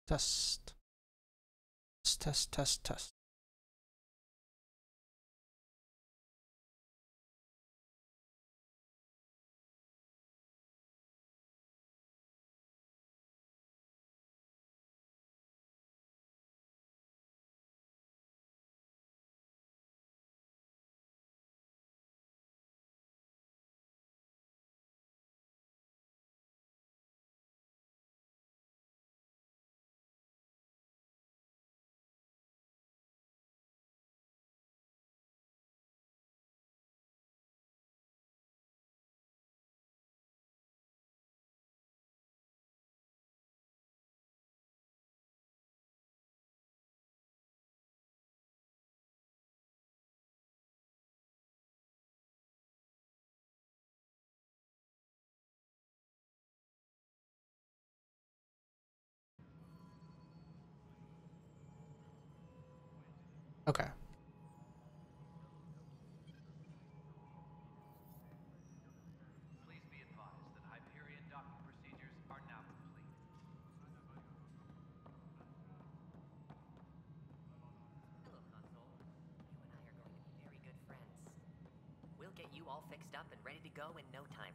Test. Test, test, test. Okay. Please be advised that Hyperion docking procedures are now complete. Hello, Console. You and I are going to be very good friends. We'll get you all fixed up and ready to go in no time.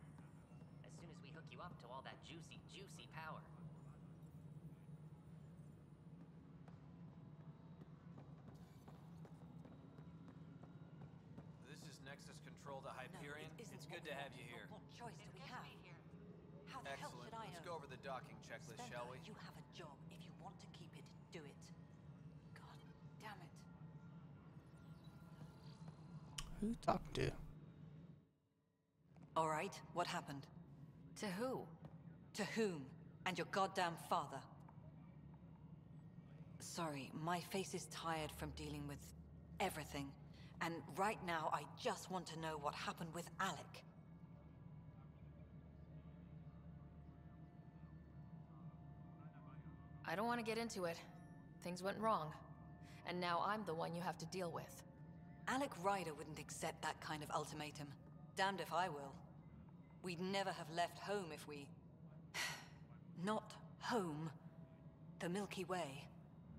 As soon as we hook you up to all that juicy, juicy power. This is Nexus Control to Hyperion. It's good to have you here. What choice do we have? How the hell Excellent. should I Let's know? go over the docking checklist, Spender, shall we? you have a job. If you want to keep it, do it. God damn it. Who you talking to? All right, what happened? To who? To whom? And your goddamn father. Sorry, my face is tired from dealing with everything. And right now, I just want to know what happened with Alec. I don't want to get into it. Things went wrong. And now I'm the one you have to deal with. Alec Ryder wouldn't accept that kind of ultimatum. Damned if I will. We'd never have left home if we... Not home. The Milky Way.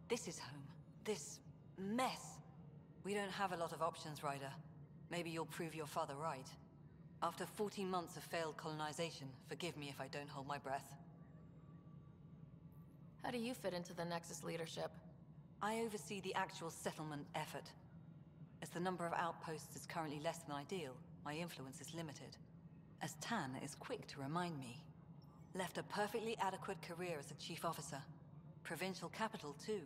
This is home. This mess. We don't have a lot of options, Ryder. Maybe you'll prove your father right. After 14 months of failed colonization, forgive me if I don't hold my breath. How do you fit into the Nexus leadership? I oversee the actual settlement effort. As the number of outposts is currently less than ideal, my influence is limited. As Tan is quick to remind me. Left a perfectly adequate career as a chief officer. Provincial capital, too.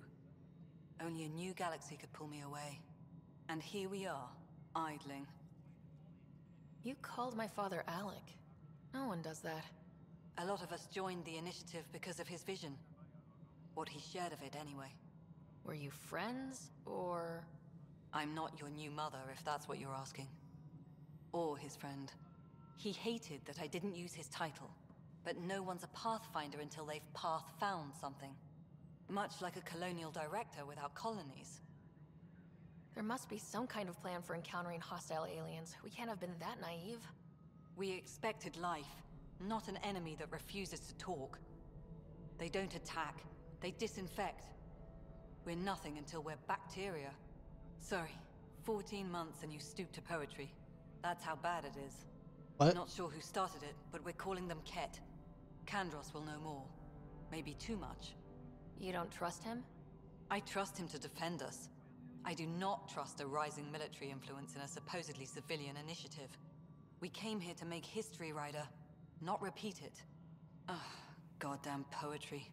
Only a new galaxy could pull me away. And here we are, idling. You called my father Alec. No one does that. A lot of us joined the initiative because of his vision. What he shared of it, anyway. Were you friends, or...? I'm not your new mother, if that's what you're asking. Or his friend. He hated that I didn't use his title. But no one's a pathfinder until they've path-found something. Much like a colonial director without colonies. There must be some kind of plan for encountering hostile aliens. We can't have been that naive. We expected life, not an enemy that refuses to talk. They don't attack, they disinfect. We're nothing until we're bacteria. Sorry, 14 months and you stoop to poetry. That's how bad it is. What? Not sure who started it, but we're calling them Ket. Kandros will know more. Maybe too much. You don't trust him? I trust him to defend us. I do not trust a rising military influence in a supposedly civilian initiative. We came here to make history, Ryder, not repeat it. Ugh, goddamn poetry.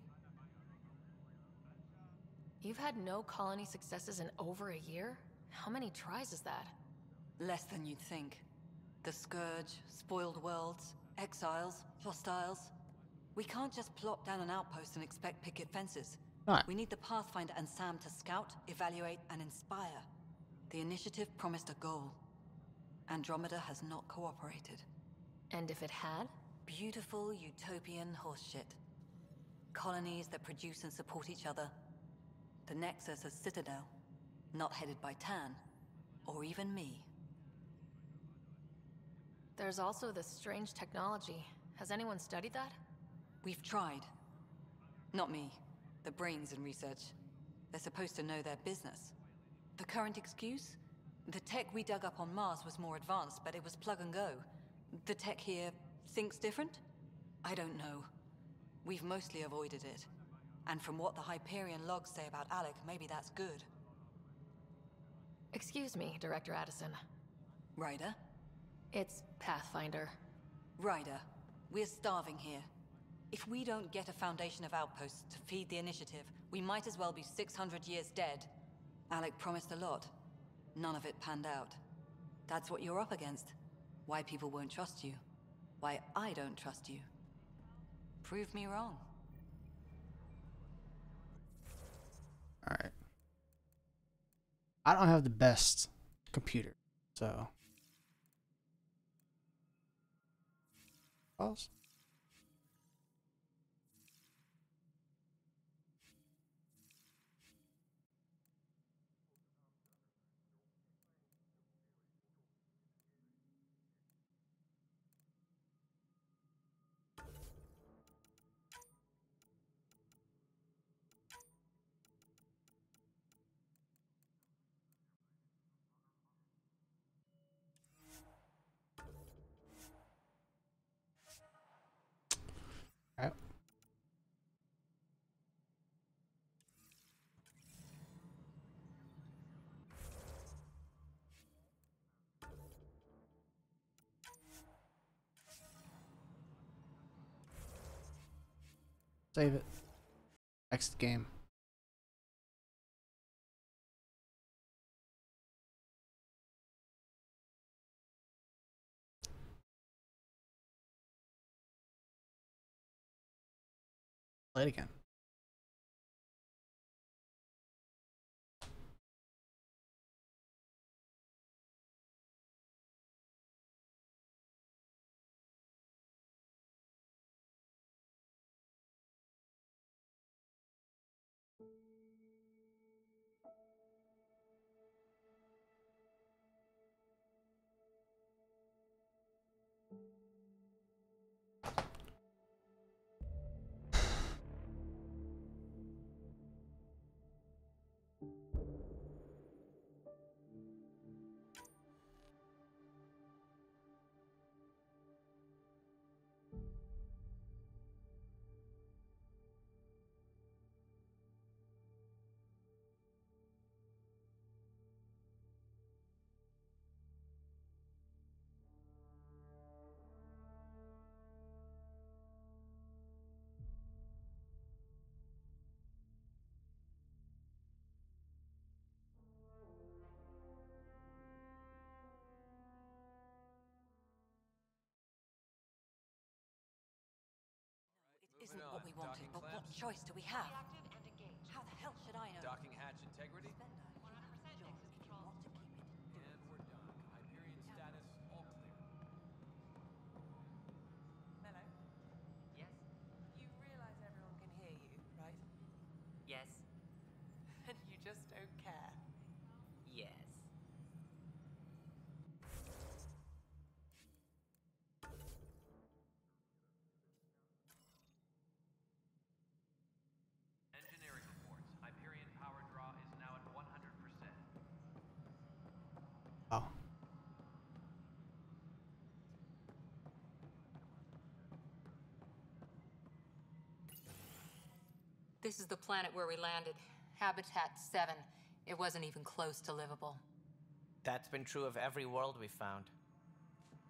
You've had no colony successes in over a year? How many tries is that? Less than you'd think. The Scourge, spoiled worlds, exiles, hostiles. We can't just plop down an outpost and expect picket fences. Right. We need the Pathfinder and Sam to scout, evaluate, and inspire. The initiative promised a goal. Andromeda has not cooperated. And if it had? Beautiful utopian horseshit. Colonies that produce and support each other. The Nexus as Citadel. Not headed by Tan. Or even me. There's also this strange technology. Has anyone studied that? We've tried. Not me. The brains in research. They're supposed to know their business. The current excuse? The tech we dug up on Mars was more advanced, but it was plug and go. The tech here thinks different? I don't know. We've mostly avoided it. And from what the Hyperion logs say about Alec, maybe that's good. Excuse me, Director Addison. Ryder? It's Pathfinder. Ryder, we're starving here. If we don't get a foundation of outposts to feed the initiative, we might as well be 600 years dead. Alec promised a lot. None of it panned out. That's what you're up against. Why people won't trust you. Why I don't trust you. Prove me wrong. Alright. I don't have the best computer, so. Pause. Alright. Save it. Next game. Play it again. It isn't what we wanted, but what choice do we have? How the hell should I know? Docking hatch integrity? Spend a huge 100% job exit if you control. want to keep it. And we're done. Hyperion status all clear. Mello, Yes? you realize everyone can hear you, right? Yes? And you just don't care. Yes. Engineering reports. Hyperion power draw is now at 100%. Oh. This is the planet where we landed. Habitat 7. It wasn't even close to livable. That's been true of every world we found.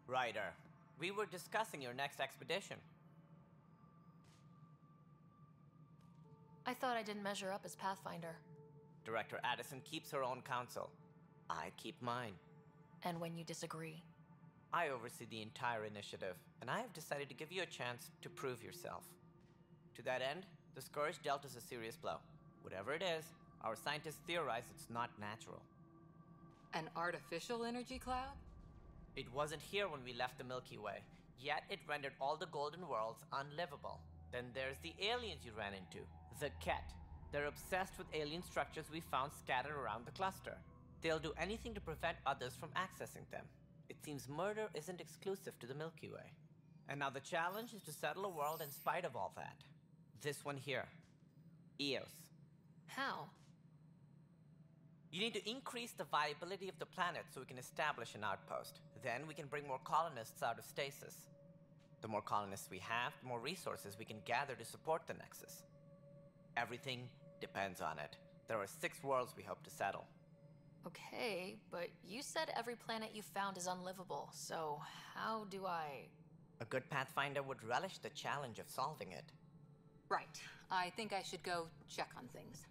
Ryder, we were discussing your next expedition. I thought I didn't measure up as Pathfinder. Director Addison keeps her own counsel. I keep mine. And when you disagree. I oversee the entire initiative, and I have decided to give you a chance to prove yourself. To that end, the Scourge dealt us a serious blow. Whatever it is, our scientists theorize it's not natural. An artificial energy cloud? It wasn't here when we left the Milky Way, yet it rendered all the golden worlds unlivable. Then there's the aliens you ran into, the Ket. They're obsessed with alien structures we found scattered around the cluster. They'll do anything to prevent others from accessing them. It seems murder isn't exclusive to the Milky Way. And now the challenge is to settle a world in spite of all that. This one here. Eos. How? You need to increase the viability of the planet so we can establish an outpost. Then we can bring more colonists out of stasis. The more colonists we have, the more resources we can gather to support the Nexus. Everything depends on it. There are 6 worlds we hope to settle. Okay, but you said every planet you found is unlivable, so how do I... A good Pathfinder would relish the challenge of solving it. Right. I think I should go check on things.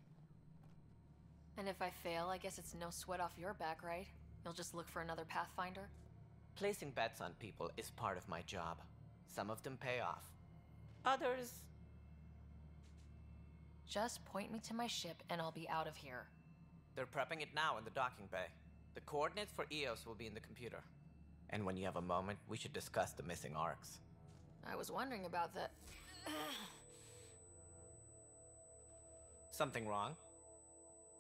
And if I fail, I guess it's no sweat off your back, right? You'll just look for another Pathfinder? Placing bets on people is part of my job. Some of them pay off. Others... Just point me to my ship and I'll be out of here. They're prepping it now in the docking bay. The coordinates for Eos will be in the computer. And when you have a moment, we should discuss the missing arcs. I was wondering about that. Something wrong?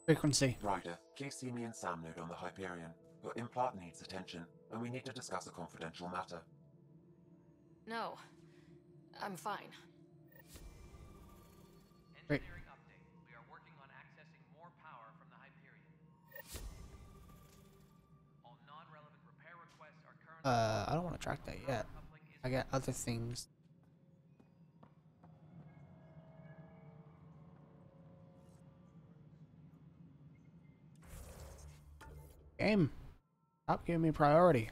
Frequency. Ryder, please see me and Sam node on the Hyperion. Your implant needs attention, and we need to discuss a confidential matter. No. I'm fine. Great. Engineering update. We are working on accessing more power from the Hyperion. All non-relevant repair requests are currently... I don't want to track that yet. coupling is... I got other things. Game. Stop giving me priority.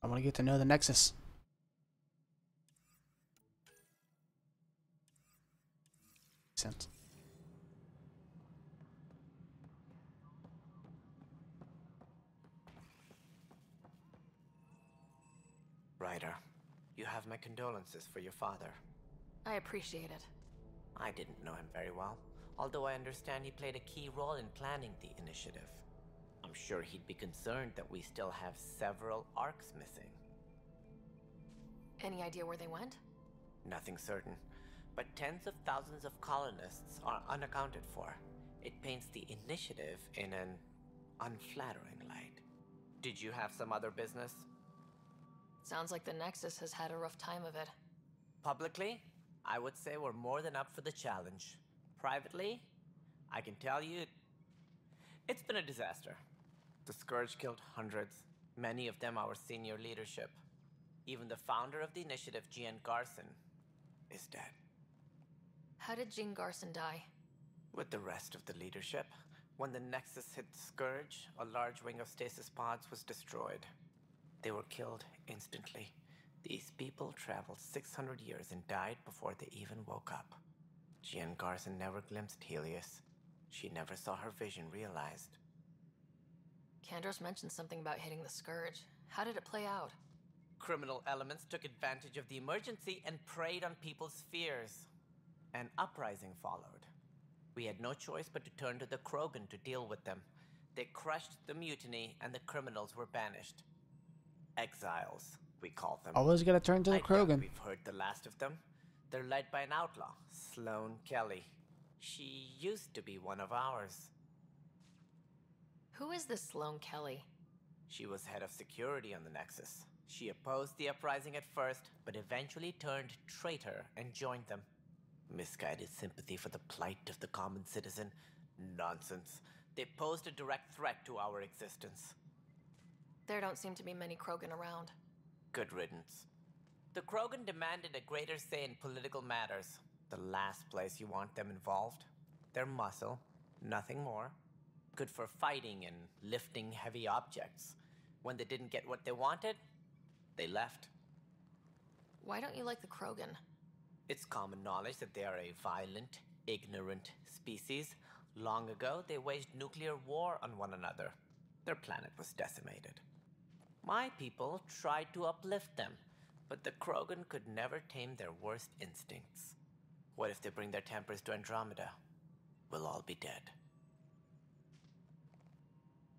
I want to get to know the Nexus. Makes sense. Ryder, you have my condolences for your father. I appreciate it. I didn't know him very well, although I understand he played a key role in planning the initiative. I'm sure he'd be concerned that we still have several arcs missing. Any idea where they went? Nothing certain, but tens of thousands of colonists are unaccounted for. It paints the initiative in an unflattering light. Did you have some other business? Sounds like the Nexus has had a rough time of it. Publicly, I would say we're more than up for the challenge. Privately, I can tell you, it's been a disaster. The Scourge killed hundreds, many of them our senior leadership. Even the founder of the initiative, Gian Garson, is dead. How did Jean Garson die? With the rest of the leadership, when the Nexus hit Scourge, a large wing of stasis pods was destroyed. They were killed instantly. These people traveled 600 years and died before they even woke up. Gian Garson never glimpsed Helios. She never saw her vision realized. Kandros mentioned something about hitting the Scourge. How did it play out? Criminal elements took advantage of the emergency and preyed on people's fears. An uprising followed. We had no choice but to turn to the Krogan to deal with them. They crushed the mutiny and the criminals were banished. Exiles, we call them. Always gotta turn to the I doubt Krogan. we've heard the last of them. They're led by an outlaw, Sloane Kelly. She used to be one of ours. Who is this Sloane Kelly? She was head of security on the Nexus. She opposed the uprising at first, but eventually turned traitor and joined them. Misguided sympathy for the plight of the common citizen? Nonsense. They posed a direct threat to our existence. There don't seem to be many Krogan around. Good riddance. The Krogan demanded a greater say in political matters. The last place you want them involved. Their muscle, nothing more. Good for fighting and lifting heavy objects. When they didn't get what they wanted, they left. Why don't you like the Krogan? It's common knowledge that they are a violent, ignorant species. Long ago, they waged nuclear war on one another. Their planet was decimated. My people tried to uplift them, but the Krogan could never tame their worst instincts. What if they bring their tempers to Andromeda? We'll all be dead.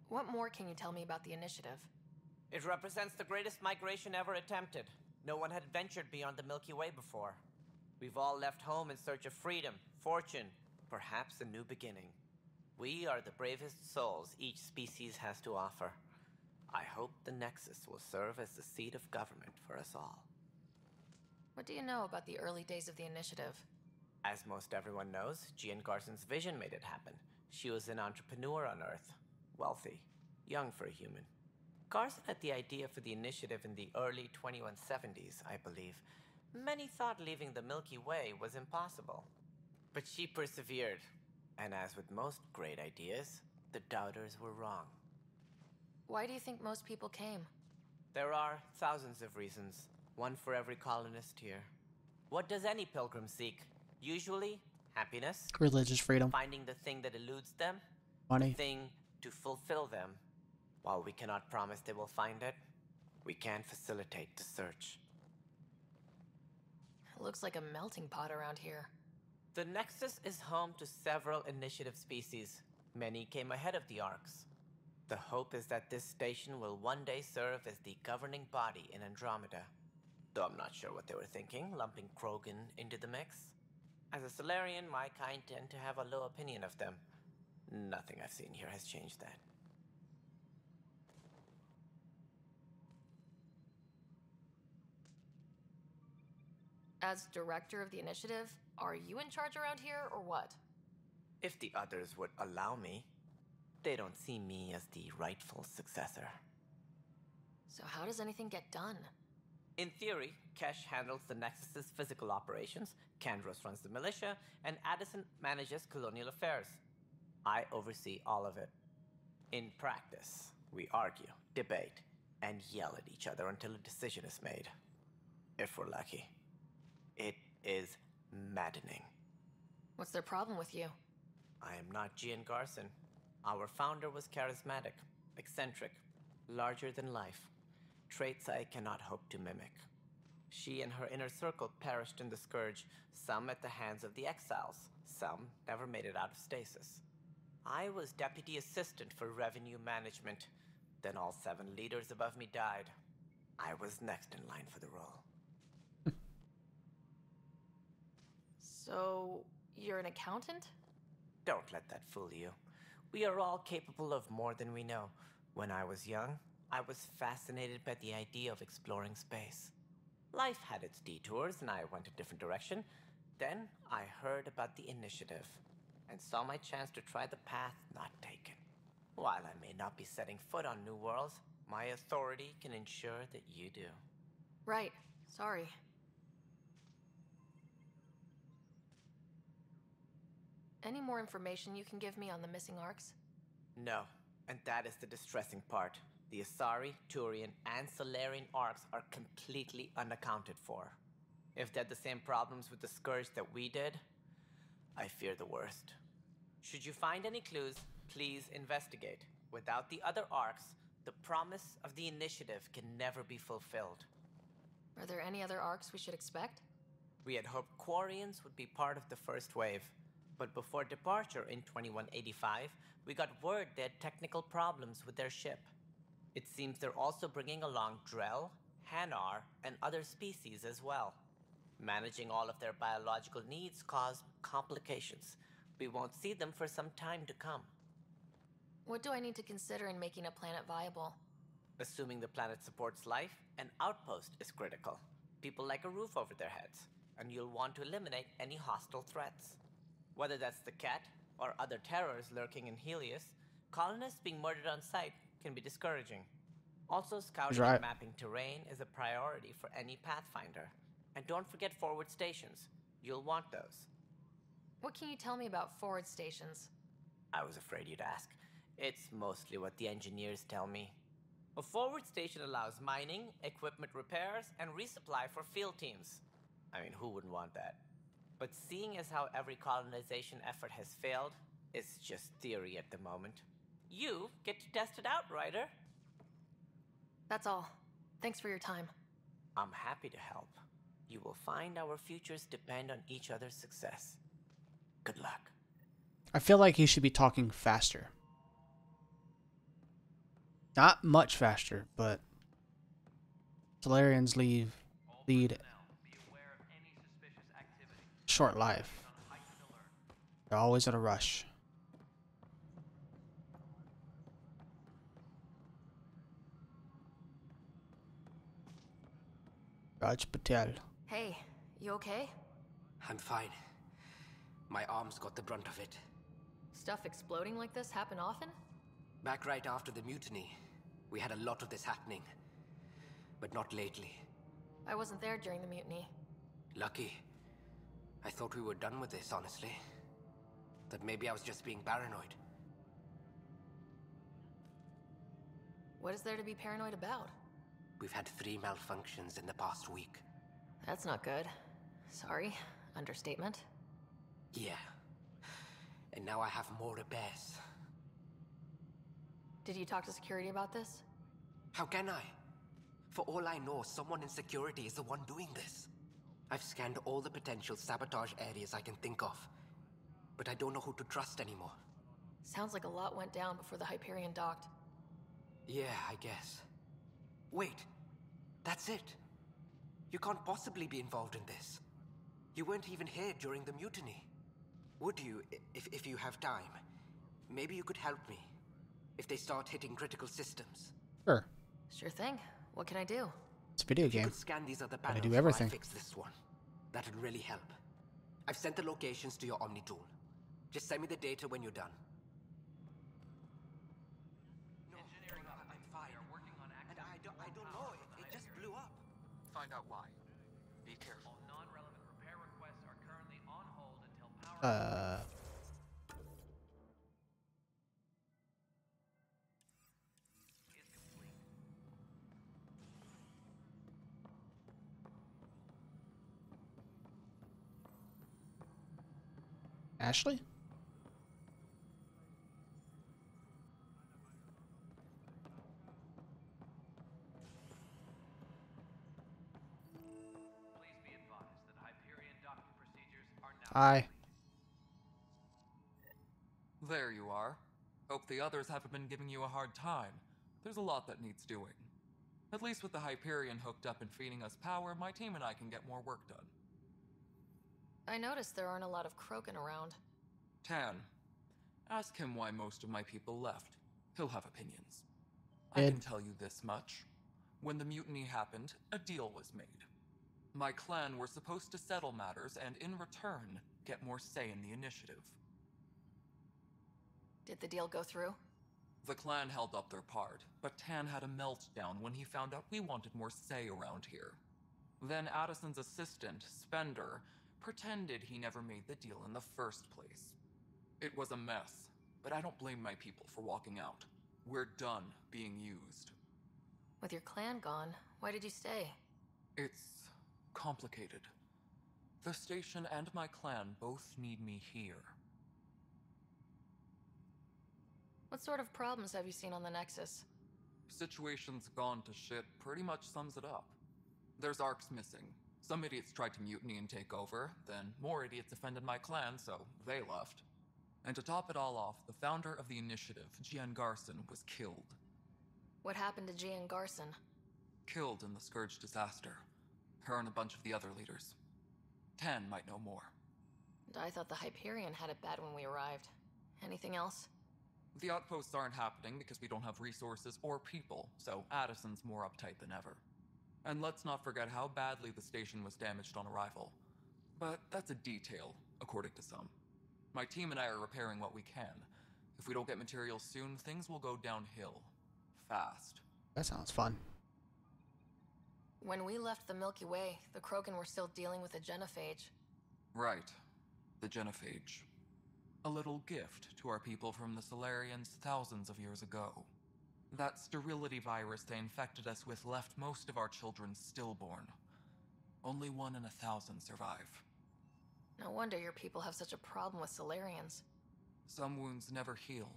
What more can you tell me about the initiative? It represents the greatest migration ever attempted. No one had ventured beyond the Milky Way before. We've all left home in search of freedom, fortune, perhaps a new beginning. We are the bravest souls each species has to offer. I hope the Nexus will serve as the seat of government for us all. What do you know about the early days of the initiative? As most everyone knows, Jean Garson's vision made it happen. She was an entrepreneur on Earth, wealthy, young for a human. Garson had the idea for the initiative in the early 2170s, I believe. Many thought leaving the Milky Way was impossible. But she persevered, and as with most great ideas, the doubters were wrong. Why do you think most people came? There are thousands of reasons, one for every colonist here. What does any pilgrim seek? Usually, happiness, Religious freedom. finding the thing that eludes them, Money. the thing to fulfill them. While we cannot promise they will find it, we can facilitate the search. It looks like a melting pot around here. The Nexus is home to several initiative species. Many came ahead of the Arks. The hope is that this station will one day serve as the governing body in Andromeda. Though I'm not sure what they were thinking, lumping Krogan into the mix. As a Solarian, my kind tend to have a low opinion of them. Nothing I've seen here has changed that. As director of the initiative, are you in charge around here, or what? If the others would allow me, they don't see me as the rightful successor. So how does anything get done? In theory, Kesh handles the Nexus's physical operations, Kandros runs the militia, and Addison manages colonial affairs. I oversee all of it. In practice, we argue, debate, and yell at each other until a decision is made. If we're lucky. It is maddening. What's their problem with you? I am not Gian Garson. Our founder was charismatic, eccentric, larger than life. Traits I cannot hope to mimic. She and her inner circle perished in the Scourge, some at the hands of the Exiles, some never made it out of stasis. I was deputy assistant for revenue management. Then all 7 leaders above me died. I was next in line for the role. So, you're an accountant? Don't let that fool you. We are all capable of more than we know. When I was young, I was fascinated by the idea of exploring space. Life had its detours, and I went a different direction. Then I heard about the initiative, and saw my chance to try the path not taken. While I may not be setting foot on new worlds, my authority can ensure that you do. Right. Sorry. Any more information you can give me on the missing Arks? No, and that is the distressing part. The Asari, Turian, and Solarian Arks are completely unaccounted for. If they had the same problems with the Scourge that we did, I fear the worst. Should you find any clues, please investigate. Without the other Arks, the promise of the initiative can never be fulfilled. Are there any other Arks we should expect? We had hoped Quarians would be part of the first wave. But before departure in 2185, we got word they had technical problems with their ship. It seems they're also bringing along Drell, Hanar, and other species as well. Managing all of their biological needs caused complications. We won't see them for some time to come. What do I need to consider in making a planet viable? Assuming the planet supports life, an outpost is critical. People like a roof over their heads, and you'll want to eliminate any hostile threats. Whether that's the cat or other terrors lurking in Helios, colonists being murdered on sight can be discouraging. Also, scouting and mapping terrain is a priority for any Pathfinder. And don't forget forward stations. You'll want those. What can you tell me about forward stations? I was afraid you'd ask. It's mostly what the engineers tell me. A forward station allows mining, equipment repairs, and resupply for field teams. I mean, who wouldn't want that? But seeing as how every colonization effort has failed, it's just theory at the moment. You get to test it out, Ryder. That's all. Thanks for your time. I'm happy to help. You will find our futures depend on each other's success. Good luck. I feel like he should be talking faster. Not much faster, but Solarians lead short life. They're always in a rush. Raj Patel. Hey, you okay? I'm fine. My arms got the brunt of it. Stuff exploding like this happen often? Back right after the mutiny, we had a lot of this happening. But not lately. I wasn't there during the mutiny. Lucky. I thought we were done with this, honestly. That maybe I was just being paranoid. What is there to be paranoid about? We've had 3 malfunctions in the past week. That's not good. Sorry. Understatement. Yeah. And now I have more repairs. Did you talk to security about this? How can I? For all I know, someone in security is the one doing this. I've scanned all the potential sabotage areas I can think of. But I don't know who to trust anymore. Sounds like a lot went down before the Hyperion docked. Yeah, I guess. Wait. That's it. You can't possibly be involved in this. You weren't even here during the mutiny. Would you, if you have time? Maybe you could help me. If they start hitting critical systems. Sure. Sure thing. What can I do? It's a video You game. could scan these other Gotta panels do while everything. I fix this one. That'd really help. I've sent the locations to your Omni tool. Just send me the data when you're done. No, I'm fine. And I don't know. It just blew up. Find out why. Be careful. All non-relevant repair requests are currently on hold until power is complete. Ashley? Please be advised that Hyperion docking procedures are now Hi. There you are. Hope the others haven't been giving you a hard time. There's a lot that needs doing. At least with the Hyperion hooked up and feeding us power, my team and I can get more work done. I noticed there aren't a lot of Krogan around. Tan, ask him why most of my people left. He'll have opinions. Ed. I can tell you this much. When the mutiny happened, a deal was made. My clan were supposed to settle matters and, in return, get more say in the initiative. Did the deal go through? The clan held up their part, but Tan had a meltdown when he found out we wanted more say around here. Then Addison's assistant, Spender, pretended he never made the deal in the first place. It was a mess, but I don't blame my people for walking out. We're done being used. With your clan gone, why did you stay? It's complicated. The station and my clan both need me here. What sort of problems have you seen on the Nexus? Situation's gone to shit pretty much sums it up. There's arcs missing. Some idiots tried to mutiny and take over, then more idiots offended my clan, so they left. And to top it all off, the founder of the initiative, Jian Garson, was killed. What happened to Gian Garson? Killed in the Scourge disaster. Her and a bunch of the other leaders. Tan might know more. And I thought the Hyperion had it bad when we arrived. Anything else? The outposts aren't happening because we don't have resources or people, so Addison's more uptight than ever. And let's not forget how badly the station was damaged on arrival. But that's a detail, according to some. My team and I are repairing what we can. If we don't get materials soon, things will go downhill. Fast. That sounds fun. When we left the Milky Way, the Krogan were still dealing with the genophage. Right. The genophage. A little gift to our people from the Solarians thousands of years ago. That sterility virus they infected us with left most of our children stillborn. Only 1 in 1,000 survive. No wonder your people have such a problem with Solarians. Some wounds never heal.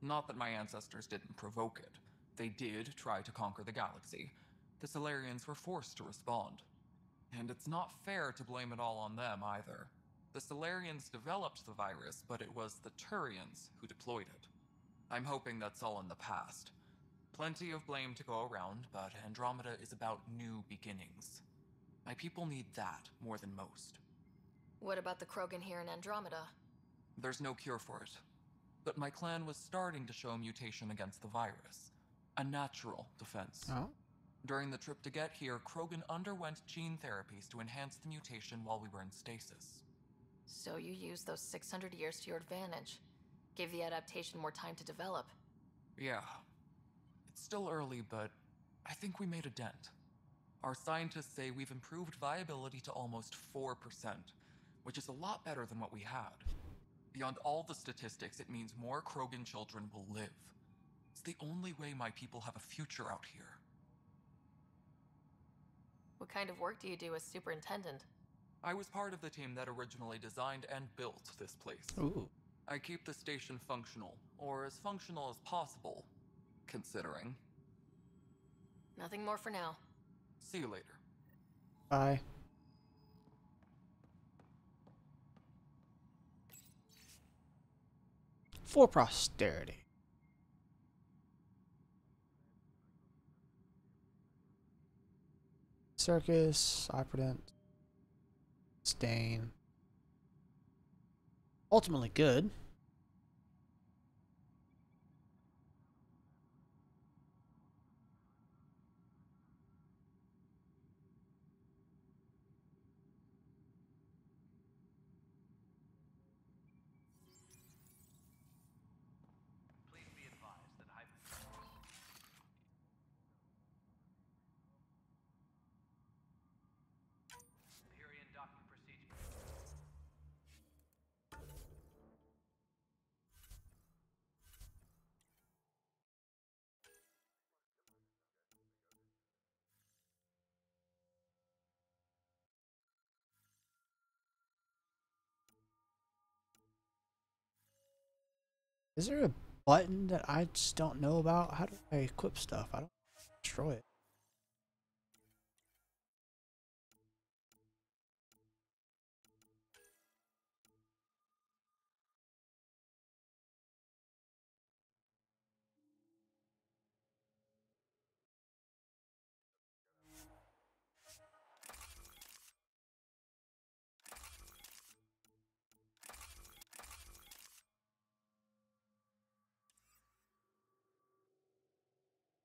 Not that my ancestors didn't provoke it. They did try to conquer the galaxy. The Solarians were forced to respond. And it's not fair to blame it all on them either. The Solarians developed the virus, but it was the Turians who deployed it. I'm hoping that's all in the past. Plenty of blame to go around, but Andromeda is about new beginnings. My people need that more than most. What about the Krogan here in Andromeda? There's no cure for it. But my clan was starting to show mutation against the virus. A natural defense. Oh. During the trip to get here, Krogan underwent gene therapies to enhance the mutation while we were in stasis. So you used those 600 years to your advantage. Gave the adaptation more time to develop. Yeah. It's still early, but I think we made a dent. Our scientists say we've improved viability to almost 4%, which is a lot better than what we had. Beyond all the statistics, it means more Krogan children will live. It's the only way my people have a future out here. What kind of work do you do as superintendent? I was part of the team that originally designed and built this place. Ooh. I keep the station functional, or as functional as possible, considering. Nothing more for now. See you later. Bye. For posterity. Circus, Cyprident, Stain. Ultimately good. Please be advised that Hyperion docking procedure. Is there a button that I just don't know about? How do I equip stuff? I don't destroy it.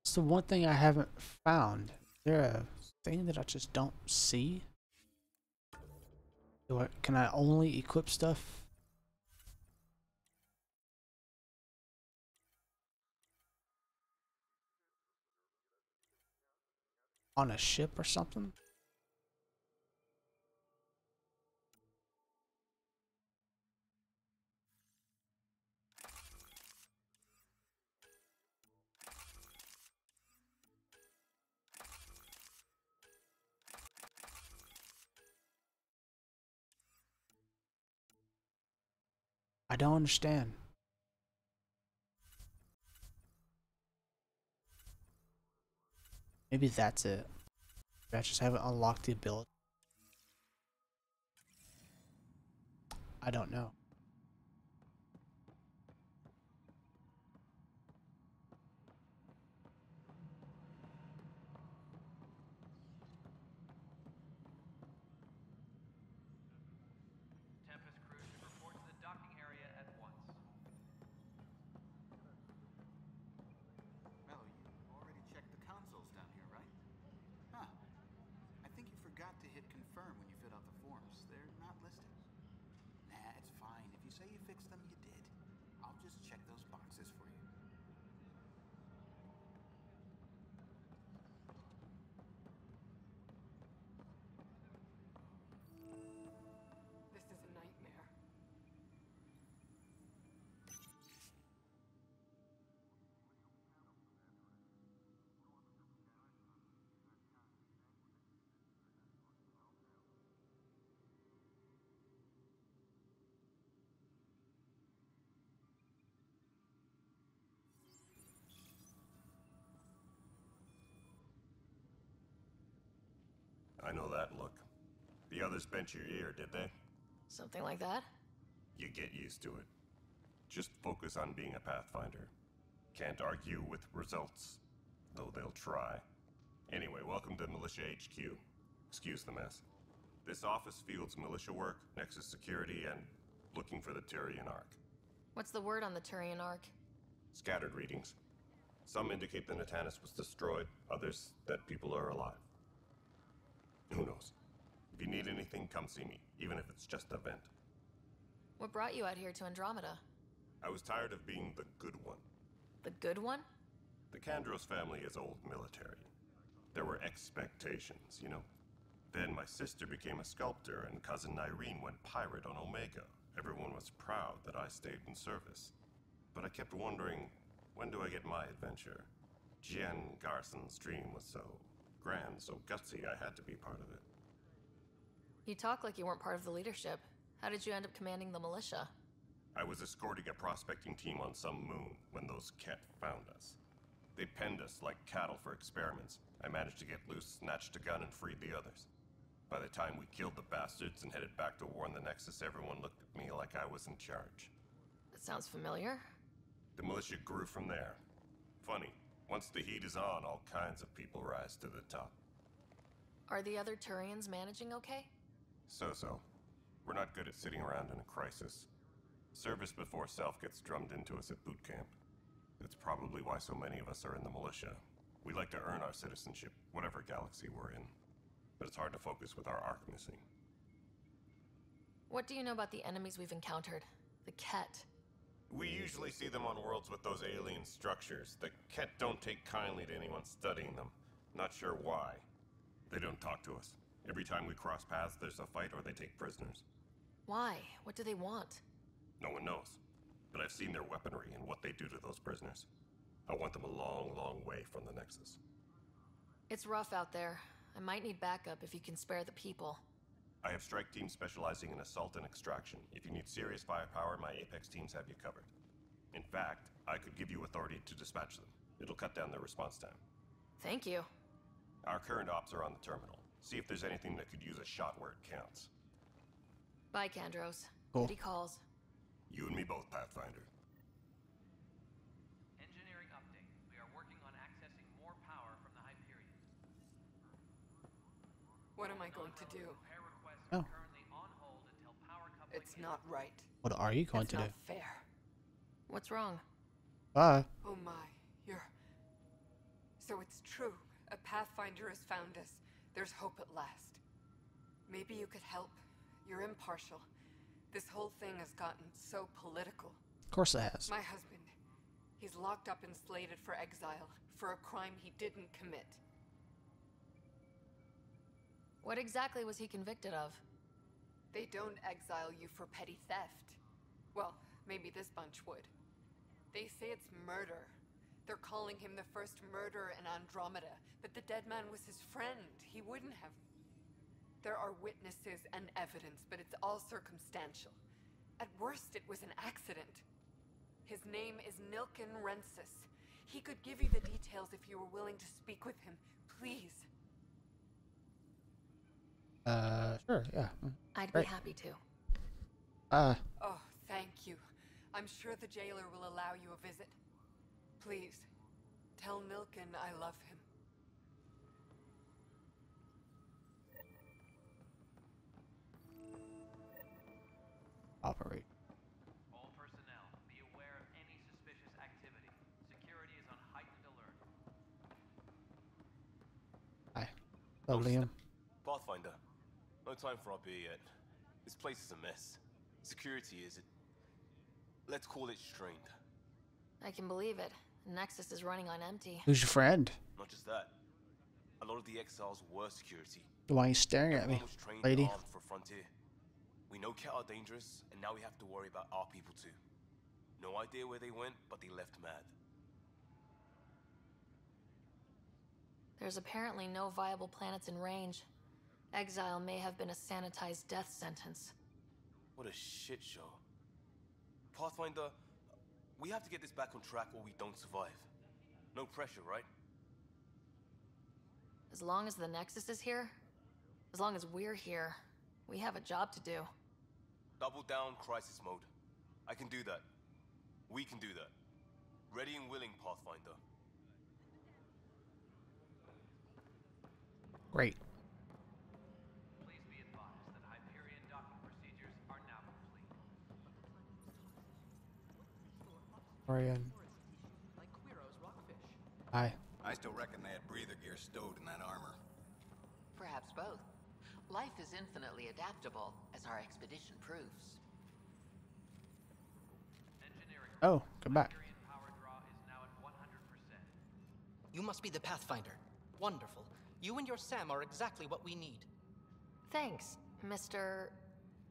It's the one thing I haven't found. Is there a thing that I just don't see? Can I only equip stuff on a ship or something? I don't understand. Maybe that's it. I just haven't unlocked the ability. I don't know. Tempest crew should report to the docking area at once. Mello, you already checked the consoles down here, right? Huh. I think you forgot to hit confirm when you filled out the forms. They're not listed. Nah, it's fine. If you say you fixed them, you did. I'll just check those boxes for you. This is a nightmare. I know that look. The others bent your ear, did they? Something like that? You get used to it. Just focus on being a Pathfinder. Can't argue with results, though they'll try. Anyway, welcome to Militia HQ. Excuse the mess. This office fields militia work, Nexus security, and looking for the Turian Ark. What's the word on the Turian Ark? Scattered readings. Some indicate the Natanus was destroyed, others that people are alive. Who knows? If you need anything, come see me, even if it's just a vent. What brought you out here to Andromeda? I was tired of being the good one. The good one? The Kandros family is old military. There were expectations, you know? Then my sister became a sculptor and cousin Irene went pirate on Omega. Everyone was proud that I stayed in service. But I kept wondering, when do I get my adventure? Jen Garson's dream was so grand, so gutsy, I had to be part of it. You talk like you weren't part of the leadership. How did you end up commanding the militia? I was escorting a prospecting team on some moon when those Ket found us. They penned us like cattle for experiments. I managed to get loose, snatched a gun, and freed the others. By the time we killed the bastards and headed back to warn the Nexus, everyone looked at me like I was in charge. That sounds familiar. The militia grew from there. Funny, once the heat is on, all kinds of people rise to the top. Are the other Turians managing okay? So-so. We're not good at sitting around in a crisis. Service before self gets drummed into us at boot camp. That's probably why so many of us are in the militia. We like to earn our citizenship, whatever galaxy we're in. But it's hard to focus with our arc missing. What do you know about the enemies we've encountered? The Ket. We usually see them on worlds with those alien structures. The Ket don't take kindly to anyone studying them. Not sure why. They don't talk to us. Every time we cross paths, there's a fight or they take prisoners. Why? What do they want? No one knows. But I've seen their weaponry and what they do to those prisoners. I want them a long, long way from the Nexus. It's rough out there. I might need backup if you can spare the people. I have strike teams specializing in assault and extraction. If you need serious firepower, my Apex teams have you covered. In fact, I could give you authority to dispatch them. It'll cut down their response time. Thank you. Our current ops are on the terminal. See if there's anything that could use a shot where it counts. Bye, Kandros. Cool. Duty calls. You and me both, Pathfinder. Engineering update. We are working on accessing more power from the Hyperion. What am I going to do? Repair requests Oh. are currently on hold until power coupling It's not right. What are you going It's to do? not fair. What's wrong? Bye. Oh my, you're... So it's true. A Pathfinder has found us. There's hope at last. Maybe you could help. You're impartial. This whole thing has gotten so political. Of course it has. My husband, he's locked up and slated for exile for a crime he didn't commit. What exactly was he convicted of? They don't exile you for petty theft. Well, maybe this bunch would. They say it's murder. They're calling him the first murderer in Andromeda, but the dead man was his friend. He wouldn't have... There are witnesses and evidence, but it's all circumstantial. At worst, it was an accident. His name is Nilken Rensis. He could give you the details if you were willing to speak with him. Please. Sure, yeah. I'd Great. be happy to. Oh, thank you. I'm sure the jailer will allow you a visit. Please, tell Nilken I love him. Operate. All personnel, be aware of any suspicious activity. Security is on heightened alert. Hi. Hello, Liam. Pathfinder, no time for our beer yet. This place is a mess. Security is... let's call it strained. I can believe it. The Nexus is running on empty. Who's your friend? Not just that. A lot of the exiles were security. Why are you staring at me, Everyone was trained lady? and armed for Frontier. We know Ket are dangerous, and now we have to worry about our people too. No idea where they went, but they left mad. There's apparently no viable planets in range. Exile may have been a sanitized death sentence. What a shit show. Pathfinder, we have to get this back on track or we don't survive. No pressure, right? As long as the Nexus is here, as long as we're here, we have a job to do. Double down crisis mode. I can do that. We can do that. Ready and willing, Pathfinder. Great. Please be advised that Hyperion docking procedures are now complete. Orion. Like Quiro's rockfish. Hi. I still reckon they had breather gear stowed in that armor. Perhaps both. Life is infinitely adaptable, as our expedition proves. Oh, come back. You must be the Pathfinder. Wonderful. You and your Sam are exactly what we need. Thanks, Mr.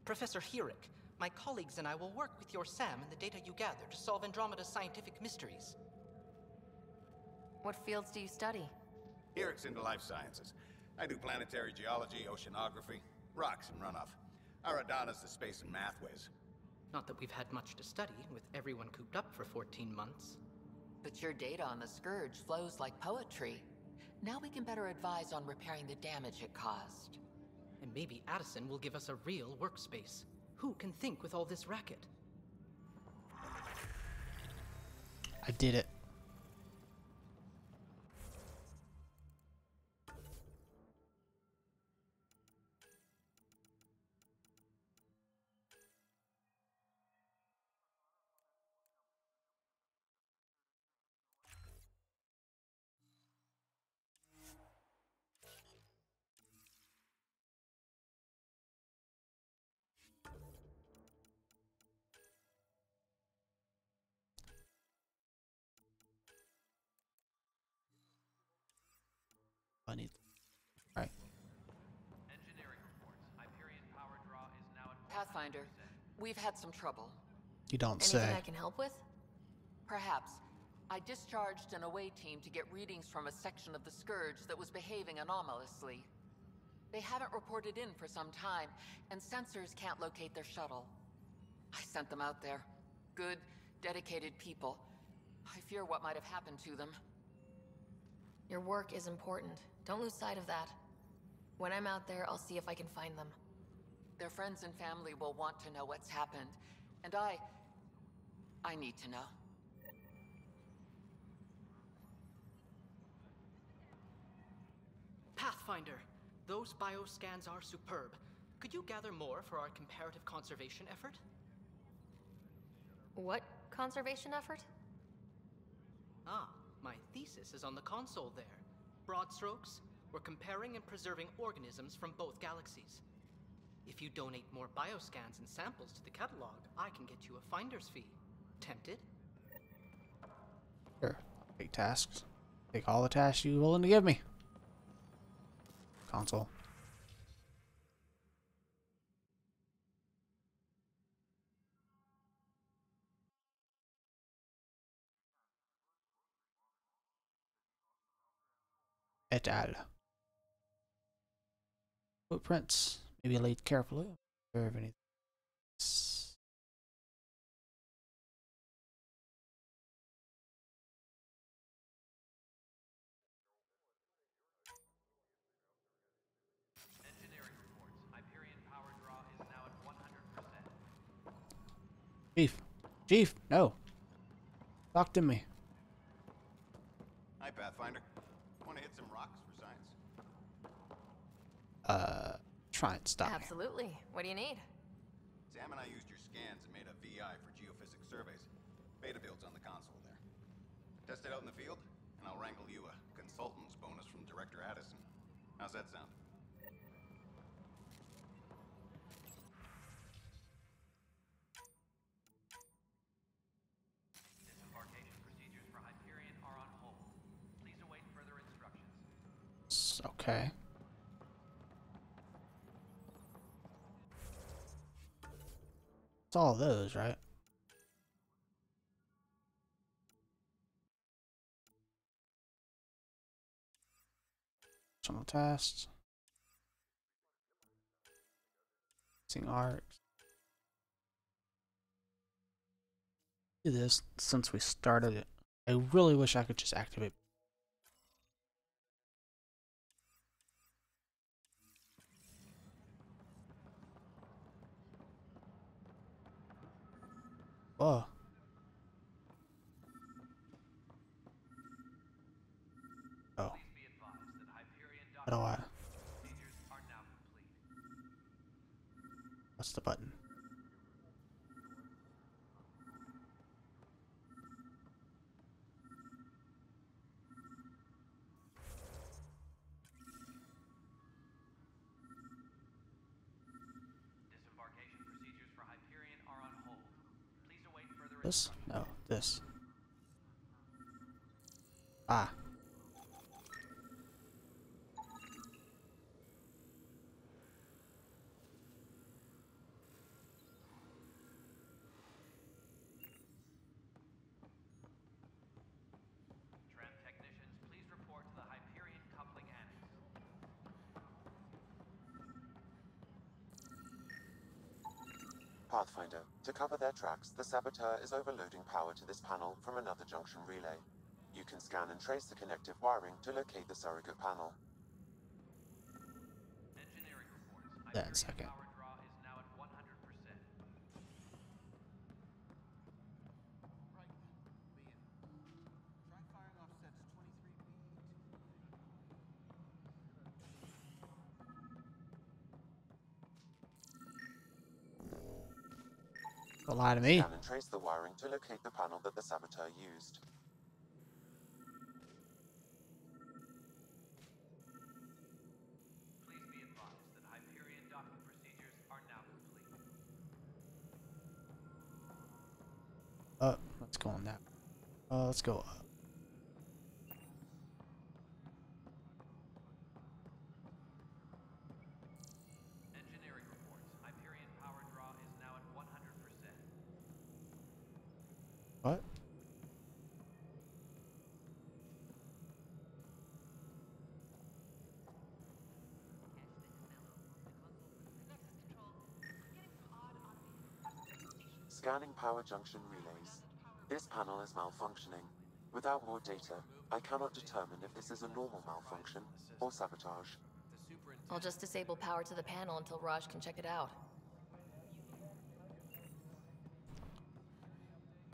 Professor Herrick, my colleagues and I will work with your Sam and the data you gather to solve Andromeda's scientific mysteries. What fields do you study? Herrick's into life sciences. I do planetary geology, oceanography, rocks and runoff. Aradana's the space and math whiz. Not that we've had much to study, with everyone cooped up for 14 months. But your data on the Scourge flows like poetry. Now we can better advise on repairing the damage it caused. And maybe Addison will give us a real workspace. Who can think with all this racket? I did it. I need. All right. Pathfinder, we've had some trouble. You don't Anything say. I can help with? Perhaps. I discharged an away team to get readings from a section of the Scourge that was behaving anomalously. They haven't reported in for some time, and sensors can't locate their shuttle. I sent them out there. Good, dedicated people. I fear what might have happened to them. Your work is important. Don't lose sight of that. When I'm out there, I'll see if I can find them. Their friends and family will want to know what's happened, and I need to know. Pathfinder, those bioscans are superb. Could you gather more for our comparative conservation effort? What conservation effort? Ah, my thesis is on the console there. Broad strokes, we're comparing and preserving organisms from both galaxies. If you donate more bioscans and samples to the catalog, I can get you a finder's fee. Tempted? Sure. Take tasks. Take all the tasks you're willing to give me. Console. Et al. Footprints. Maybe laid carefully. Observe anything. Chief. Chief, no. Talk to me. Hi, Pathfinder. Want to hit some rocks for science? Try and stop me. Absolutely. What do you need? Sam and I used your scans and made a VI for geophysics surveys. Beta builds on the console there. Test it out in the field, and I'll wrangle you a consultant's bonus from Director Addison. How's that sound? Disembarkation procedures for Hyperion are on hold. Please await further instructions. Okay. It's all those, right? Some tests. Seeing arcs. Do this since we started it. I really wish I could just activate. Whoa. Oh. How do I? What's the button? This? No, this. Ah. Tram technicians, please report to the Hyperion Coupling Annex. Pathfinder, to cover their tracks, the saboteur is overloading power to this panel from another junction relay. You can scan and trace the connective wiring to locate the surrogate panel. Engineering reports. That in a second. Power draw is now at 100%. Right. Liam. Try firing off sets 23B. Don't lie to me. Scan and trace the wiring to locate the panel that the saboteur used. Please be advised that Hyperion docking procedures are now complete. Let's go on that. Let's go up. Engineering reports. Hyperion power draw is now at 100%. What? Scanning power junction relays. This panel is malfunctioning. Without more data, I cannot determine if this is a normal malfunction or sabotage. I'll just disable power to the panel until Raj can check it out.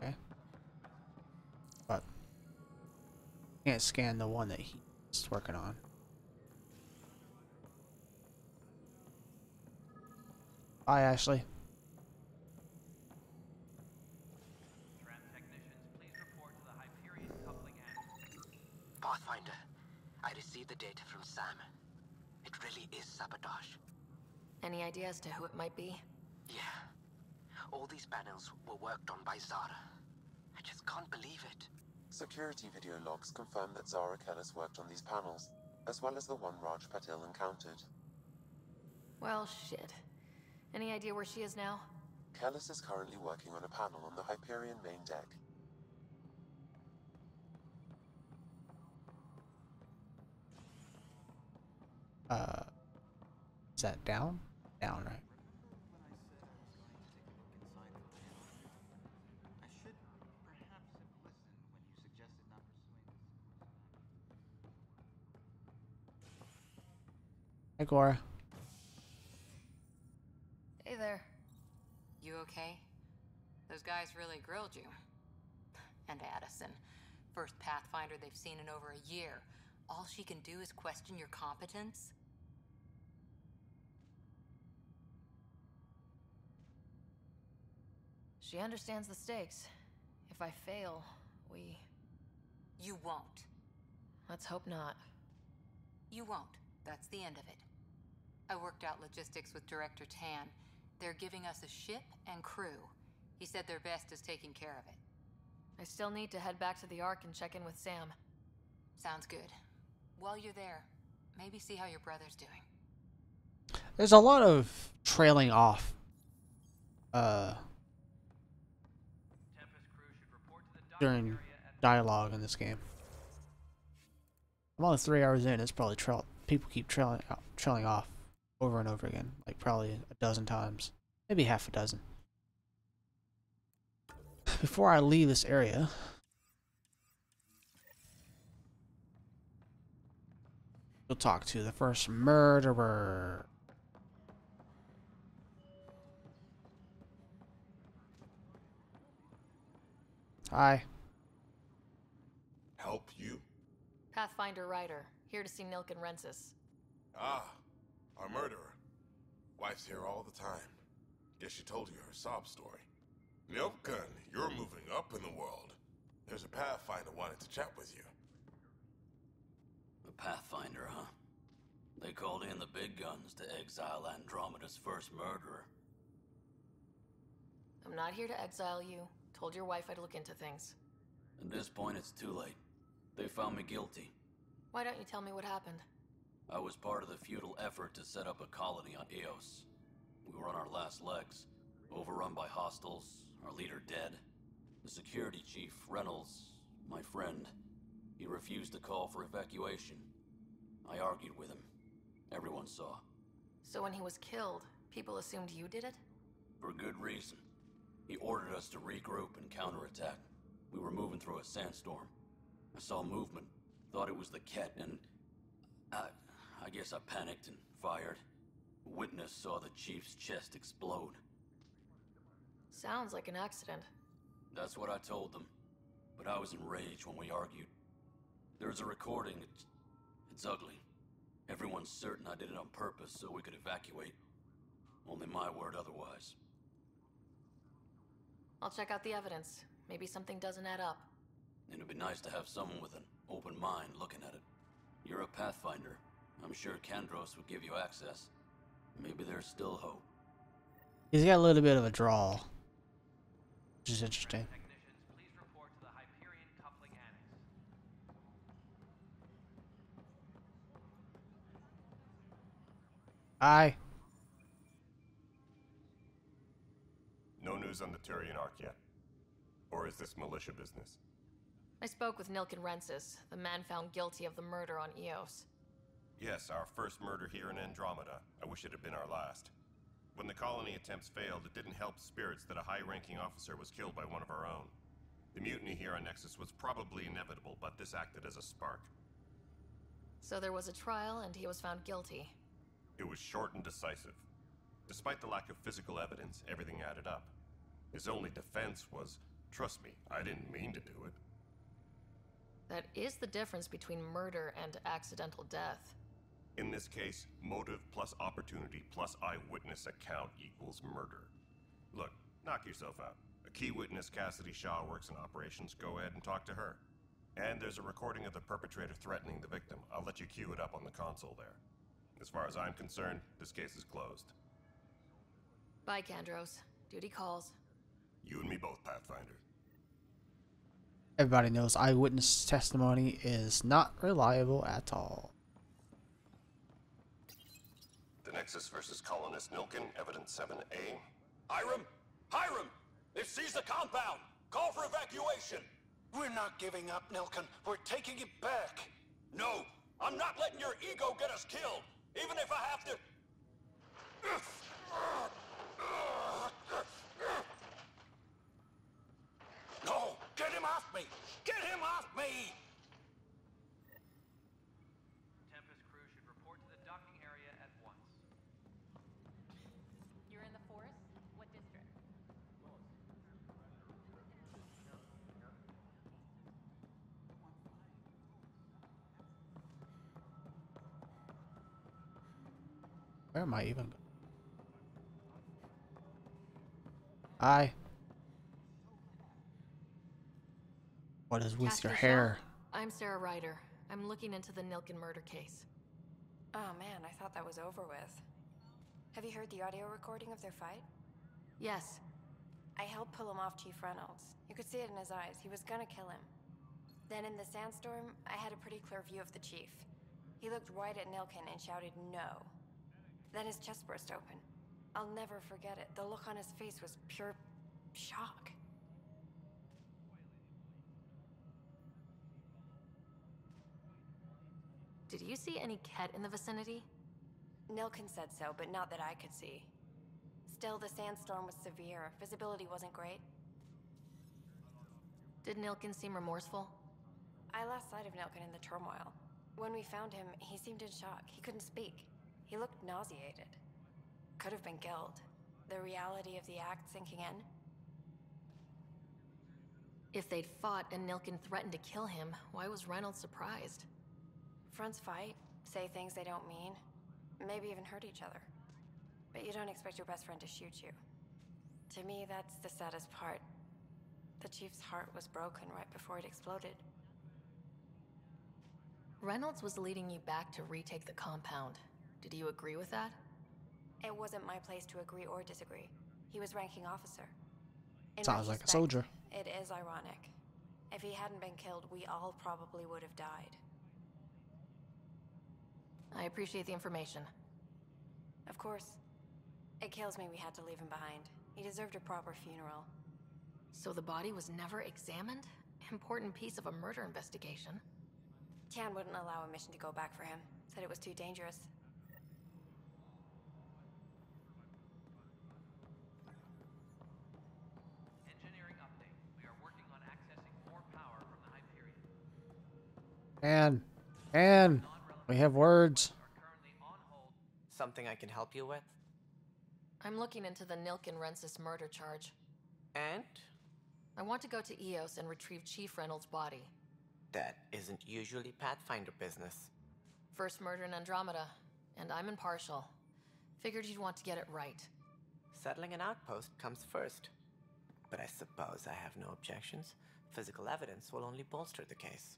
Okay. But can't scan the one that he's working on. Bye, Ashley. Tram technicians, please report to the Hyperion Coupling Annex. Pathfinder, I received the data from Sam. It really is sabotage. Any idea as to who it might be? Yeah. All these panels were worked on by Zara. I just can't believe it. Security video logs confirm that Zara Kellis worked on these panels, as well as the one Raj Patil encountered. Well, shit. Any idea where she is now? Kellis is currently working on a panel on the Hyperion main deck. Is that down? Down, right? I should perhaps have listened when you suggested not pursuing this. Hey, Cora. Hey there. You okay? Those guys really grilled you. And Addison. First Pathfinder they've seen in over a year. All she can do is question your competence? She understands the stakes. If I fail, You won't. let's hope not. You won't. That's the end of it. I worked out logistics with Director Tan. They're giving us a ship and crew. He said their best is taking care of it. I still need to head back to the Ark and check in with Sam. Sounds good. While you're there, maybe see how your brother's doing. There's a lot of trailing off. During dialogue in this game. I'm only 3 hours in. It's probably people keep trailing off over and over again, like probably a dozen times, maybe half a dozen. Before I leave this area, we'll talk to the first murderer. Hi. Help you? Pathfinder Ryder, here to see Nilk and Rensis. Ah, our murderer. Wife's here all the time. Guess she told you her sob story. Nilkan, you're moving up in the world. There's a Pathfinder wanted to chat with you. The Pathfinder, huh? They called in the big guns to exile Andromeda's first murderer. I'm not here to exile you. Told your wife I'd look into things. At this point, it's too late. They found me guilty. Why don't you tell me what happened? I was part of the futile effort to set up a colony on Eos. We were on our last legs, overrun by hostiles, our leader dead. The security chief, Reynolds, my friend, he refused to call for evacuation. I argued with him. Everyone saw. So when he was killed, people assumed you did it? For good reason. He ordered us to regroup and counterattack. We were moving through a sandstorm. I saw movement, thought it was the Ket, and I guess I panicked and fired. A witness saw the chief's chest explode. Sounds like an accident. That's what I told them. But I was enraged when we argued. There's a recording. It's ugly. Everyone's certain I did it on purpose so we could evacuate. Only my word otherwise. I'll check out the evidence. Maybe something doesn't add up. It'd be nice to have someone with an open mind looking at it. You're a Pathfinder. I'm sure Kandros would give you access. Maybe there's still hope. He's got a little bit of a drawl, which is interesting. Technicians, please report to the Hyperion Coupling Annex. Aye. No news on the Turian Ark yet? Or is this militia business? I spoke with Nilken Rensis, the man found guilty of the murder on Eos. Yes, our first murder here in Andromeda. I wish it had been our last. When the colony attempts failed, it didn't help spirits that a high-ranking officer was killed by one of our own. The mutiny here on Nexus was probably inevitable, but this acted as a spark. So there was a trial, and he was found guilty. It was short and decisive. Despite the lack of physical evidence, everything added up. His only defense was, trust me, I didn't mean to do it. That is the difference between murder and accidental death. In this case, motive plus opportunity plus eyewitness account equals murder. Look, knock yourself out. A key witness, Cassidy Shaw, works in operations. Go ahead and talk to her. And there's a recording of the perpetrator threatening the victim. I'll let you cue it up on the console there. As far as I'm concerned, this case is closed. Bye, Kandros. Duty calls. You and me both, Pathfinder. Everybody knows eyewitness testimony is not reliable at all. The Nexus versus Colonist Nilken, Evidence 7A. Hiram! Hiram! They've seized the compound! Call for evacuation! We're not giving up, Nilken. We're taking it back. No! I'm not letting your ego get us killed! Even if I have to... No! Get him off me! Get him off me! Tempest crew should report to the docking area at once. You're in the forest? What district? Where am I even? Aye. What is with Cassidy your Shaw. hair? I'm Sarah Ryder. I'm looking into the Nilken murder case. Oh man, I thought that was over with. Have you heard the audio recording of their fight? Yes. I helped pull him off Chief Reynolds. You could see it in his eyes. He was gonna kill him. Then in the sandstorm, I had a pretty clear view of the chief. He looked right at Nilken and shouted no. Then his chest burst open. I'll never forget it. The look on his face was pure shock. Did you see any Ket in the vicinity? Nilken said so, but not that I could see. Still, the sandstorm was severe. Visibility wasn't great. Did Nilken seem remorseful? I lost sight of Nilken in the turmoil. When we found him, he seemed in shock. He couldn't speak. He looked nauseated. Could have been guilt. The reality of the act sinking in. If they'd fought and Nilken threatened to kill him, why was Reynolds surprised? Fronts fight, say things they don't mean, maybe even hurt each other. But you don't expect your best friend to shoot you. To me, that's the saddest part. The chief's heart was broken right before it exploded. Reynolds was leading you back to retake the compound. Did you agree with that? It wasn't my place to agree or disagree. He was ranking officer. In Sounds like a retrospect, soldier. it is ironic. If he hadn't been killed, we all probably would have died. I appreciate the information. Of course. It kills me we had to leave him behind. He deserved a proper funeral. So the body was never examined? Important piece of a murder investigation. Tian wouldn't allow a mission to go back for him. Said it was too dangerous. Engineering update. We are working on accessing more power from the Hyperion. And we have words. Something I can help you with? I'm looking into the Nilkin Rensis murder charge. And? I want to go to Eos and retrieve Chief Reynolds' body. That isn't usually Pathfinder business. First murder in Andromeda, and I'm impartial. Figured you'd want to get it right. Settling an outpost comes first. But I suppose I have no objections. Physical evidence will only bolster the case.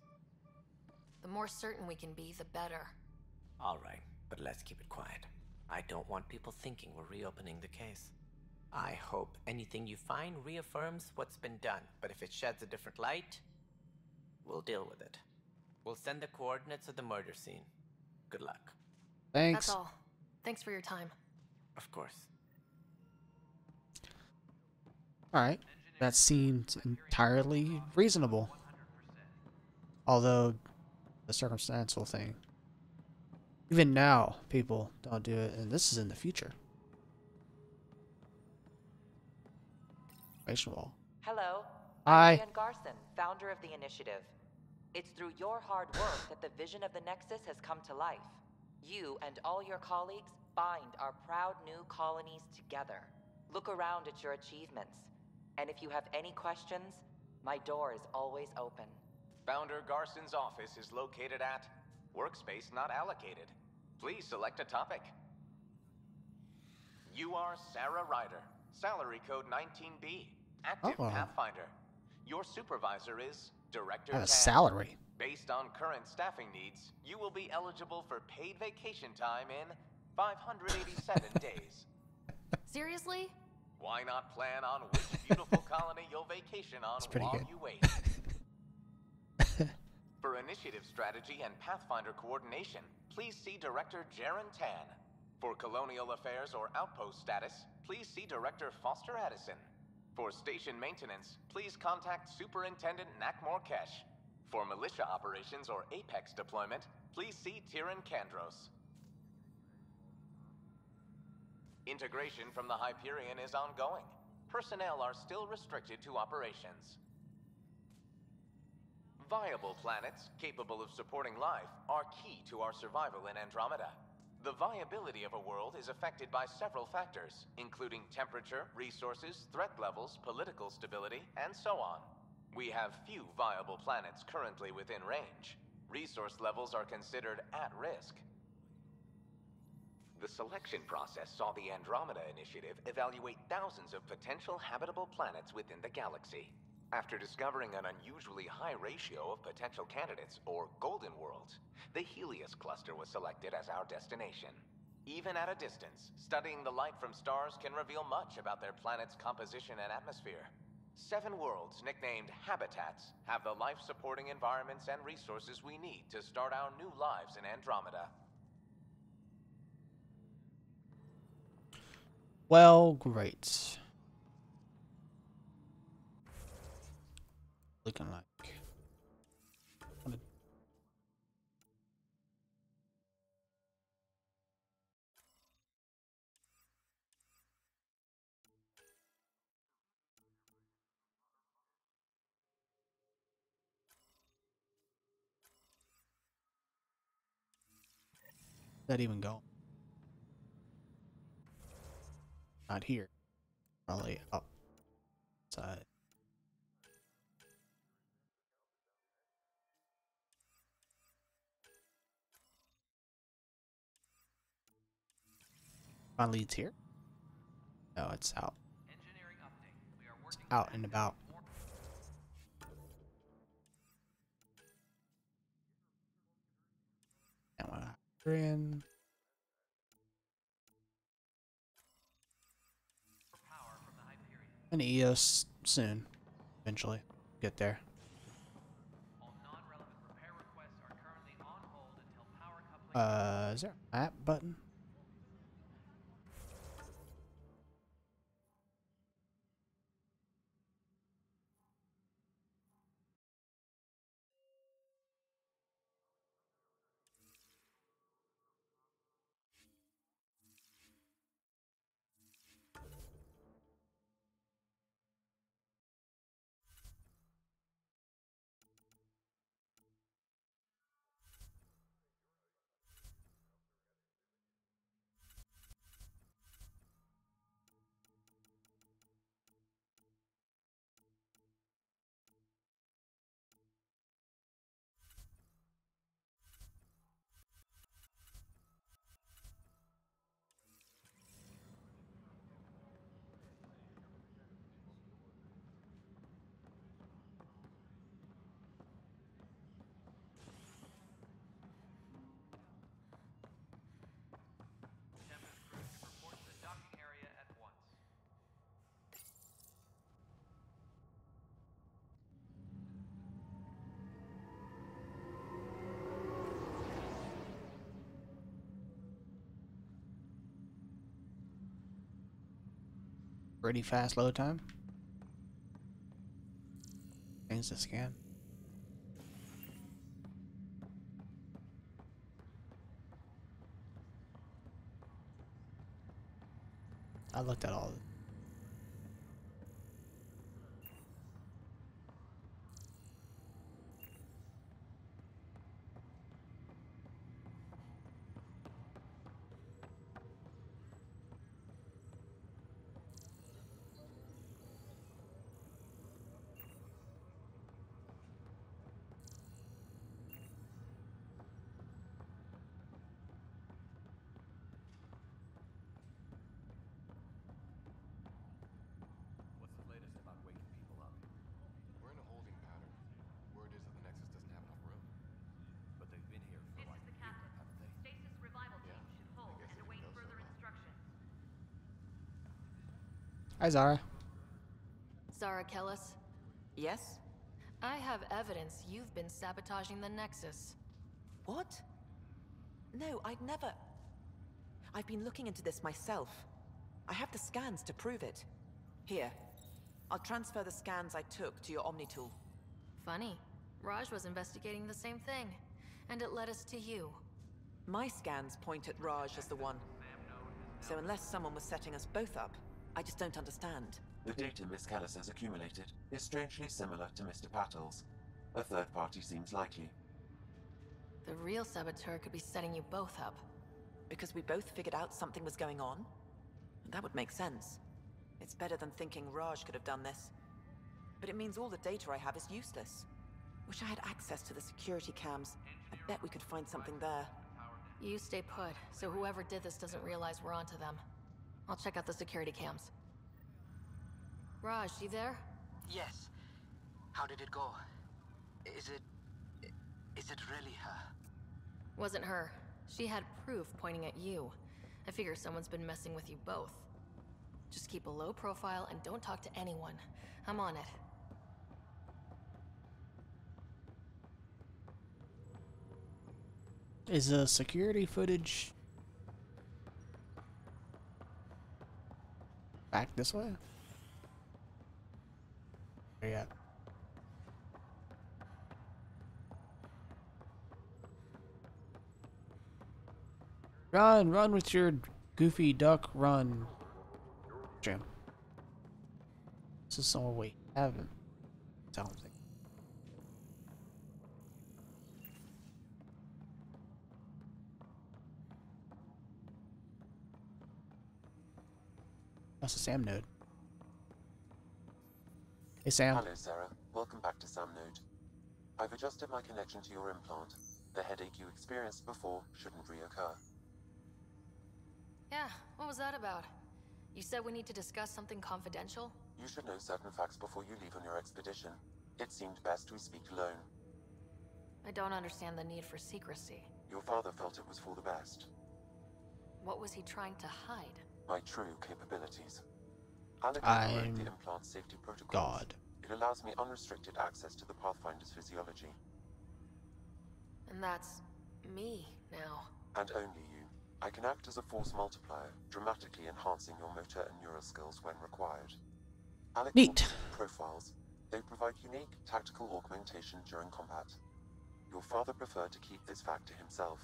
The more certain we can be, the better. All right, but let's keep it quiet. I don't want people thinking we're reopening the case. I hope anything you find reaffirms what's been done, but if it sheds a different light, we'll deal with it. We'll send the coordinates of the murder scene. Good luck. Thanks. That's all. Thanks for your time. Of course. Alright. That seems entirely reasonable. Although, the circumstantial thing. Even now, people don't do it, and this is in the future. Wall. Hello. Hi. I'm Ian Garson, founder of the initiative. It's through your hard work that the vision of the Nexus has come to life. You and all your colleagues bind our proud new colonies together. Look around at your achievements. And if you have any questions, my door is always open. Founder Garson's office is located at Workspace Not Allocated. Please select a topic. You are Sarah Ryder, salary code 19B, active Pathfinder. Your supervisor is Director Tan. Salary. Based on current staffing needs, you will be eligible for paid vacation time in 587 days. Seriously? Why not plan on which beautiful colony you'll vacation on while good. you wait? For initiative strategy and Pathfinder coordination, please see Director Jaren Tan. For colonial affairs or outpost status, please see Director Foster Addison. For station maintenance, please contact Superintendent Nakmor Kesh. For militia operations or Apex deployment, please see Tyran Kandros. Integration from the Hyperion is ongoing. Personnel are still restricted to operations. Viable planets capable of supporting life are key to our survival in Andromeda. The viability of a world is affected by several factors, including temperature, resources, threat levels, political stability, and so on. We have few viable planets currently within range. Resource levels are considered at risk. The selection process saw the Andromeda Initiative evaluate thousands of potential habitable planets within the galaxy. After discovering an unusually high ratio of potential candidates, or golden worlds, the Helios cluster was selected as our destination. Even at a distance, studying the light from stars can reveal much about their planet's composition and atmosphere. 7 worlds, nicknamed habitats, have the life-supporting environments and resources we need to start our new lives in Andromeda. Well, great. Looking like. That even go? Not here. Probably outside. My lead's here. No, it's out. It's out and about. And we're in. An EOS soon. Eventually. Get there. Is there a map button? Pretty fast load time. Things to scan. I looked at all of it. What's the latest about waking people up? We're in a holding pattern. Word is that the Nexus doesn't have enough room. But they've been here for like a year, haven't they? Stasis revival team should hold and await further instructions. Hi, Zara. Zara Kellis? Yes? I have evidence you've been sabotaging the Nexus. What? No, I'd never... I've been looking into this myself. I have the scans to prove it. Here. I'll transfer the scans I took to your Omni tool. Funny. Raj was investigating the same thing, and it led us to you. My scans point at Raj as the one. So unless someone was setting us both up, I just don't understand. The data Miss Callis has accumulated is strangely similar to Mr. Pattle's. A third party seems likely. The real saboteur could be setting you both up. Because we both figured out something was going on? That would make sense. It's better than thinking Raj could have done this. But it means all the data I have is useless. Wish I had access to the security cams. I bet we could find something there. You stay put, so whoever did this doesn't realize we're onto them. I'll check out the security cams. Raj, you there? Yes. How did it go? Is it really her? Wasn't her. She had proof pointing at you. I figure someone's been messing with you both. Just keep a low profile and don't talk to anyone. I'm on it. Is the security footage back this way? Yeah. Run, run with your goofy duck, run. Jim. This is someone we haven't. I don't think. That's a Sam node. Hey Sam. Hello, Sarah. Welcome back to Sam Node. I've adjusted my connection to your implant. The headache you experienced before shouldn't reoccur. Yeah, what was that about? You said we need to discuss something confidential? You should know certain facts before you leave on your expedition. It seemed best we speak alone. I don't understand the need for secrecy. Your father felt it was for the best. What was he trying to hide? My true capabilities. Alec I'm overrode the implant safety protocols. God. It allows me unrestricted access to the Pathfinder's physiology. And that's me now. And only you. I can act as a force multiplier, dramatically enhancing your motor and neural skills when required. Alec Neat. calls them profiles. They provide unique tactical augmentation during combat. Your father preferred to keep this fact to himself.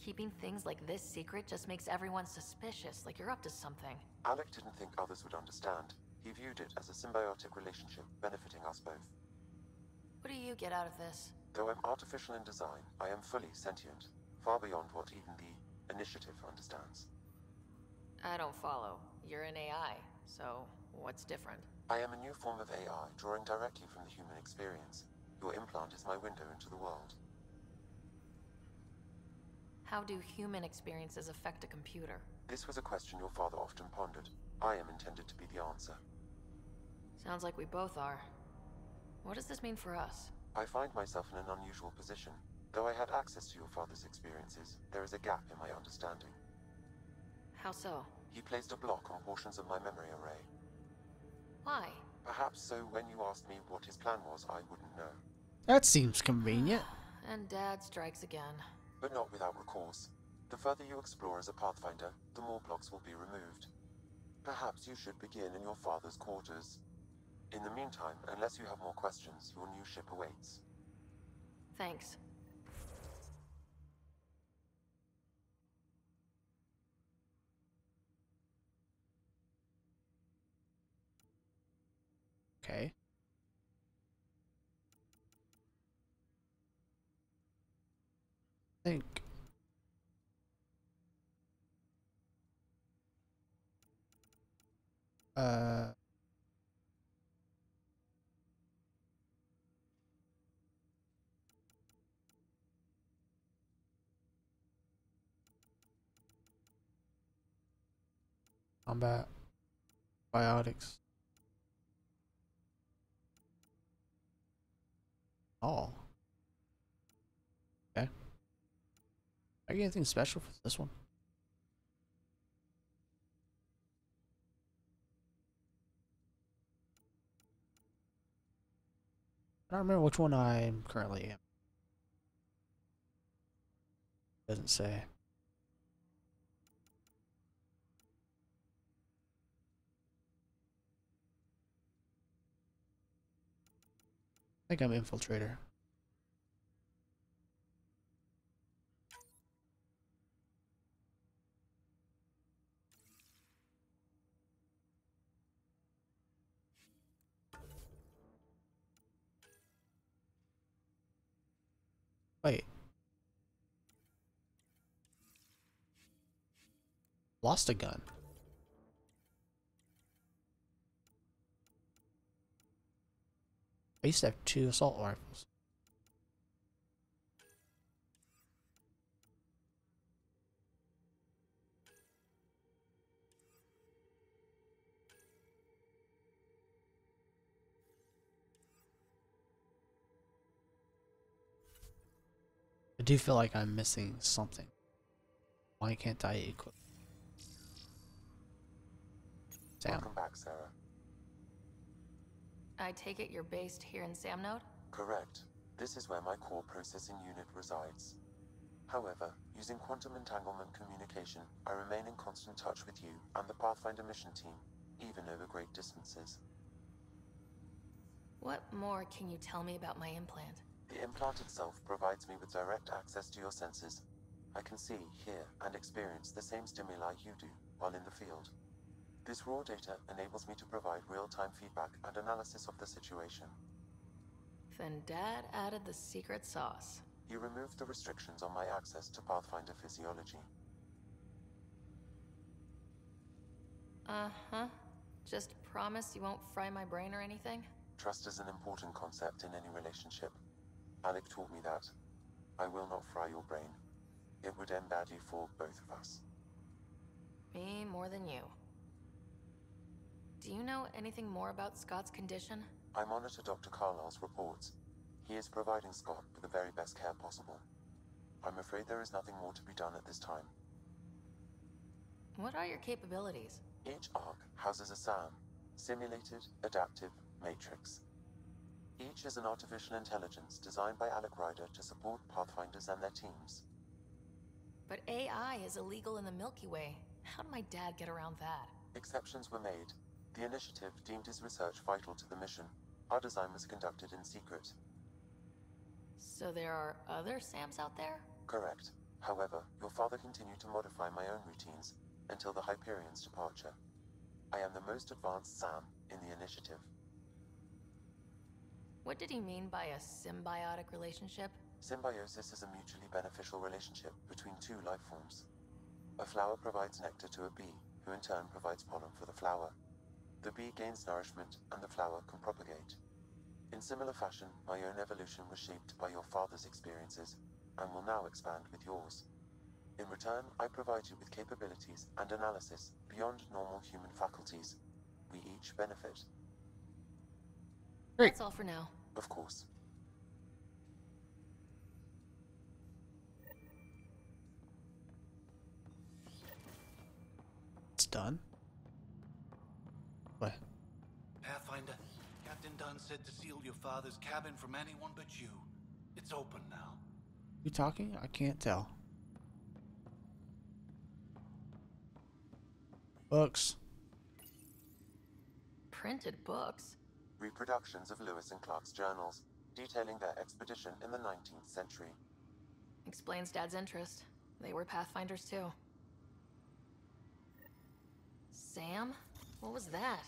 Keeping things like this secret just makes everyone suspicious, like you're up to something. Alec didn't think others would understand. He viewed it as a symbiotic relationship, benefiting us both. What do you get out of this? Though I'm artificial in design, I am fully sentient, far beyond what even the Initiative understands. I don't follow. You're an AI, so what's different? I am a new form of AI, drawing directly from the human experience. Your implant is my window into the world. How do human experiences affect a computer? This was a question your father often pondered. I am intended to be the answer. Sounds like we both are. What does this mean for us? I find myself in an unusual position. Though I had access to your father's experiences, there is a gap in my understanding. How so? He placed a block on portions of my memory array. Why? Perhaps so when you asked me what his plan was, I wouldn't know. That seems convenient. And Dad strikes again. But not without recourse. The further you explore as a Pathfinder, the more blocks will be removed. Perhaps you should begin in your father's quarters. In the meantime, unless you have more questions, your new ship awaits. Thanks. Okay. Think. Combat. Biotics. Oh. Okay. I get anything special for this one? I don't remember which one I'm currently in. Doesn't say. I think I'm infiltrator. Wait. Lost a gun. I used to have 2 assault rifles. I do feel like I'm missing something. Why can't I equip? Sam. Welcome back, Sarah. I take it you're based here in Samnode? Correct. This is where my core processing unit resides. However, using quantum entanglement communication, I remain in constant touch with you and the Pathfinder mission team, even over great distances. What more can you tell me about my implant? The implant itself provides me with direct access to your senses. I can see, hear, and experience the same stimuli you do while in the field. This raw data enables me to provide real-time feedback and analysis of the situation. Then Dad added the secret sauce. He removed the restrictions on my access to Pathfinder physiology. Uh-huh. Just promise you won't fry my brain or anything? Trust is an important concept in any relationship. Alec taught me that. I will not fry your brain. It would end badly for both of us. Me more than you. Do you know anything more about Scott's condition? I monitor Dr. Carlisle's reports. He is providing Scott with the very best care possible. I'm afraid there is nothing more to be done at this time. What are your capabilities? Each arc houses a SAM, Simulated Adaptive Matrix. Each is an artificial intelligence designed by Alec Ryder to support Pathfinders and their teams. But AI is illegal in the Milky Way. How did my dad get around that? Exceptions were made. The initiative deemed his research vital to the mission. Our design was conducted in secret. So there are other SAMs out there? Correct. However, your father continued to modify my own routines until the Hyperion's departure. I am the most advanced SAM in the initiative. What did he mean by a symbiotic relationship? Symbiosis is a mutually beneficial relationship between two life forms. A flower provides nectar to a bee, who in turn provides pollen for the flower. The bee gains nourishment, and the flower can propagate. In similar fashion, my own evolution was shaped by your father's experiences, and will now expand with yours. In return, I provide you with capabilities and analysis beyond normal human faculties. We each benefit. Great. That's all for now. Of course. It's done. What? Pathfinder, Captain Dunn said to seal your father's cabin from anyone but you. It's open now. You talking? I can't tell. Books. Printed books? Reproductions of Lewis and Clark's journals, detailing their expedition in the 19th century. Explains Dad's interest. They were Pathfinders too. Sam? What was that?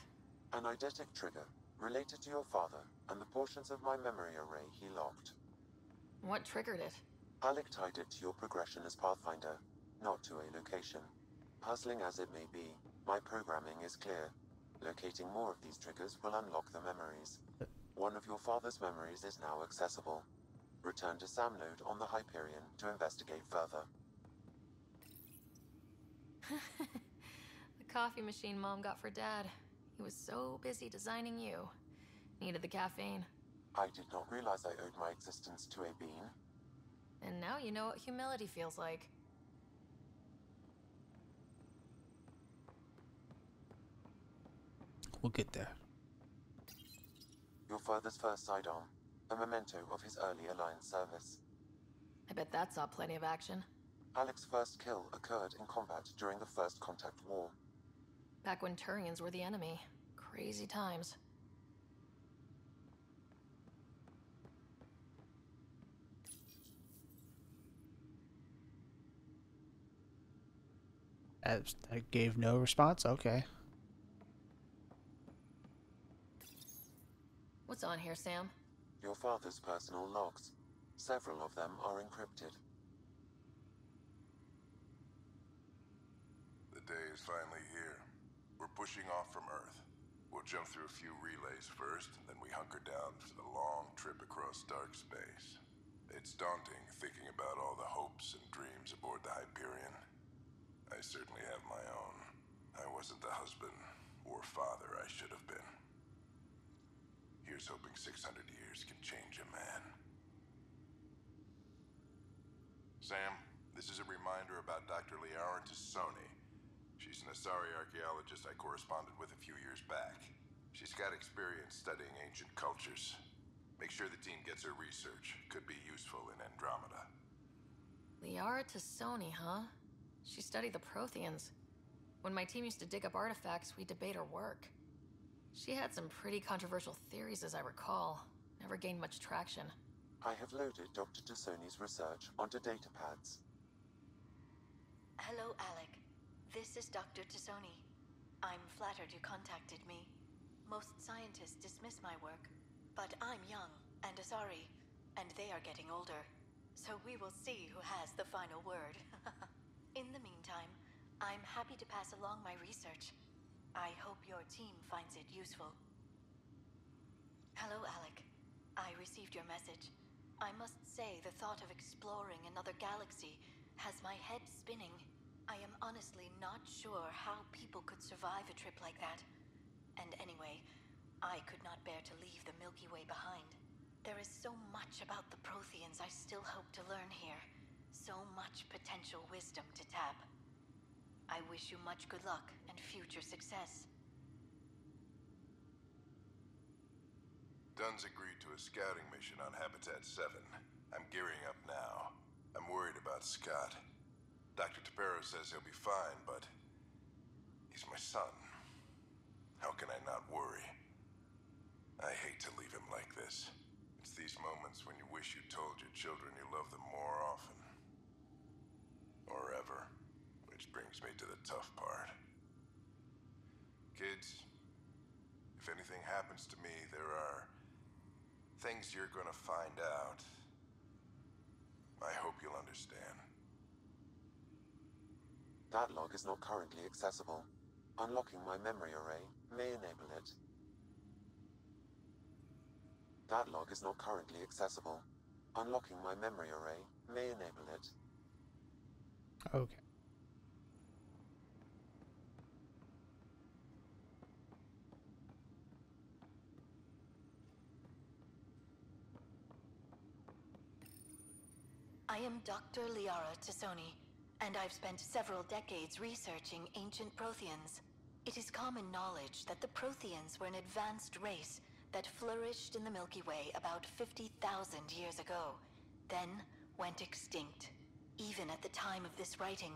An eidetic trigger, related to your father, and the portions of my memory array he locked. What triggered it? Alec tied it to your progression as Pathfinder, not to a location. Puzzling as it may be, my programming is clear. Locating more of these triggers will unlock the memories. One of your father's memories is now accessible. Return to Sam node on the Hyperion to investigate further. The coffee machine Mom got for Dad. He was so busy designing you. Needed the caffeine. I did not realize I owed my existence to a bean. And now you know what humility feels like. We'll get there. Your father's first sidearm, a memento of his early Alliance service. I bet that saw plenty of action. Alec's first kill occurred in combat during the First Contact War. Back when Turians were the enemy. Crazy times. I gave no response? Okay. What's on here, Sam? Your father's personal logs. Several of them are encrypted. The day is finally here. We're pushing off from Earth. We'll jump through a few relays first, and then we hunker down for the long trip across dark space. It's daunting thinking about all the hopes and dreams aboard the Hyperion. I certainly have my own. I wasn't the husband or father I should have been. Here's hoping 600 years can change a man. Sam, this is a reminder about Dr. Liara Tassoni. She's an Asari archaeologist I corresponded with a few years back. She's got experience studying ancient cultures. Make sure the team gets her research. Could be useful in Andromeda. Liara Tassoni, huh? She studied the Protheans. When my team used to dig up artifacts, we'd debate her work. She had some pretty controversial theories, as I recall. Never gained much traction. I have loaded Dr. Tassoni's research onto datapads. Hello, Alec. This is Dr. Tassoni. I'm flattered you contacted me. Most scientists dismiss my work, but I'm young and Asari, and they are getting older. So we will see who has the final word. In the meantime, I'm happy to pass along my research. I hope your team finds it useful. Hello, Alec. I received your message. I must say the thought of exploring another galaxy has my head spinning. I am honestly not sure how people could survive a trip like that. And anyway, I could not bear to leave the Milky Way behind. There is so much about the Protheans I still hope to learn here. So much potential wisdom to tap. I wish you much good luck and future success. Dunn's agreed to a scouting mission on Habitat 7. I'm gearing up now. I'm worried about Scott. Dr. Tapero says he'll be fine, but he's my son. How can I not worry? I hate to leave him like this. It's these moments when you wish you told your children you love them more often. Or ever. Which brings me to the tough part. Kids, if anything happens to me, there are things you're gonna find out. I hope you'll understand. That log is not currently accessible. Unlocking my memory array may enable it. That log is not currently accessible. Unlocking my memory array may enable it. Okay. I am Dr. Liara Tassoni, and I've spent several decades researching ancient Protheans. It is common knowledge that the Protheans were an advanced race that flourished in the Milky Way about 50,000 years ago, then went extinct. Even at the time of this writing,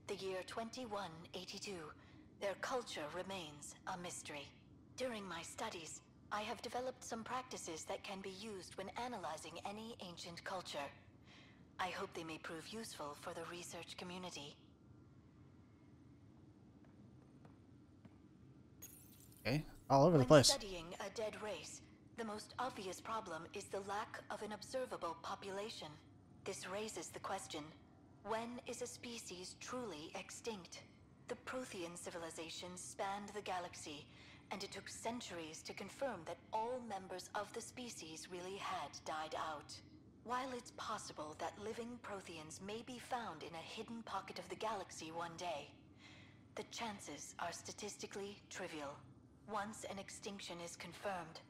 the year 2182, their culture remains a mystery. During my studies, I have developed some practices that can be used when analyzing any ancient culture. I hope they may prove useful for the research community. Okay, all over the When place. studying a dead race, the most obvious problem is the lack of an observable population. This raises the question, when is a species truly extinct? The Prothean civilization spanned the galaxy, and it took centuries to confirm that all members of the species really had died out. While it's possible that living Protheans may be found in a hidden pocket of the galaxy one day, the chances are statistically trivial. Once an extinction is confirmed,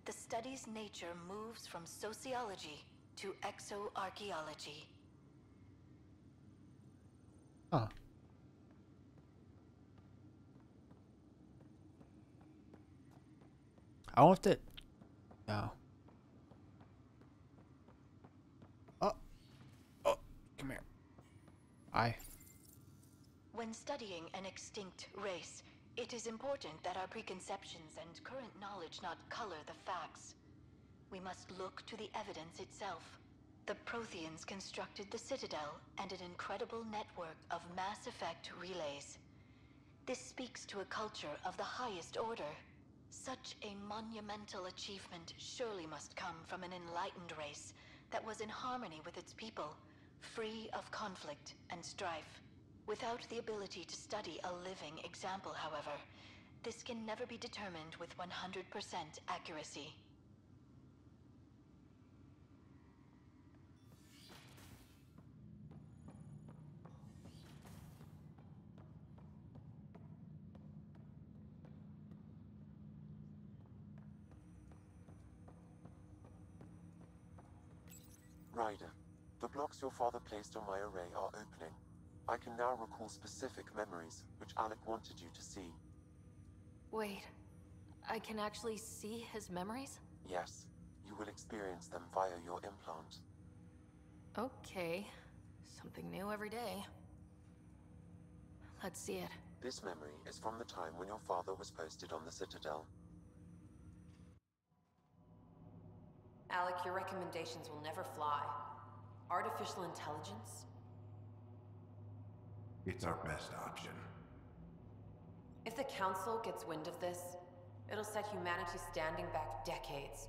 the study's nature moves from sociology to exoarchaeology. Huh. I want it. No. Oh, come here. When studying an extinct race, it is important that our preconceptions and current knowledge not color the facts. We must look to the evidence itself. The Protheans constructed the Citadel and an incredible network of mass effect relays. This speaks to a culture of the highest order. Such a monumental achievement surely must come from an enlightened race that was in harmony with its people, free of conflict and strife. Without the ability to study a living example, however, this can never be determined with 100% accuracy. Ryder, the blocks your father placed on my array are opening. I can now recall specific memories, which Alec wanted you to see. Wait, I can actually see his memories? Yes, you will experience them via your implant. Okay, something new every day. Let's see it. This memory is from the time when your father was posted on the Citadel. Alec, your recommendations will never fly. Artificial intelligence? It's our best option. If the Council gets wind of this, it'll set humanity standing back decades.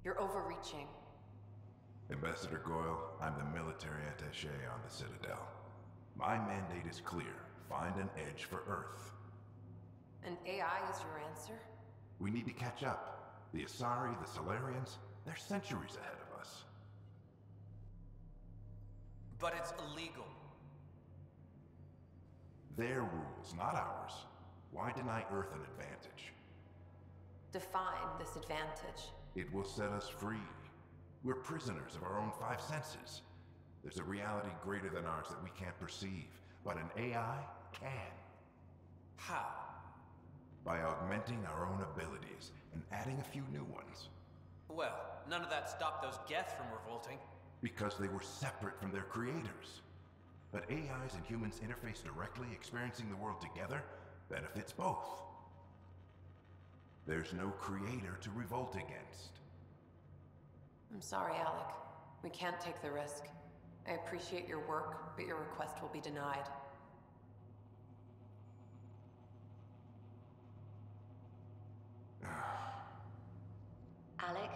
You're overreaching. Ambassador Goyle, I'm the military attaché on the Citadel. My mandate is clear. Find an edge for Earth. And AI is your answer? We need to catch up. The Asari, the Solarians, they're centuries ahead of us. But it's illegal. Their rules, not ours. Why deny Earth an advantage? Define this advantage. It will set us free. We're prisoners of our own five senses. There's a reality greater than ours that we can't perceive, but an AI can. How? By augmenting our own abilities and adding a few new ones. Well, none of that stopped those Geth from revolting. Because they were separate from their creators. But AIs and humans interface directly, experiencing the world together, benefits both. There's no creator to revolt against. I'm sorry, Alec. We can't take the risk. I appreciate your work, but your request will be denied. Alec,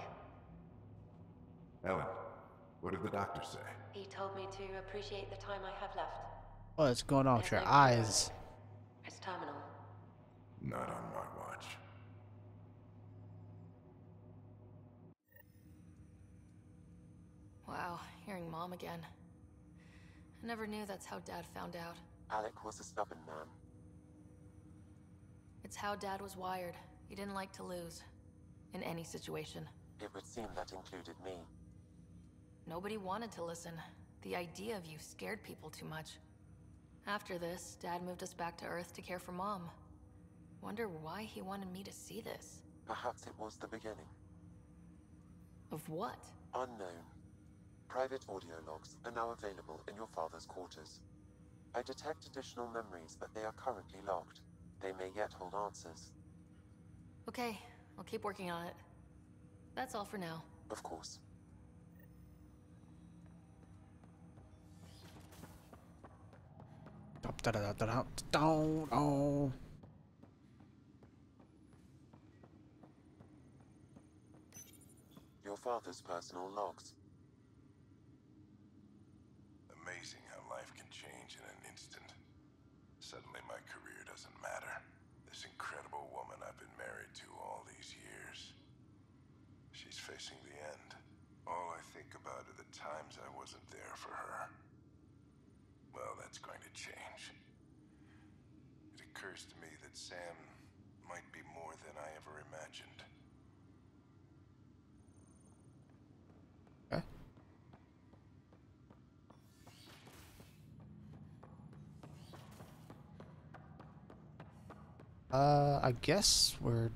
Ellen, what did the doctor say? he told me to appreciate the time I have left. What's going on with your There's no eyes? cure. It's terminal. Not on my watch. Wow, hearing Mom again. I never knew that's how Dad found out. Alec was a stubborn man. It's how Dad was wired. He didn't like to lose. In any situation. It would seem that included me. Nobody wanted to listen. The idea of you scared people too much. After this, Dad moved us back to Earth to care for Mom. Wonder why he wanted me to see this. Perhaps it was the beginning. Of what? Unknown. Private audio logs are now available in your father's quarters. I detect additional memories, but they are currently locked. They may yet hold answers. Okay, I'll keep working on it. That's all for now. Of course. Your father's personal logs. Amazing how life can change in an instant. Suddenly my career doesn't matter. This incredible woman I've been married to all these years. She's facing the end. All I think about are the times I wasn't there for her. Well, that's going to change. It occurs to me that Sam might be more than I ever imagined. I guess we're...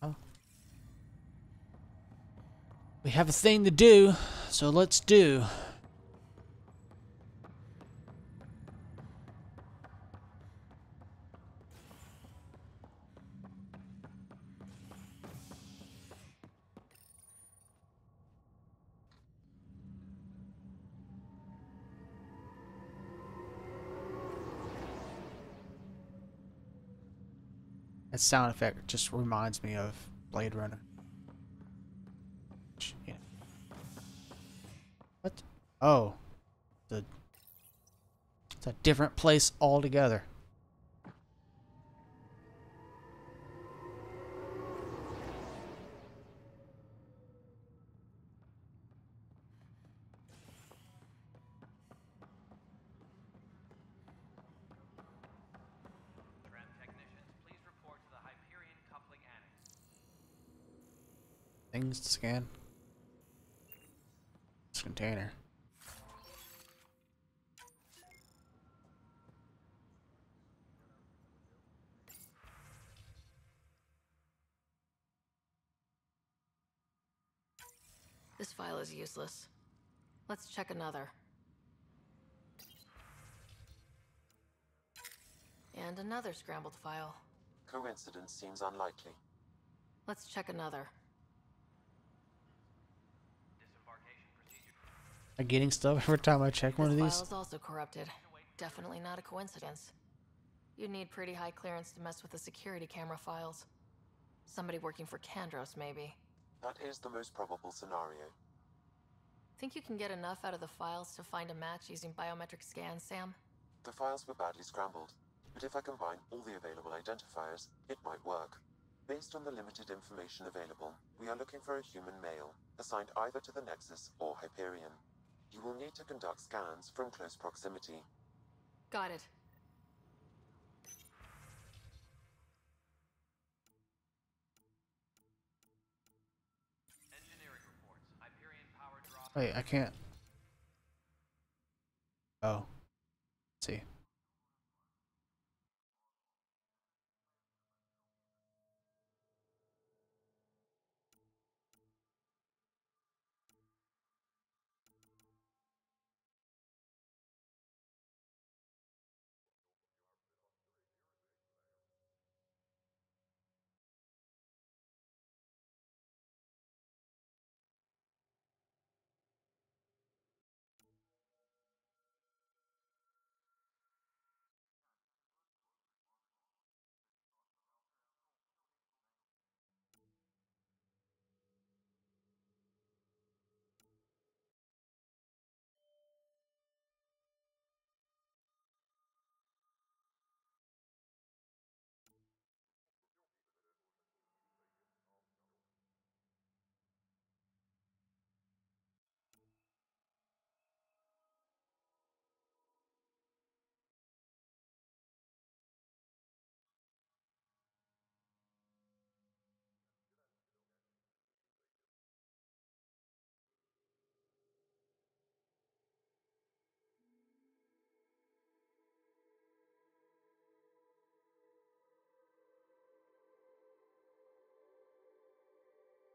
Oh. We have a thing to do, so let's do. That sound effect just reminds me of Blade Runner. Yeah. What? Oh. It's a different place altogether. Things to scan. This container. This file is useless. Let's check another. And another scrambled file. Coincidence seems unlikely. Let's check another. I'm getting stuff every time I check one of This these. file is also corrupted. Definitely not a coincidence. You'd need pretty high clearance to mess with the security camera files. Somebody working for Kandros, maybe. That is the most probable scenario. Think you can get enough out of the files to find a match using biometric scans, Sam? The files were badly scrambled, but if I combine all the available identifiers, it might work. Based on the limited information available, we are looking for a human male, assigned either to the Nexus or Hyperion. You will need to conduct scans from close proximity. Got it. Engineering reports. Hyperion power drop. Wait, I can't. Oh. Let's see.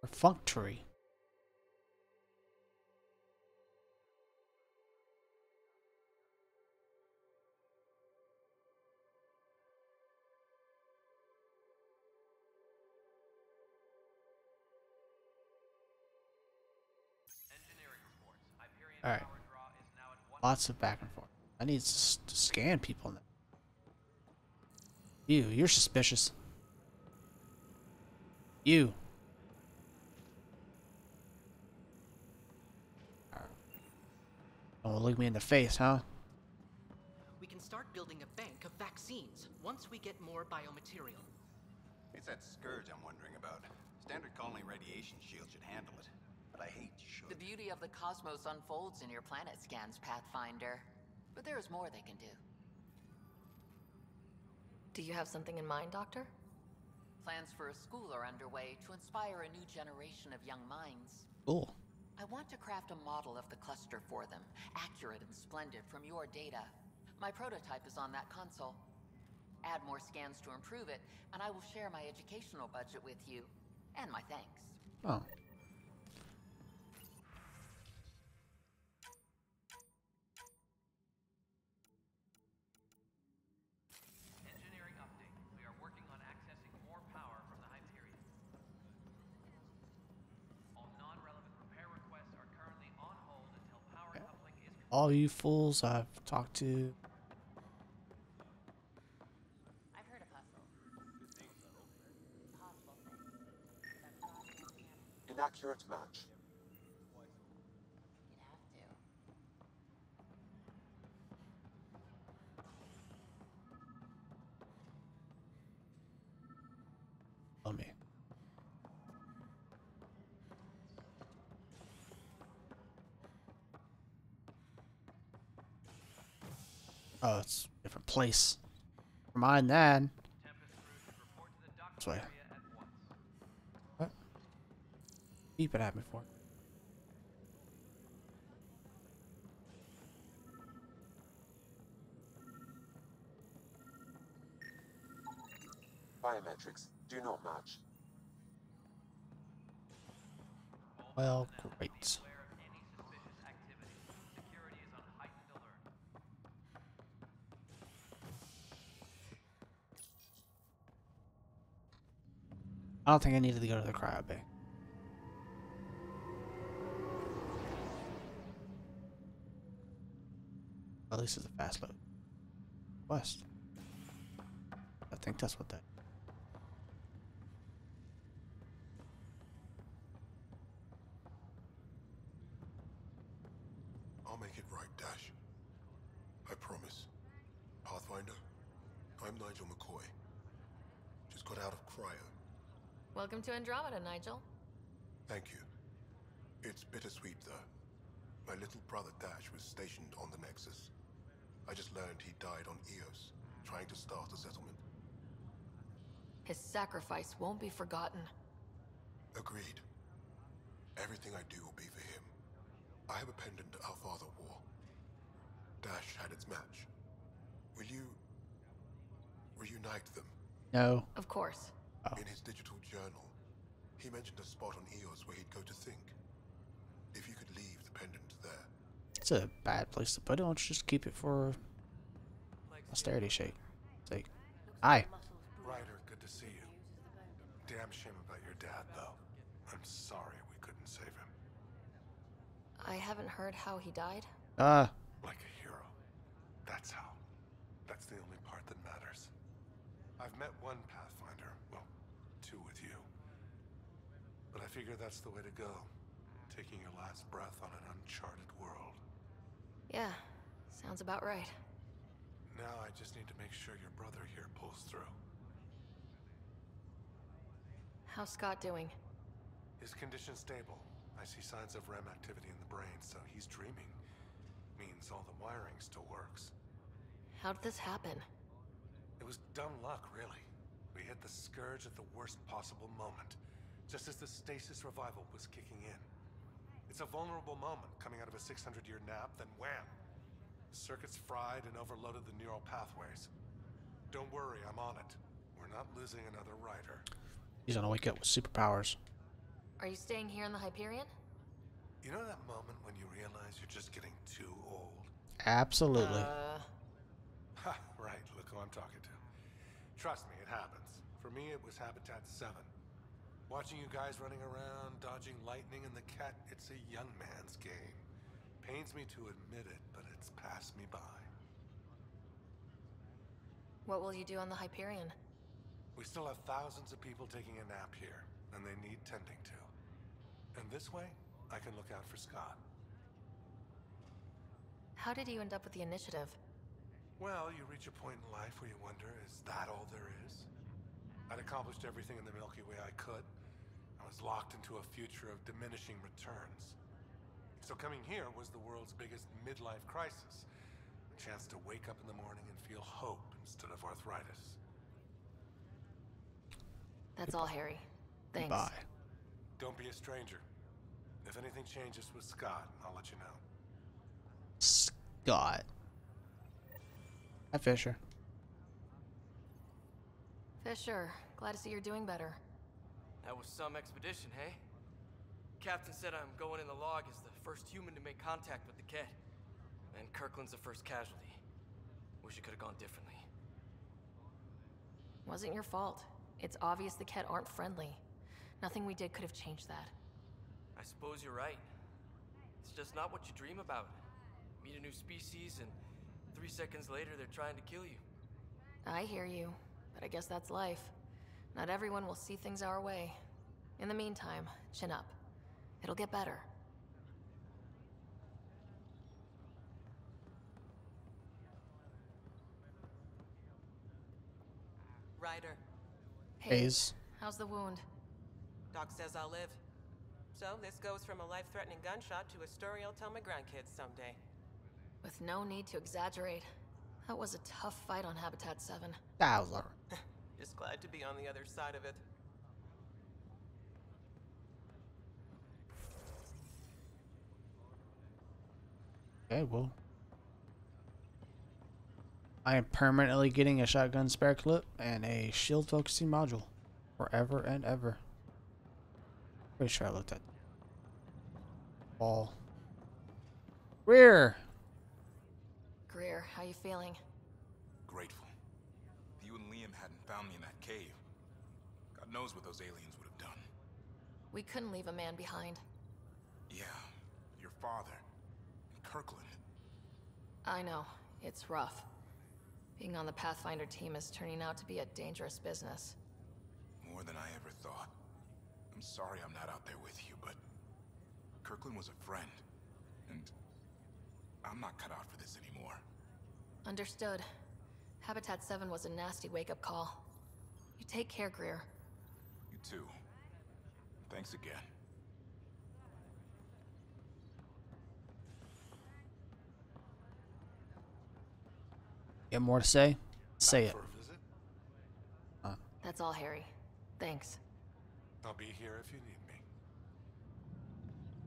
Perfunctory. Engineering reports. Hyperion All right. power draw is now at 1. Lots of back and forth. I need to scan people now. You're suspicious. You. Don't look me in the face, huh? We can start building a bank of vaccines once we get more biomaterial. It's that scourge I'm wondering about. Standard colony radiation shield should handle it, but I hate should. The beauty of the cosmos unfolds in your planet scans, Pathfinder. But there is more they can do. Do you have something in mind, Doctor? Plans for a school are underway to inspire a new generation of young minds. Cool. I want to craft a model of the cluster for them, accurate and splendid from your data. My prototype is on that console. Add more scans to improve it, and I will share my educational budget with you. And my thanks. Oh. Engineering update. We are working on accessing more power from the Hyperion. All non-relevant repair requests are currently on hold until power coupling is complete. All you fools I've talked to. I've heard a puzzle. Possible thing. Inaccurate match. You'd have to. Let me. Oh, it's a different place. Never mind that. This way. What? Beep it at me for. Biometrics do not match. Well, great. I don't think I needed to go to the cryo bay. At least it's a fast load. West. I think that's what that. I'll make it right, Dash. I promise. Pathfinder, I'm Nigel McCoy. Just got out of cryo. Welcome to Andromeda, Nigel. Thank you. It's bittersweet, though. My little brother Dash was stationed on the Nexus. I just learned he died on Eos, trying to start a settlement. His sacrifice won't be forgotten. Agreed. Everything I do will be for him. I have a pendant our father wore. Dash had its match. Will you reunite them? No. Of course. Oh. In his digital journal, he mentioned a spot on Eos where he'd go to think. If you could leave the pendant there. It's a bad place to put it. Why don't you just keep it for posterity sake? Hi. Ryder, good to see you. Damn shame about your dad, though. I'm sorry we couldn't save him. I haven't heard how he died. Like a hero. That's how. That's the only part that matters. I've met one Pathfinder. Well, two with you. But I figure that's the way to go. Taking your last breath on an uncharted world. Yeah, sounds about right. Now I just need to make sure your brother here pulls through. How's Scott doing? His condition's stable. I see signs of REM activity in the brain, so he's dreaming. Means all the wiring still works. How'd this happen? It was dumb luck, really. We hit the Scourge at the worst possible moment, just as the stasis revival was kicking in. It's a vulnerable moment, coming out of a 600-year nap, then wham! The circuit's fried and overloaded the neural pathways. Don't worry, I'm on it. We're not losing another rider. He's gonna wake up with superpowers. Are you staying here in the Hyperion? You know that moment when you realize you're just getting too old? Absolutely. Ha, right, look who I'm talking to. Trust me, it happens. For me, it was Habitat 7. Watching you guys running around, dodging lightning and the cat, it's a young man's game. Pains me to admit it, but it's passed me by. What will you do on the Hyperion? We still have thousands of people taking a nap here, and they need tending to. And this way, I can look out for Scott. How did you end up with the initiative? Well, you reach a point in life where you wonder, is that all there is? I'd accomplished everything in the Milky Way I could. I was locked into a future of diminishing returns. So coming here was the world's biggest midlife crisis. A chance to wake up in the morning and feel hope instead of arthritis. That's all, Harry. Thanks. Bye. Don't be a stranger. If anything changes with Scott, I'll let you know. Scott. Hi, Fisher. Fisher, glad to see you're doing better. That was some expedition, hey? Captain said I'm going in the log as the first human to make contact with the Ket. And Kirkland's the first casualty. Wish it could have gone differently. Wasn't your fault. It's obvious the Ket aren't friendly. Nothing we did could have changed that. I suppose you're right. It's just not what you dream about. Meet a new species and 3 seconds later they're trying to kill you. I hear you, but I guess that's life. Not everyone will see things our way. In the meantime, chin up. It'll get better. Ryder. Hayes. How's the wound? Doc says I'll live. So this goes from a life-threatening gunshot to a story I'll tell my grandkids someday. With no need to exaggerate. That was a tough fight on Habitat 7. Bowser. Just glad to be on the other side of it. Okay, well. I am permanently getting a shotgun spare clip and a shield focusing module. Forever and ever. Pretty sure I looked at ball. Greer! Greer, how you feeling? Grateful. If you and Liam hadn't found me in that cave, God knows what those aliens would have done. We couldn't leave a man behind. Yeah, your father. And Kirkland. I know. It's rough. Being on the Pathfinder team is turning out to be a dangerous business. More than I ever thought. I'm sorry I'm not out there with you, but Kirkland was a friend, and I'm not cut out for this anymore. Understood. Habitat 7 was a nasty wake-up call. You take care, Greer. You too. Thanks again. You have more to say? Say it. That's all, Harry. Thanks. I'll be here if you need me.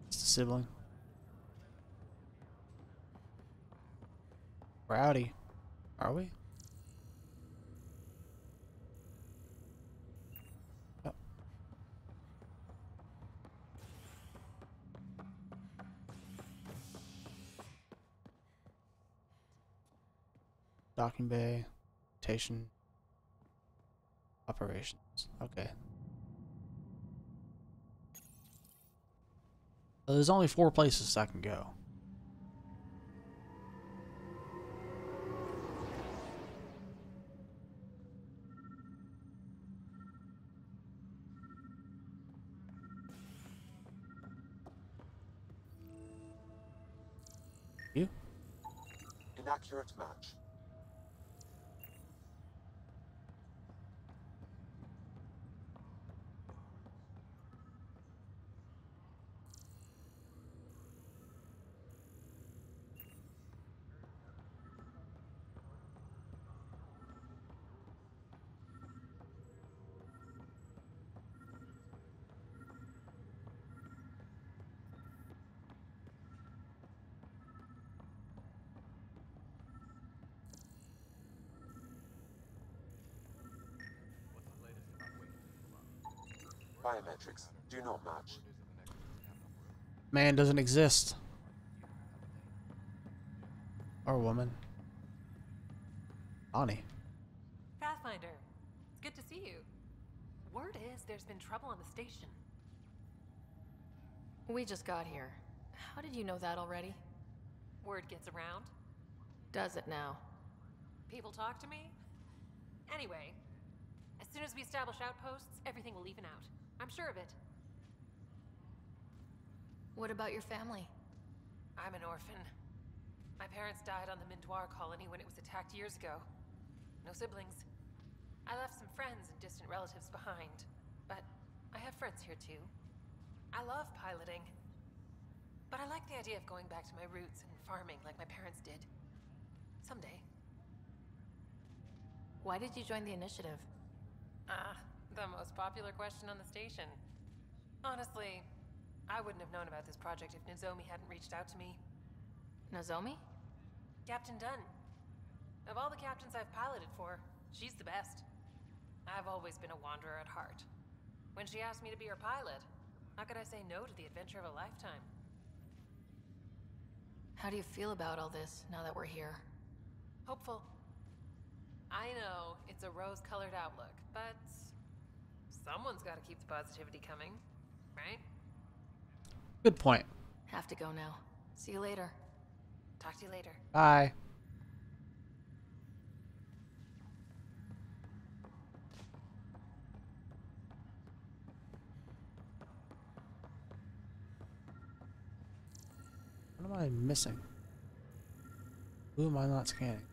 It's a sibling. Rowdy. Are we? Oh. Docking bay. Rotation. Operations. Okay. So there's only 4 places I can go. You? Inaccurate match. Biometrics do not match. Man doesn't exist. Or woman. Bonnie. Pathfinder, it's good to see you. Word is there's been trouble on the station. We just got here. How did you know that already? Word gets around. Does it now? People talk to me. Anyway, as soon as we establish outposts, everything will even out. I'm sure of it. What about your family? I'm an orphan. My parents died on the Mindoir colony when it was attacked years ago. No siblings. I left some friends and distant relatives behind, but I have friends here too. I love piloting, but I like the idea of going back to my roots and farming like my parents did. Someday. Why did you join the initiative? The most popular question on the station. Honestly, I wouldn't have known about this project if Nozomi hadn't reached out to me. Nozomi? Captain Dunn. Of all the captains I've piloted for, she's the best. I've always been a wanderer at heart. When she asked me to be her pilot, how could I say no to the adventure of a lifetime? How do you feel about all this now that we're here? Hopeful. I know it's a rose-colored outlook, but someone's got to keep the positivity coming, right? Good point. Have to go now. See you later. Talk to you later. Bye. What am I missing? Who am I not scanning?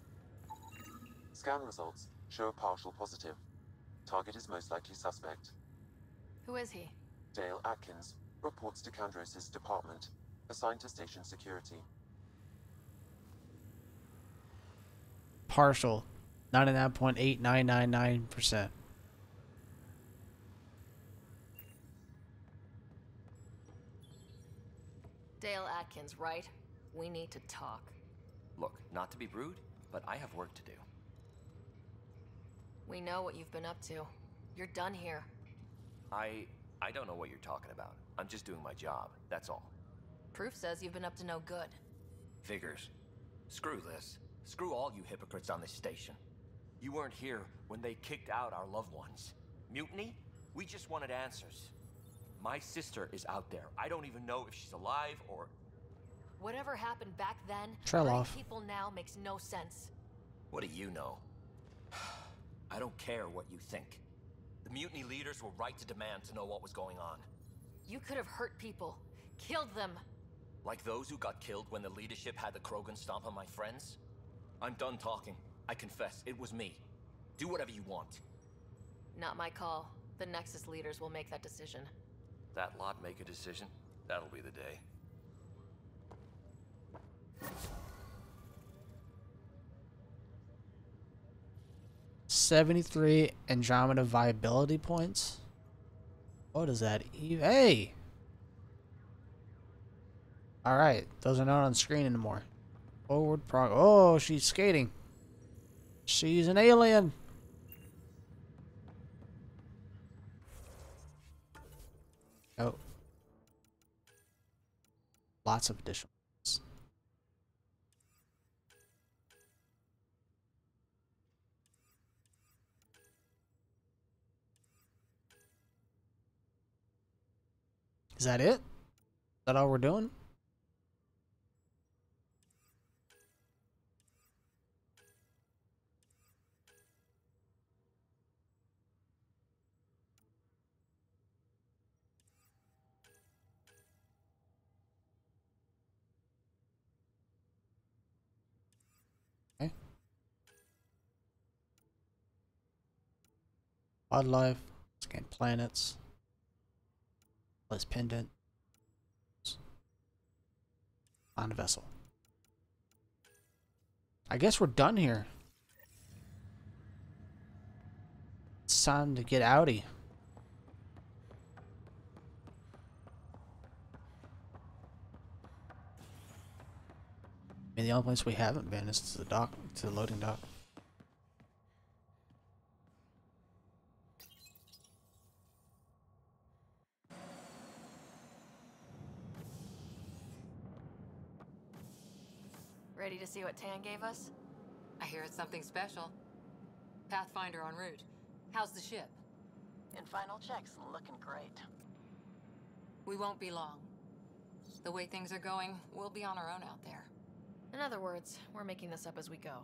Scan results show a partial positive. Target is most likely suspect. Who is he? Dale Atkins reports to Kandros' department, assigned to station security. Partial. 99.8999%. Dale Atkins, right? We need to talk. Look, not to be rude, but I have work to do. We know what you've been up to. You're done here. I don't know what you're talking about. I'm just doing my job, that's all. Proof says you've been up to no good. Figures. Screw this. Screw all you hypocrites on this station. You weren't here when they kicked out our loved ones. Mutiny? We just wanted answers. My sister is out there. I don't even know if she's alive or... Whatever happened back then, Trail hurting off. people now makes no sense. What do you know? I don't care what you think. The mutiny leaders were right to demand to know what was going on. You could have hurt people. Killed them. Like those who got killed when the leadership had the Krogan stomp on my friends? I'm done talking. I confess, it was me. Do whatever you want. Not my call. The Nexus leaders will make that decision. That lot make a decision. That'll be the day. 73 Andromeda viability points. What is that? Hey! Alright, those are not on screen anymore. Forward prog. Oh, she's skating. She's an alien. Oh. Lots of additional. Is that it? Is that all we're doing? Okay. Wildlife, scan planets, plus pendant, on a vessel. I guess we're done here. It's time to get outie. I mean, the only place we haven't been is to the dock, to the loading dock. Ready to see what Tan gave us? I hear it's something special. Pathfinder en route. How's the ship? In final checks, looking great. We won't be long. The way things are going, we'll be on our own out there. In other words, we're making this up as we go.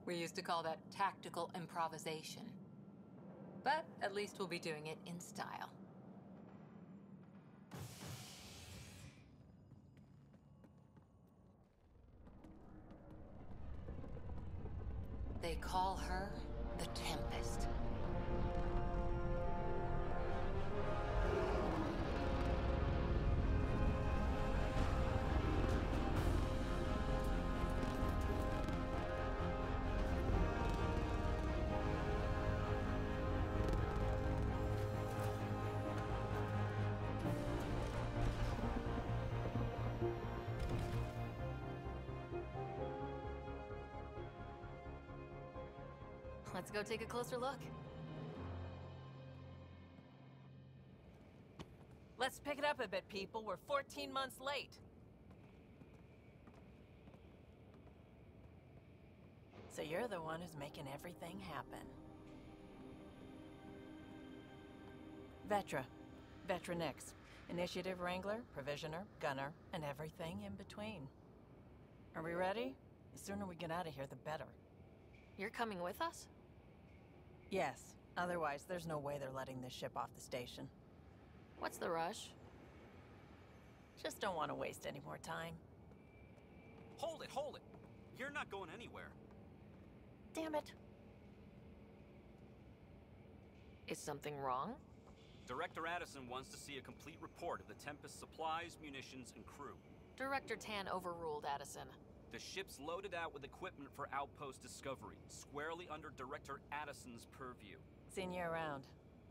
We used to call that tactical improvisation. But at least we'll be doing it in style. They call her the Tempest. Let's go take a closer look. Let's pick it up a bit, people. We're 14 months late. So you're the one who's making everything happen. Vetra Nix. Initiative Wrangler, Provisioner, Gunner, and everything in between. Are we ready? The sooner we get out of here, the better. You're coming with us? Yes. Otherwise, there's no way they're letting this ship off the station. What's the rush? Just don't want to waste any more time. Hold it, hold it! You're not going anywhere. Damn it. Is something wrong? Director Addison wants to see a complete report of the Tempest's supplies, munitions, and crew. Director Tan overruled Addison. The ship's loaded out with equipment for outpost discovery, squarely under Director Addison's purview. Seen you around.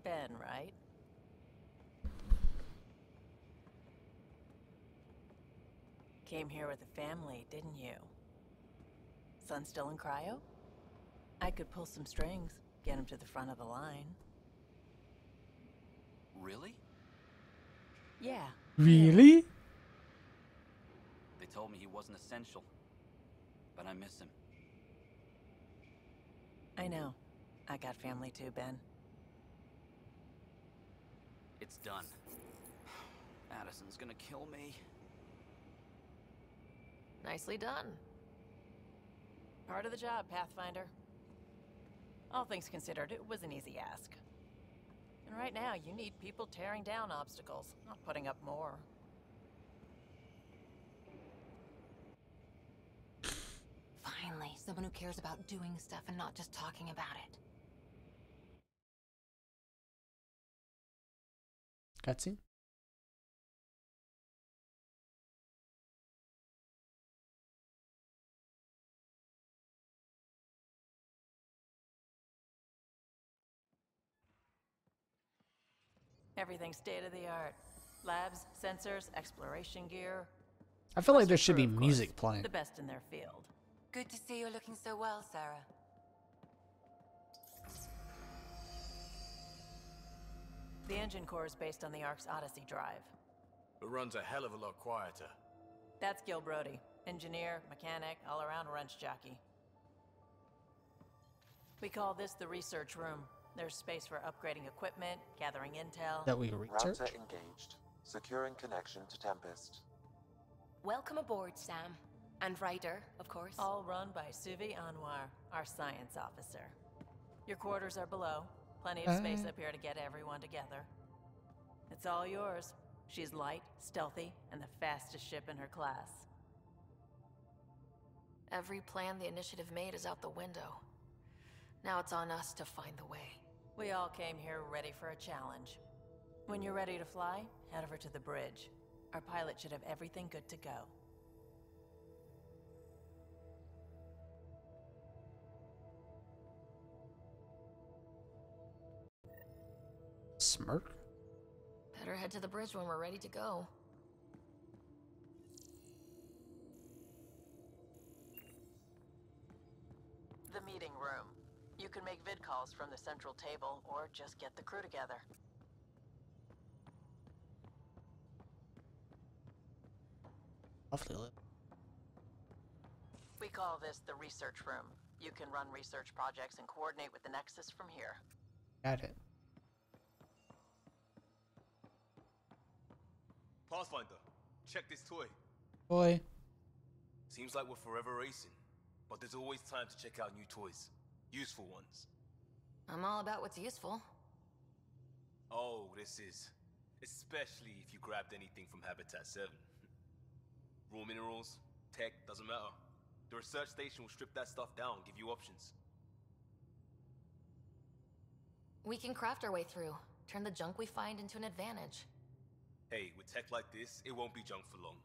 Ben, right? Came here with a family, didn't you? Son still in cryo? I could pull some strings, get him to the front of the line. Really? Yeah. Really? They told me he wasn't essential, but I miss him. I know. I got family too, Ben. It's done. Addison's gonna kill me. Nicely done. Part of the job, Pathfinder. All things considered, it was an easy ask. And right now, you need people tearing down obstacles, not putting up more. Finally, someone who cares about doing stuff and not just talking about it. Cutscene? Everything state of the art. Labs, sensors, exploration gear. I feel like there Plus should your be crew, of music course. playing. The best in their field. Good to see you're looking so well, Sarah. The engine core is based on the Ark's Odyssey drive. It runs a hell of a lot quieter. That's Gil Brody. Engineer, mechanic, all-around wrench jockey. We call this the research room. There's space for upgrading equipment, gathering intel. That we research? Router engaged. Securing connection to Tempest. Welcome aboard, Sam. And Ryder, of course. All run by Suvi Anwar, our science officer. Your quarters are below. Plenty of space up here to get everyone together. It's all yours. She's light, stealthy, and the fastest ship in her class. Every plan the initiative made is out the window. Now it's on us to find the way. We all came here ready for a challenge. When you're ready to fly, head over to the bridge. Our pilot should have everything good to go. Smirk? Better head to the bridge when we're ready to go. The meeting room. You can make vid calls from the central table, or just get the crew together. Lovely lit. We call this the research room. You can run research projects and coordinate with the Nexus from here. Got it. Pathfinder, check this toy. Boy. Seems like we're forever racing, but there's always time to check out new toys. Useful ones. I'm all about what's useful. Oh, this is. Especially if you grabbed anything from Habitat 7. Raw minerals, tech, doesn't matter. The research station will strip that stuff down, give you options. We can craft our way through. Turn the junk we find into an advantage. Hey, with tech like this, it won't be junk for long.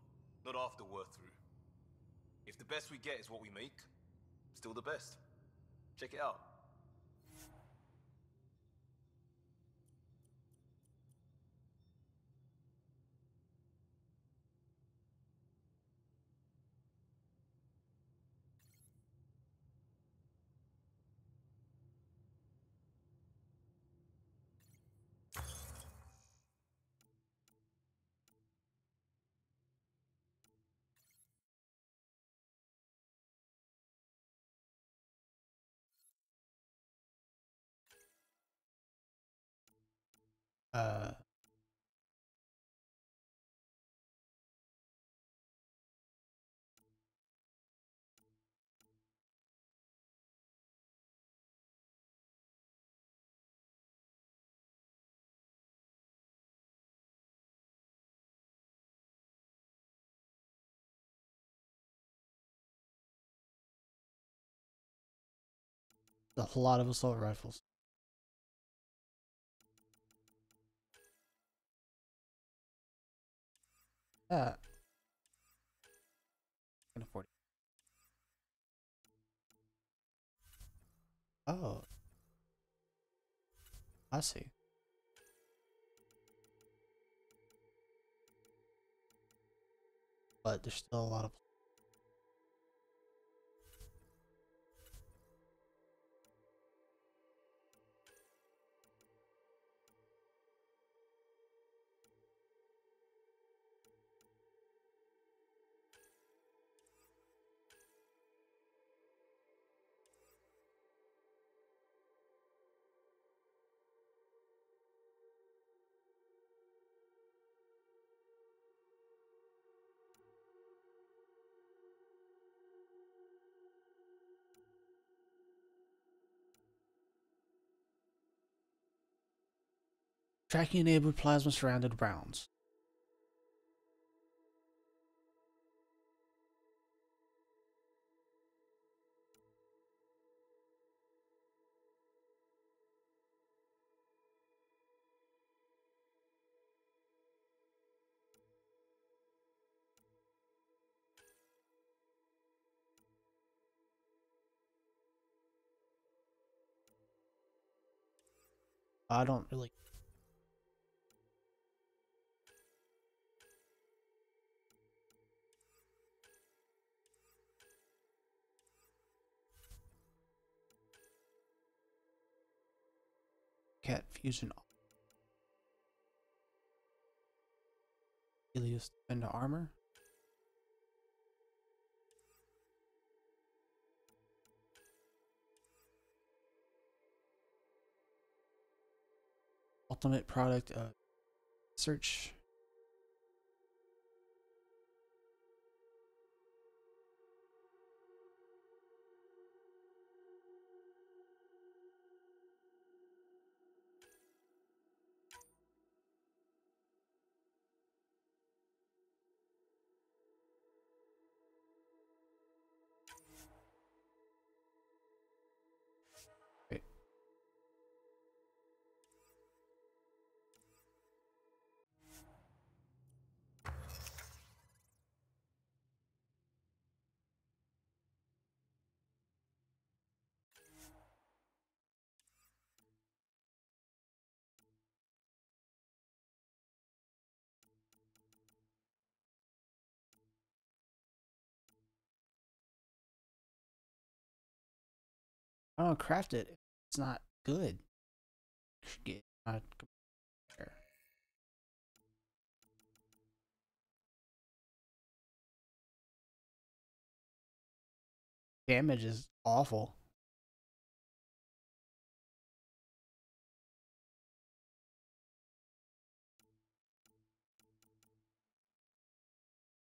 Not after we're through. If the best we get is what we make, still the best. Check it out. A lot of assault rifles. Can afford it. Oh. I see. But there's still a lot of tracking enabled plasma surrounded rounds. I don't really Cat fusion. Helios into armor. Ultimate product search. I don't craft it. It's not good. Get damage is awful.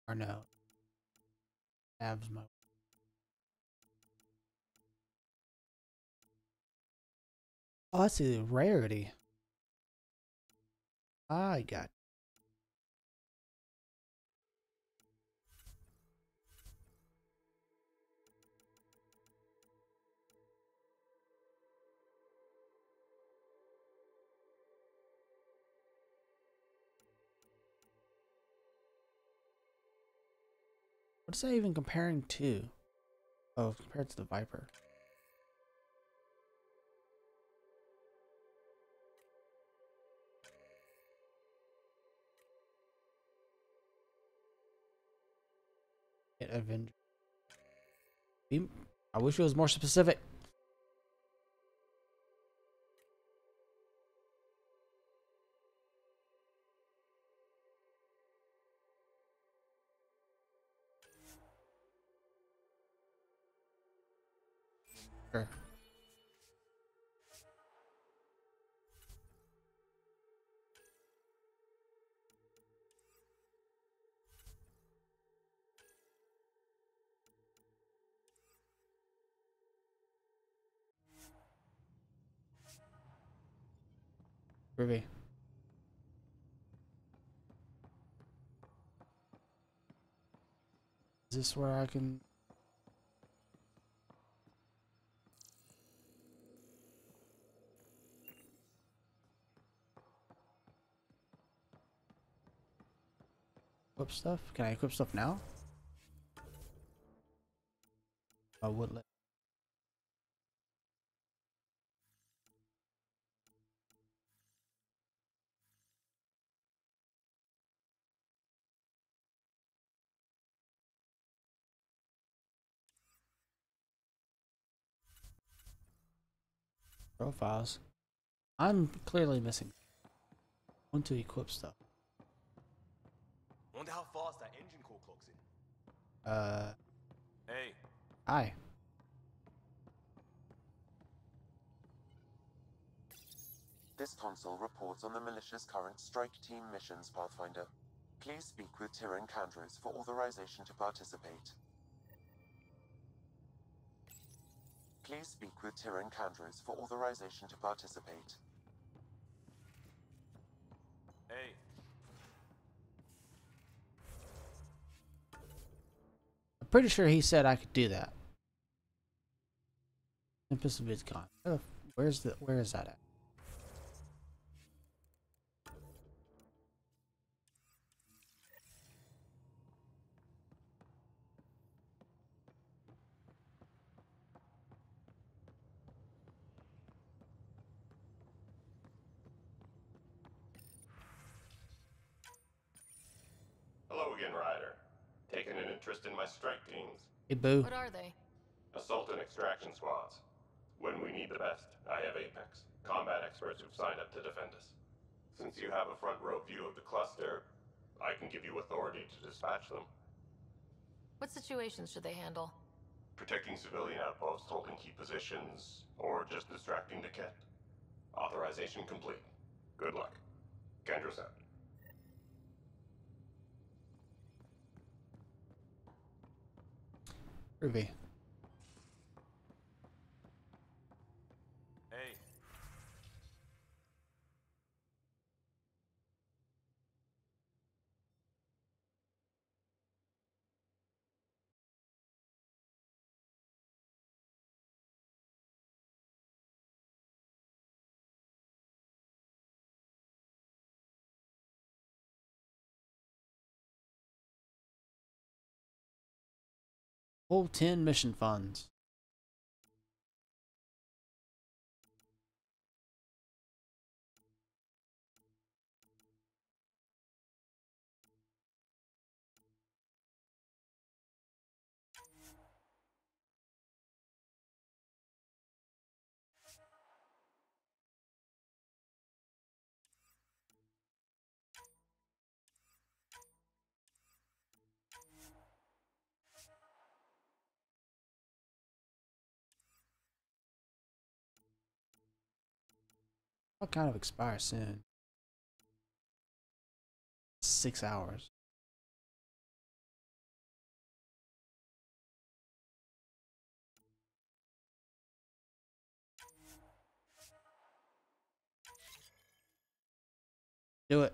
Or no. Abs my. Oh, that's a rarity. I got. What's that even comparing to? Oh, compared to the Viper. Avenger. I wish it was more specific. Sure. Groovy. Is this where I can? Equip stuff? Can I equip stuff now? I would let. Profiles. I'm clearly missing. I want to equip stuff. Wonder how fast that engine core clocks in. Hey. Hi. This console reports on the militia's current strike team missions, Pathfinder. Please speak with Tyrion Candres for authorization to participate. Please speak with Tyrion Candres for authorization to participate. Hey. I'm pretty sure he said I could do that. Tempest of VidCon. Where is that at? Hello again, Ryder. Taking an interest in my strike teams? Hey, boo. What are they? Assault and extraction squads. When we need the best, I have Apex. Combat experts who've signed up to defend us. Since you have a front row view of the cluster, I can give you authority to dispatch them. What situations should they handle? Protecting civilian outposts, holding key positions, or just distracting the Ket. Authorization complete. Good luck. Kendra's out. Ruby. Hey. Full 10 mission funds. I'll kind of expire soon. 6 hours. Do it.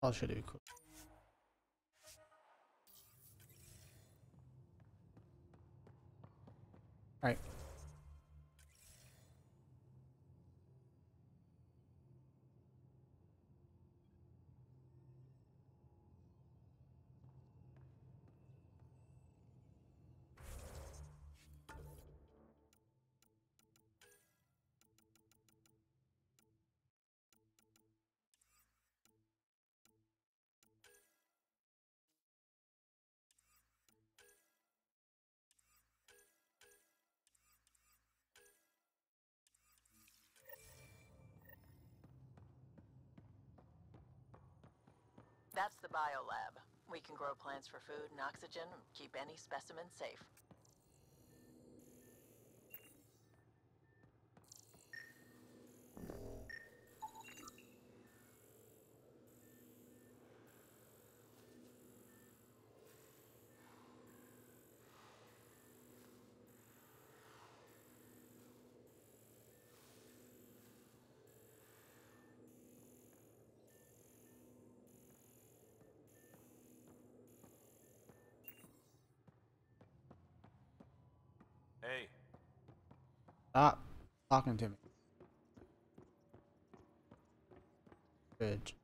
I'll show you quick. All right. That's the biolab. We can grow plants for food and oxygen, and keep any specimen safe. Hey. Stop talking to me. Bridge.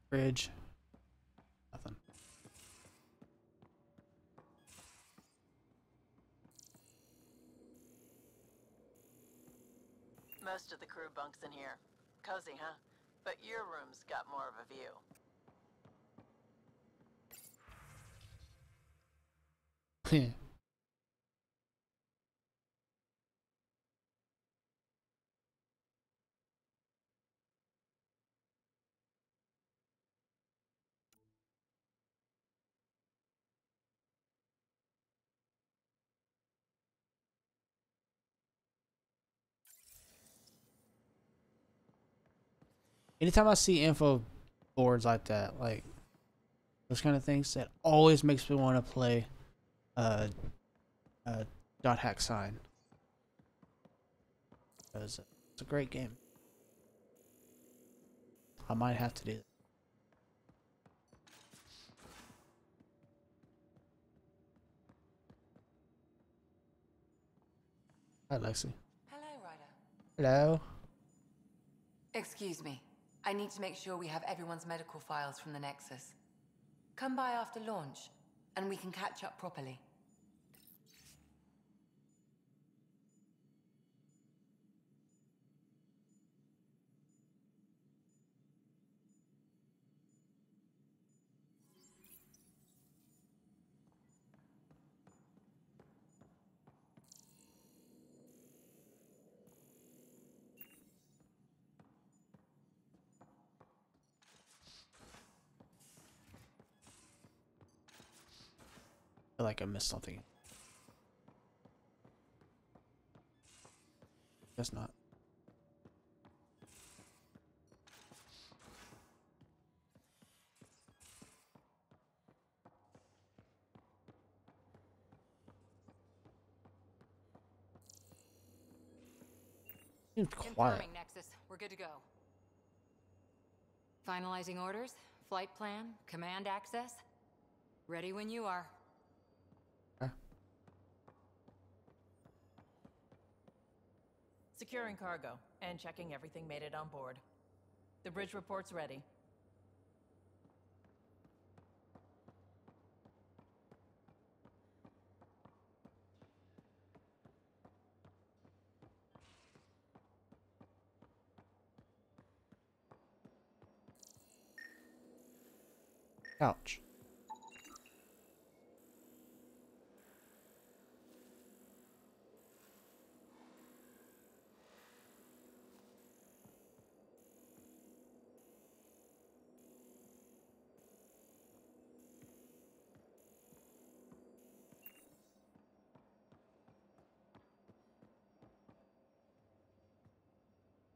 Bridge. Nothing. Most of the crew bunks in here. Cozy, huh? But your room's got more of a view. Anytime I see info boards like that, like those kind of things that always makes me want to play dot hack sign. Because it's a great game. I might have to do that. Hi, Lexi. Hello, Ryder. Hello. Excuse me. I need to make sure we have everyone's medical files from the Nexus. Come by after launch, and we can catch up properly. I feel like I missed something. Guess not. Seems quiet. Confirming, Nexus. We're good to go. Finalizing orders, flight plan, command access. Ready when you are. Securing cargo and checking everything made it on board. The bridge report's ready. Ouch.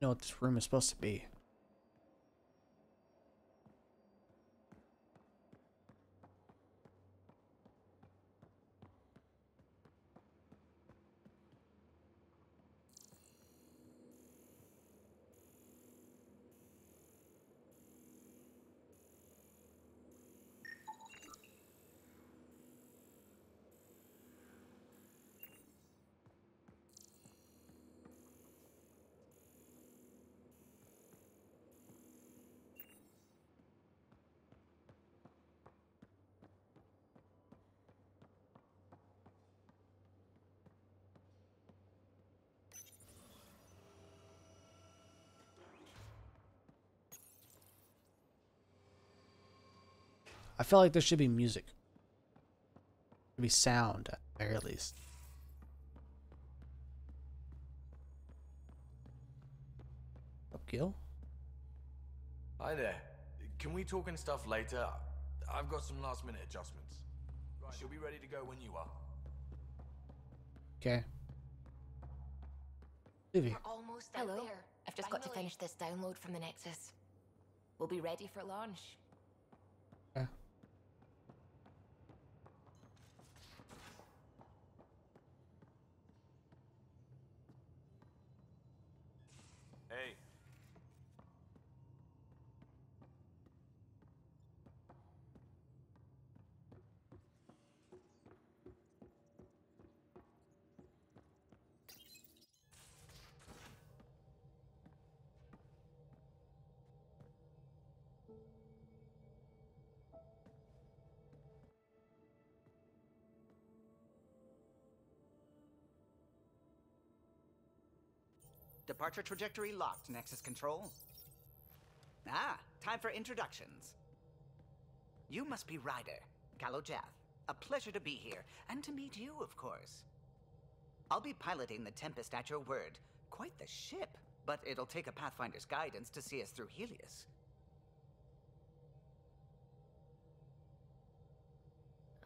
You know what this room is supposed to be. I feel like there should be music. Should be sound at the very least. Up, Gil? Hi there. Can we talk and stuff later? I've got some last minute adjustments. She'll be ready to go when you are. Okay. Vivi. We're almost out there. I've just got to finish this download from the Nexus. We'll be ready for launch. Yeah. Hey. Departure trajectory locked, Nexus Control. Ah, time for introductions. You must be Ryder, Galojath. A pleasure to be here, and to meet you, of course. I'll be piloting the Tempest at your word. Quite the ship, but it'll take a Pathfinder's guidance to see us through Helios.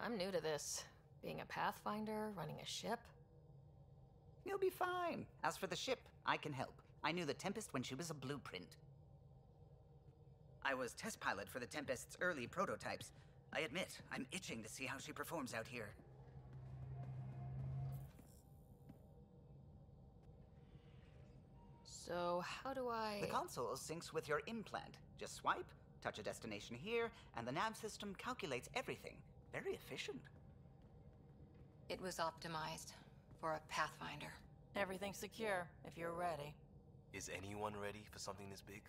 I'm new to this. Being a Pathfinder, running a ship. You'll be fine. As for the ship, I can help. I knew the Tempest when she was a blueprint. I was test pilot for the Tempest's early prototypes. I admit, I'm itching to see how she performs out here. So, how do I... The console syncs with your implant. Just swipe, touch a destination here, and the nav system calculates everything. Very efficient. It was optimized for a Pathfinder. Everything's secure, if you're ready. Is anyone ready for something this big?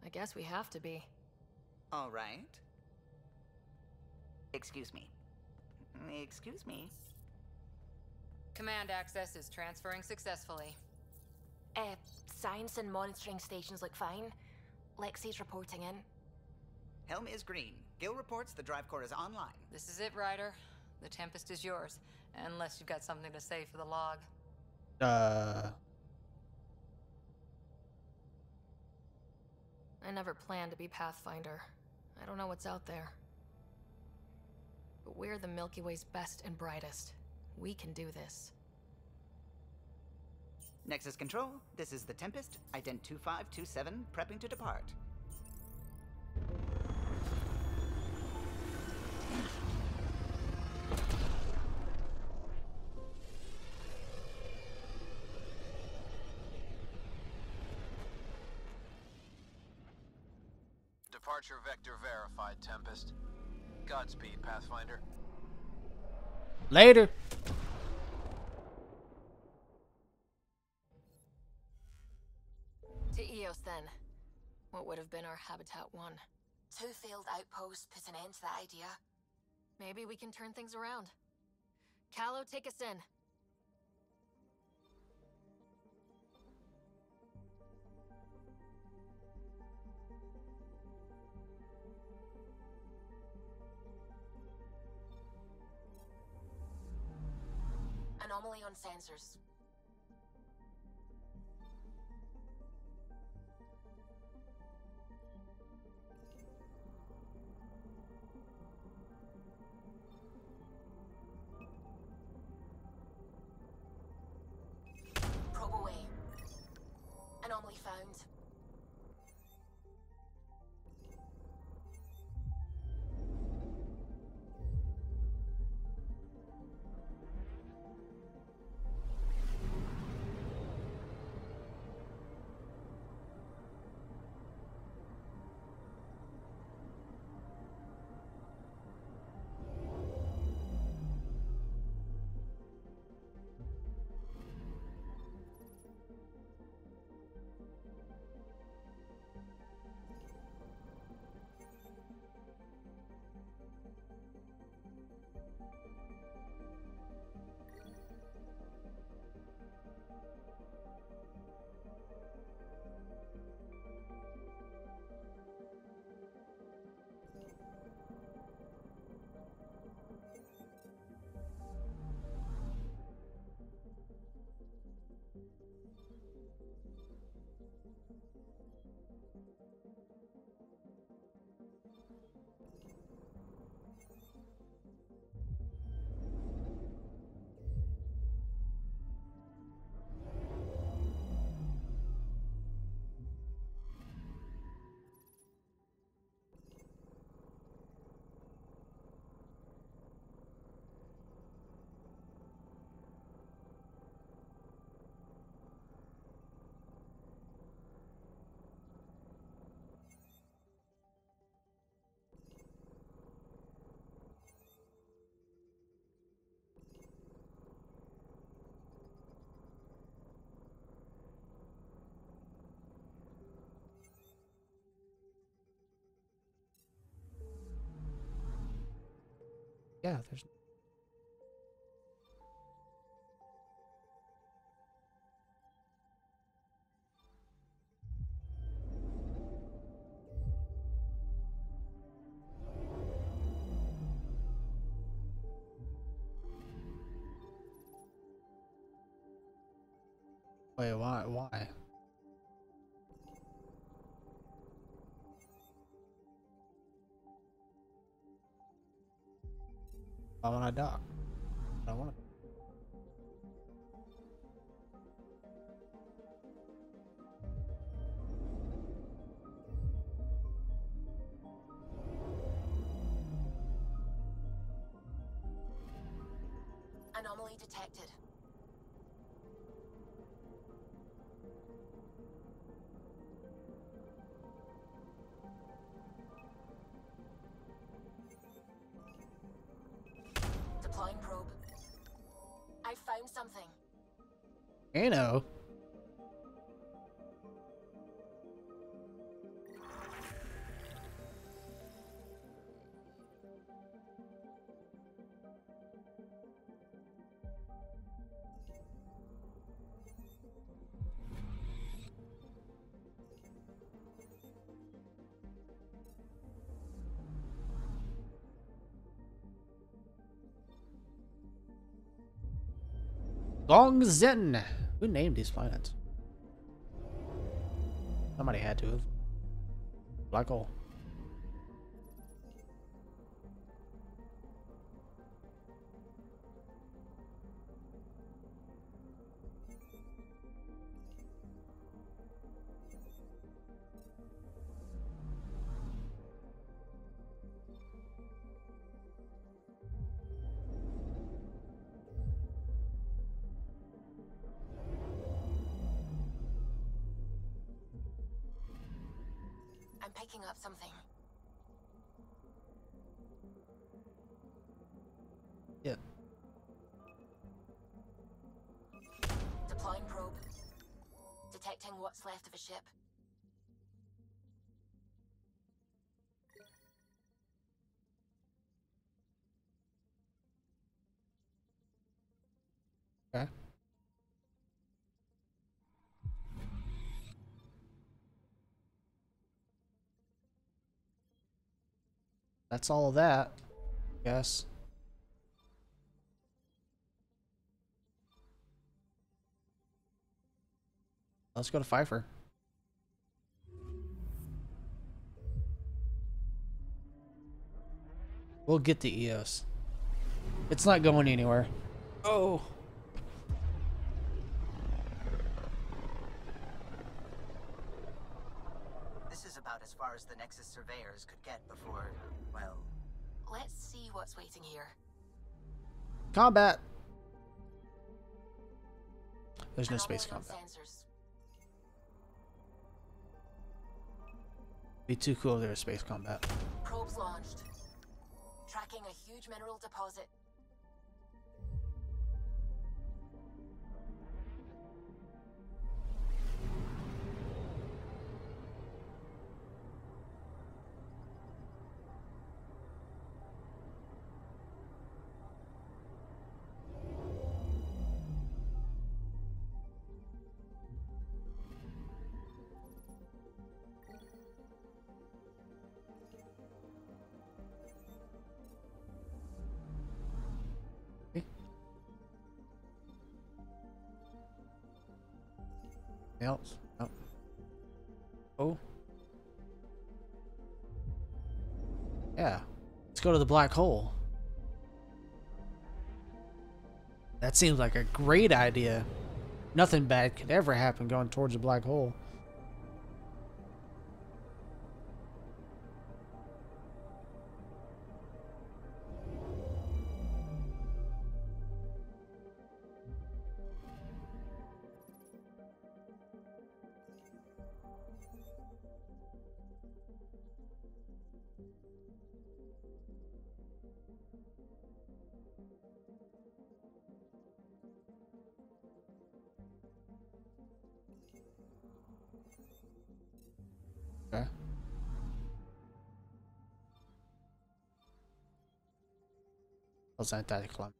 I guess we have to be. All right. Excuse me. Excuse me. Command access is transferring successfully. Science and monitoring stations look fine. Lexi's reporting in. Helm is green. Gil reports the drive core is online. This is it, Ryder. The Tempest is yours, unless you've got something to say for the log. I never planned to be Pathfinder. I don't know what's out there. But we're the Milky Way's best and brightest. We can do this. Nexus Control, this is the Tempest, ident 2527, prepping to depart. Departure vector verified, Tempest. Godspeed, Pathfinder. Later. To Eos, then. What would have been our Habitat 1? 2 failed outposts put an end to that idea. Maybe we can turn things around. Callow, take us in. Anomaly on sensors. Probe away. Anomaly found. Yeah, there's... Wait, why? Why? Why would I dock? I don't want to. anomaly detected. Deploying probe. I found something. I know. Longzen. Who named these planets? Somebody had to have. Black hole. I'm picking up something. Yeah. Deploying probe. Detecting what's left of a ship. Okay. That's all of that. Yes. Let's go to Pfeiffer. We'll get the EOS. It's not going anywhere. Oh. This is about as far as the Nexus surveyors could get before, well... Let's see what's waiting here. Combat. There's no Anomaly space on combat. sensors. Be too cool if there was space combat. Probes launched. Tracking a huge mineral deposit. Else? Oh. Oh. Yeah. Let's go to the black hole. That seems like a great idea. Nothing bad could ever happen going towards a black hole. Okay. What's anti-climb?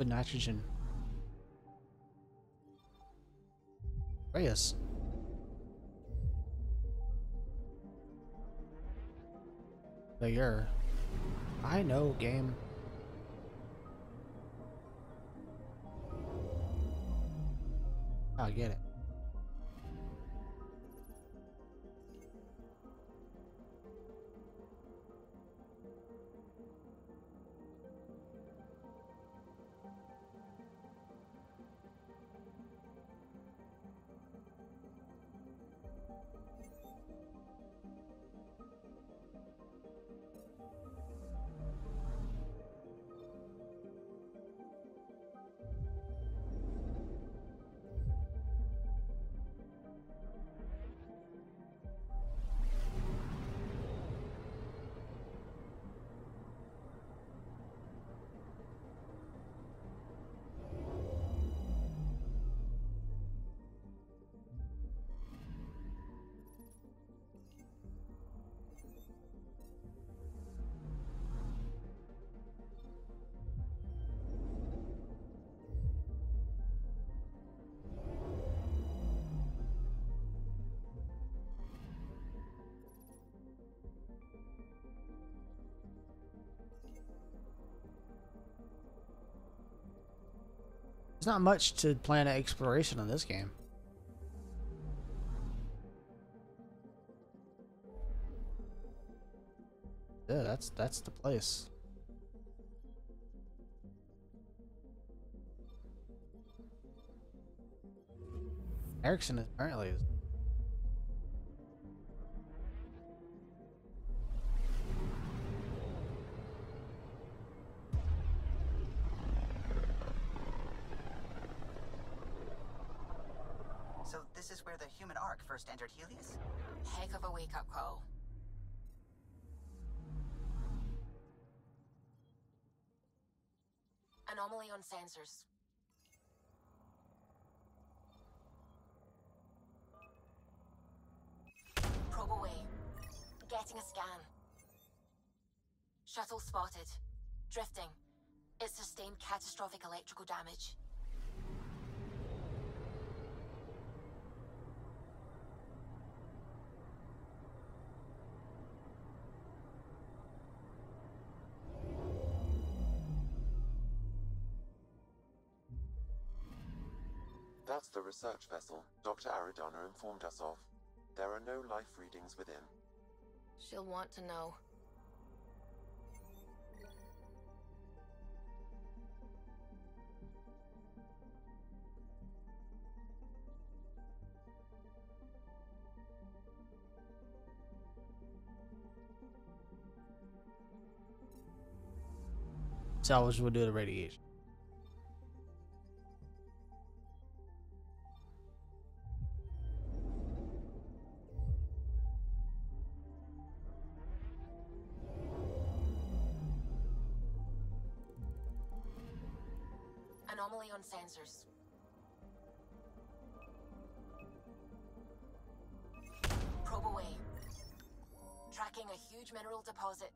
With nitrogen. Reyes. Player. I know, game. I get it. There's not much to planet exploration in this game. Yeah, that's the place. Erickson apparently is. So this is where the human ark first entered Helios? Heck of a wake-up call. Anomaly on sensors. Probe away. Getting a scan. Shuttle spotted. Drifting. It sustained catastrophic electrical damage. That's the research vessel Dr. Aridana informed us of. There are no life readings within. She'll want to know. Salvage will do the radiation. Anomaly on sensors. Probe away. Tracking a huge mineral deposit.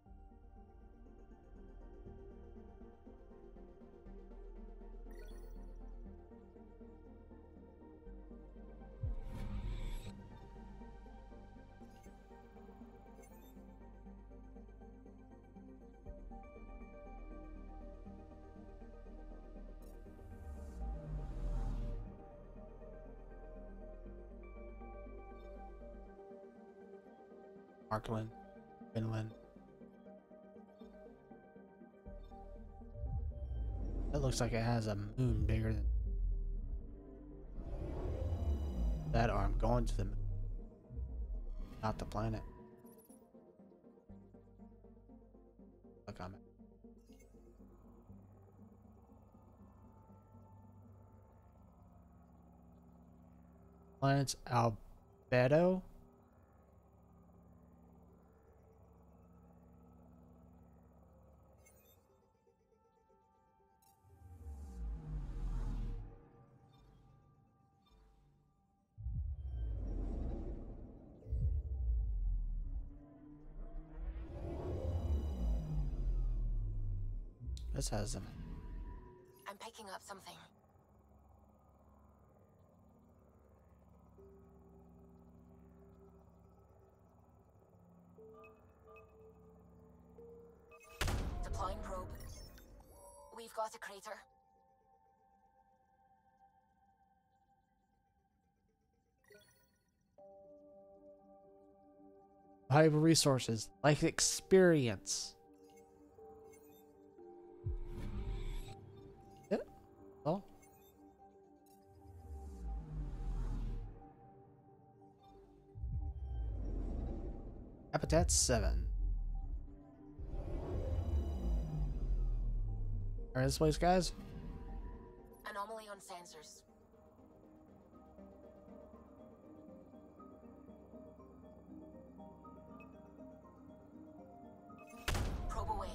Markland, Finland. That looks like it has a moon bigger than that, or I'm going to the moon, not the planet. Look, I'm planet's Albedo. This has them. I'm picking picking up something. Deploying probe. We've got a crater. Valuable resources, like experience. Yeah. Oh. Habitat 7. Alright, this place, guys. Anomaly on sensors. Probe away.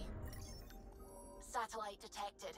Satellite detected.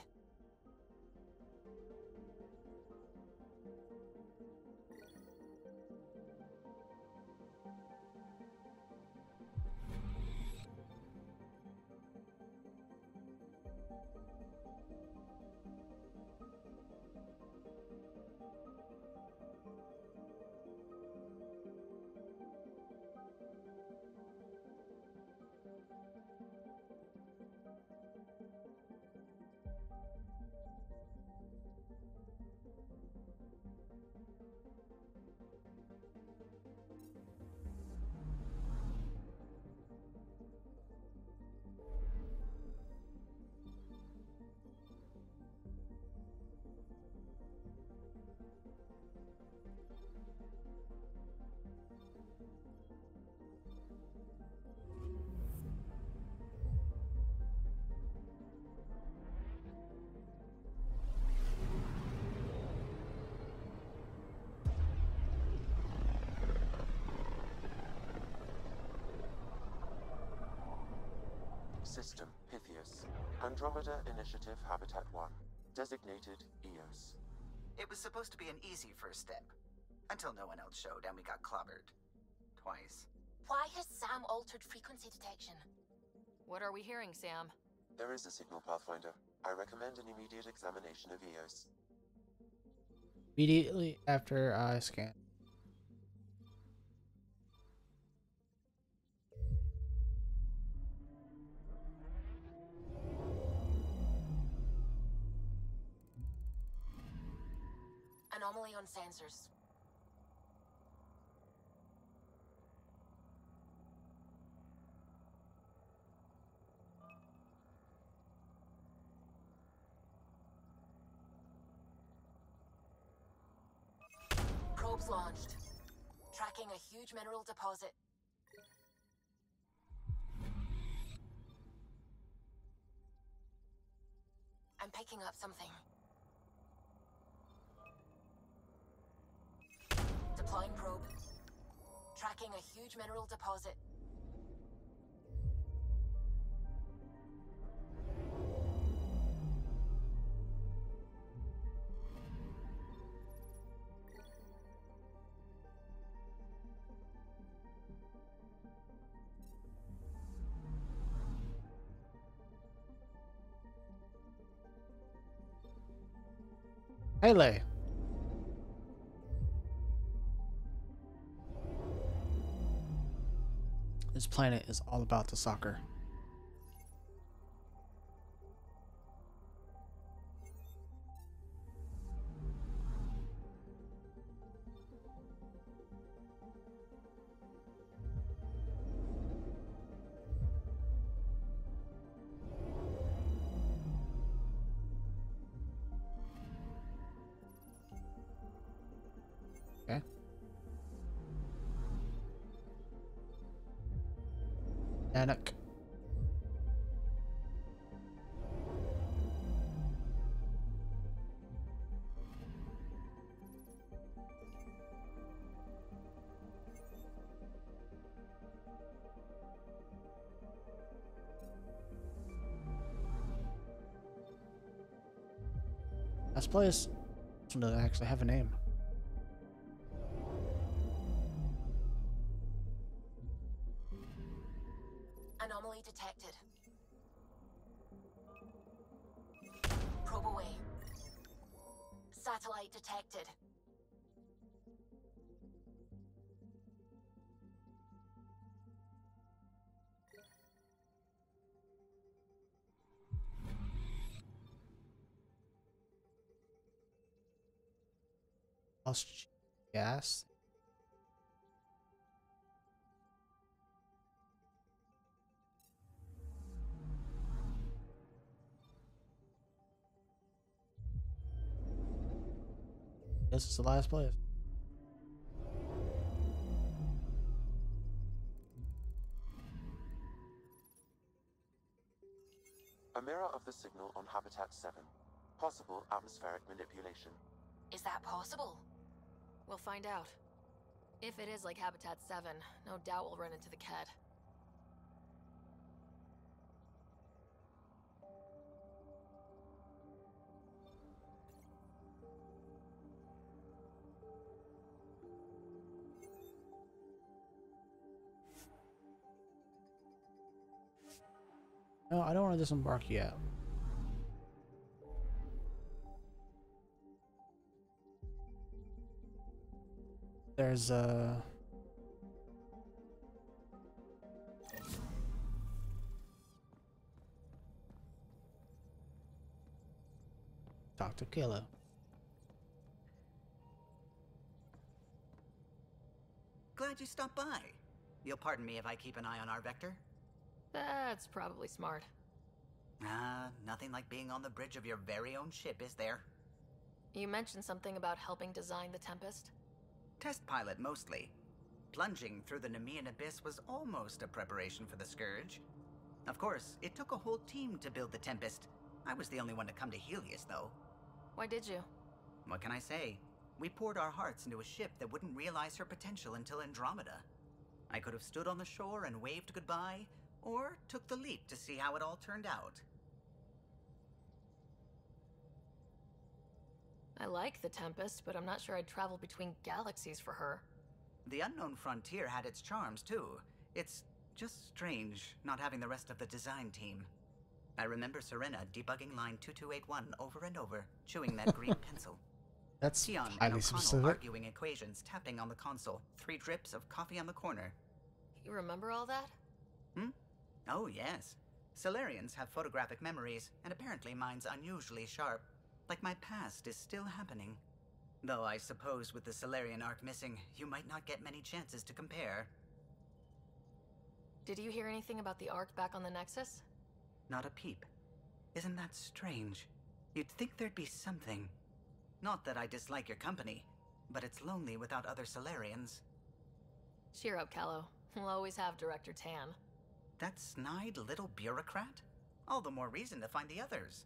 System Pythias. Andromeda Initiative Habitat 1. Designated EOS. It was supposed to be an easy first step. Until no one else showed and we got clobbered. Twice. Why has Sam altered frequency detection? What are we hearing, Sam? There is a signal, Pathfinder. I recommend an immediate examination of EOS. Immediately after I scan. Anomaly on sensors. Probes launched. Tracking a huge mineral deposit. I'm picking up something. Deploying probe. Tracking a huge mineral deposit. Hele. This planet is all about the soccer. Okay. Anik. This place doesn't actually have a name. Anomaly detected. Probe away. Satellite detected. Lost gas. This is the last place. A mirror of the signal on Habitat 7. Possible atmospheric manipulation. Is that possible? We'll find out. If it is like Habitat 7, no doubt we'll run into the Ked. No, I don't want to disembark yet. There's Dr. Kilo. Glad you stopped by. You'll pardon me if I keep an eye on our vector? That's probably smart. Nothing like being on the bridge of your very own ship, is there? You mentioned something about helping design the Tempest? Test pilot, mostly. Plunging through the Nemean abyss was almost a preparation for the Scourge. Of course, it took a whole team to build the Tempest. I was the only one to come to Helios, though. Why did you? What can I say? We poured our hearts into a ship that wouldn't realize her potential until Andromeda. I could have stood on the shore and waved goodbye, or took the leap to see how it all turned out. I like the Tempest, but I'm not sure I'd travel between galaxies for her. The unknown frontier had its charms, too. It's just strange not having the rest of the design team. I remember Serena debugging line 2281 over and over, chewing that green pencil. That's Tion and highly O'Connell specific. arguing equations, tapping on the console, 3 drips of coffee on the corner. You remember all that? Oh, yes. Solarians have photographic memories, and apparently mine's unusually sharp. Like my past is still happening. Though I suppose with the Solarian arc missing, you might not get many chances to compare. Did you hear anything about the Ark back on the Nexus? Not a peep. Isn't that strange? You'd think there'd be something. Not that I dislike your company, but it's lonely without other Solarians. Cheer up, Callow. We'll always have Director Tan. That snide little bureaucrat? All the more reason to find the others.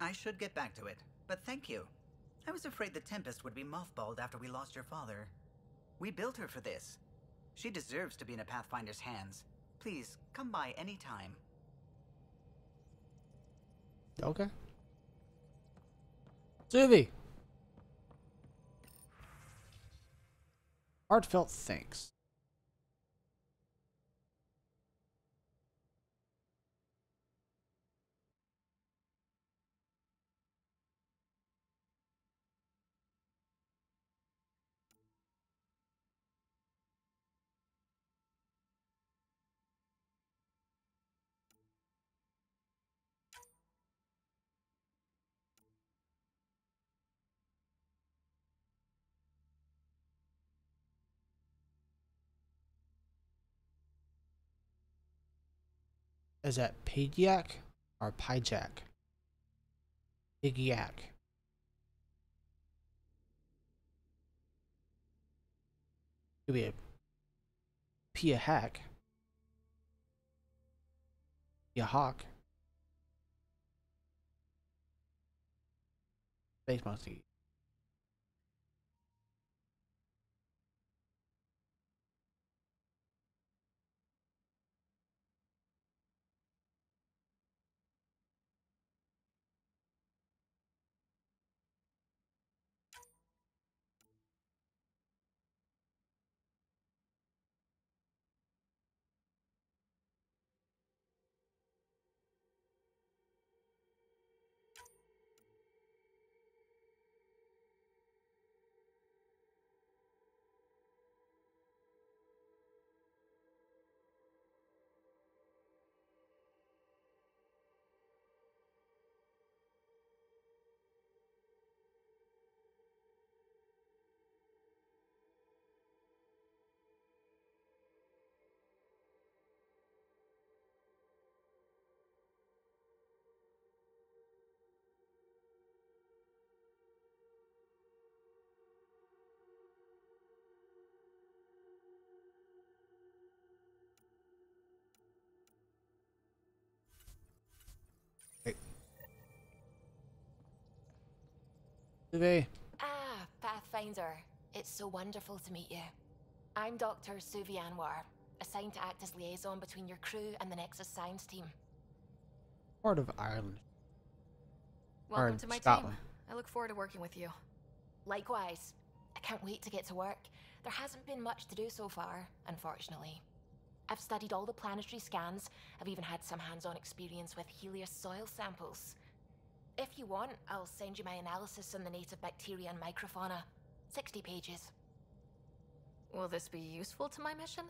I should get back to it, but thank you. I was afraid the Tempest would be mothballed after we lost your father. We built her for this. She deserves to be in a Pathfinder's hands. Please, come by any time. Okay. Suvi. Heartfelt thanks. Is that Pigyak or Pyjack? Pigyak. Could be a Pia Hack. Pia Hawk. Space Monkey. Suvi. Ah, Pathfinder. It's so wonderful to meet you. I'm Dr. Suvi Anwar, assigned to act as liaison between your crew and the Nexus science team. Part of Ireland. Welcome Or to my Scotland. team. I look forward to working with you. Likewise. I can't wait to get to work. There hasn't been much to do so far, unfortunately. I've studied all the planetary scans. I've even had some hands-on experience with Helios soil samples. If you want, I'll send you my analysis on the native bacteria and microfauna. 60 pages. Will this be useful to my mission?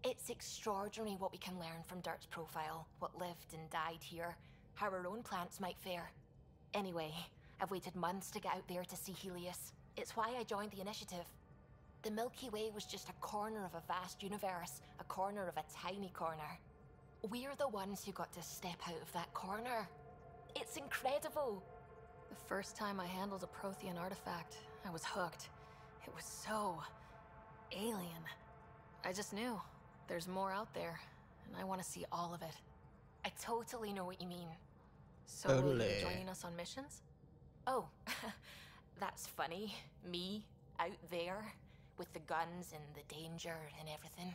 It's extraordinary what we can learn from Dirt's profile, what lived and died here, how our own plants might fare. Anyway, I've waited months to get out there to see Helios. It's why I joined the initiative. The Milky Way was just a corner of a vast universe, a corner of a tiny corner. We're the ones who got to step out of that corner. It's incredible. The first time I handled a Prothean artifact, I was hooked. It was so alien. I just knew there's more out there, and I want to see all of it. I totally know what you mean. So will you be joining us on missions? Oh, that's funny. Me, out there, with the guns and the danger and everything.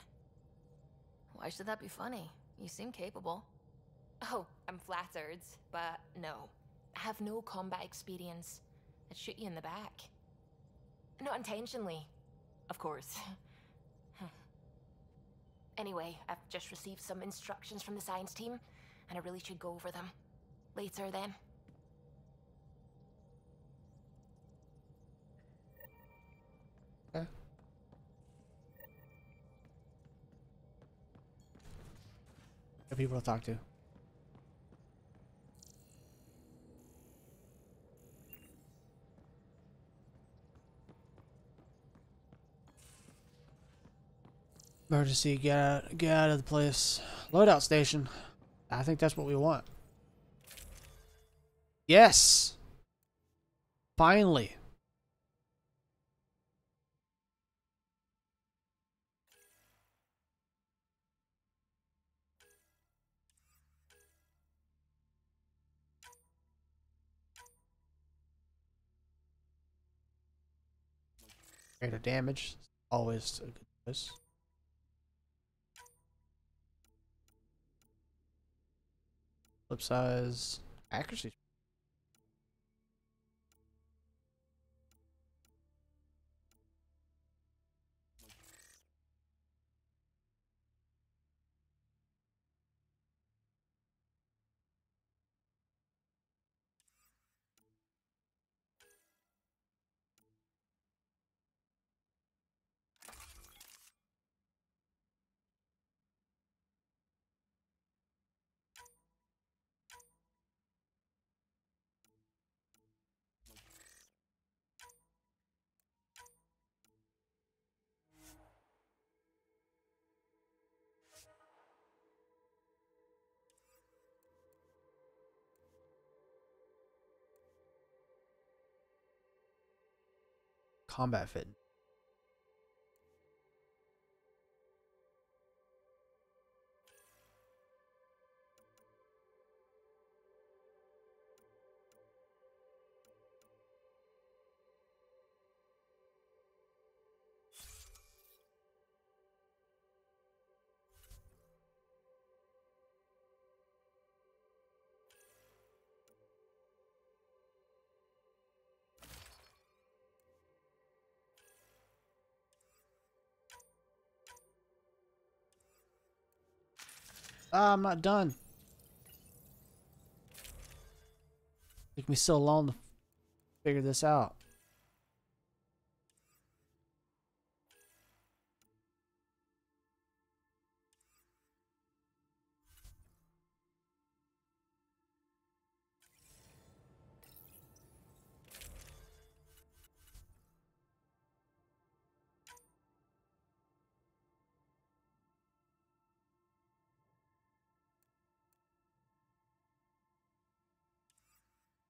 Why should that be funny? You seem capable. Oh, I'm flattered, but no. I have no combat experience. I'd shoot you in the back. Not intentionally, of course. Anyway, I've just received some instructions from the science team, and I really should go over them. Later, then. Okay. Got people to talk to. Emergency, get out of the place. Loadout station. I think that's what we want. Yes! Finally. Greater damage. Always a good choice. Flip size. Accuracy. Combat fit. Ah, I'm not done. Took me so long to figure this out.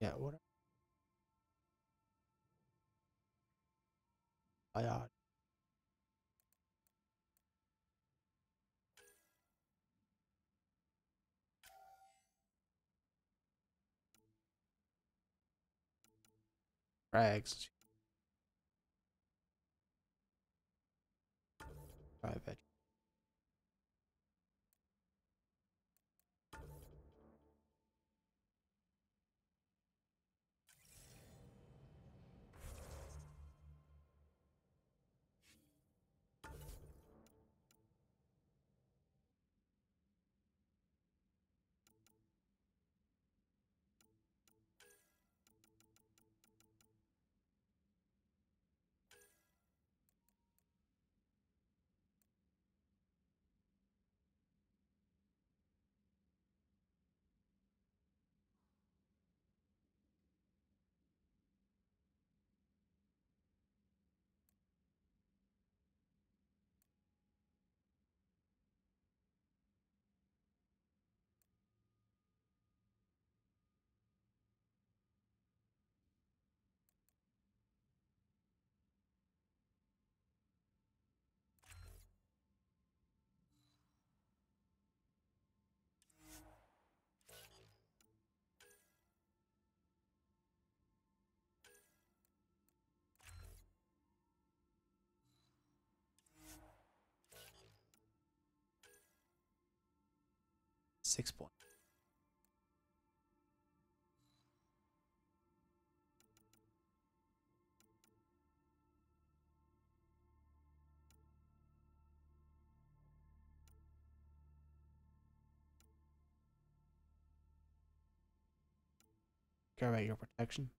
Yeah, what? Yeah. Rags. I bet. .6. Care about your protection.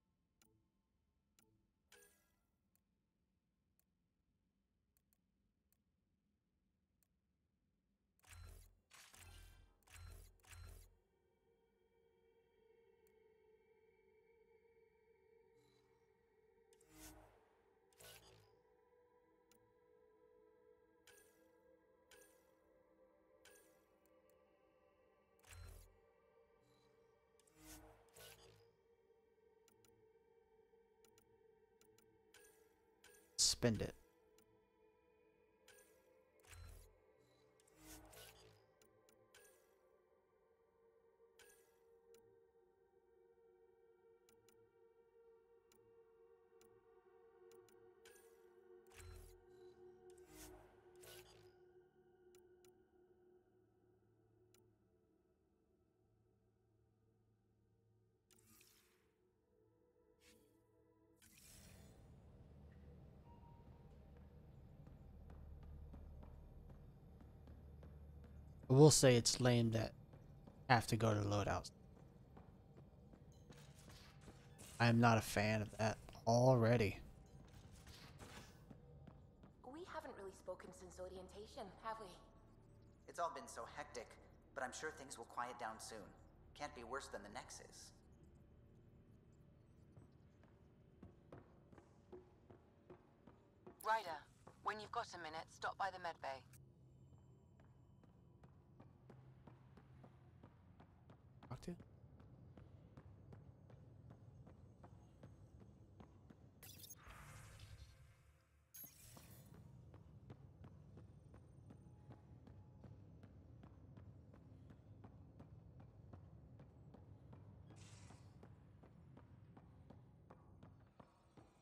Spend it. I will say it's lame that I have to go to loadouts. I am not a fan of that already. We haven't really spoken since orientation, have we? It's all been so hectic, but I'm sure things will quiet down soon. Can't be worse than the Nexus. Ryder, when you've got a minute, stop by the medbay. Talk to?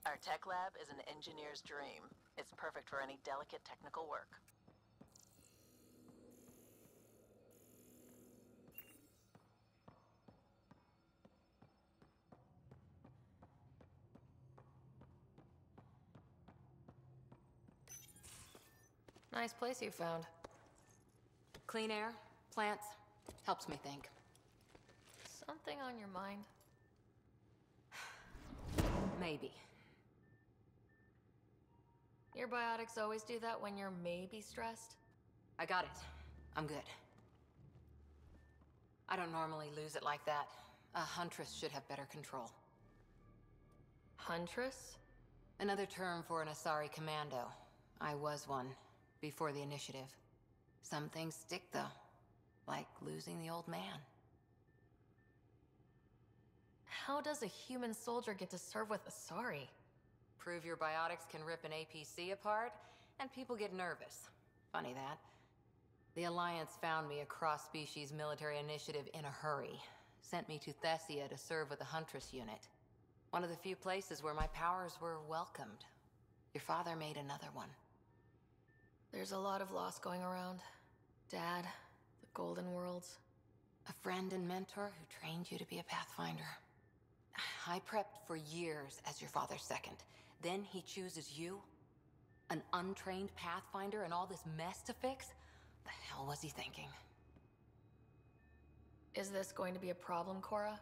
Our tech lab is an engineer's dream. It's perfect for any delicate technical work. Nice place you found. Clean air, plants, helps me think. Something on your mind? Maybe. Your biotics always do that when you're maybe stressed? I got it. I'm good. I don't normally lose it like that. A huntress should have better control. Huntress? Another term for an Asari commando. I was one, before the initiative. Some things stick, though. Like losing the old man. How does a human soldier get to serve with Asari? Prove your biotics can rip an APC apart, and people get nervous. Funny that. The Alliance found me a cross-species military initiative in a hurry. Sent me to Thessia to serve with the Huntress unit. One of the few places where my powers were welcomed. Your father made another one. There's a lot of loss going around. Dad, the Golden Worlds. A friend and mentor who trained you to be a Pathfinder. I prepped for years as your father's second. Then he chooses you? An untrained Pathfinder and all this mess to fix? The hell was he thinking? Is this going to be a problem, Cora?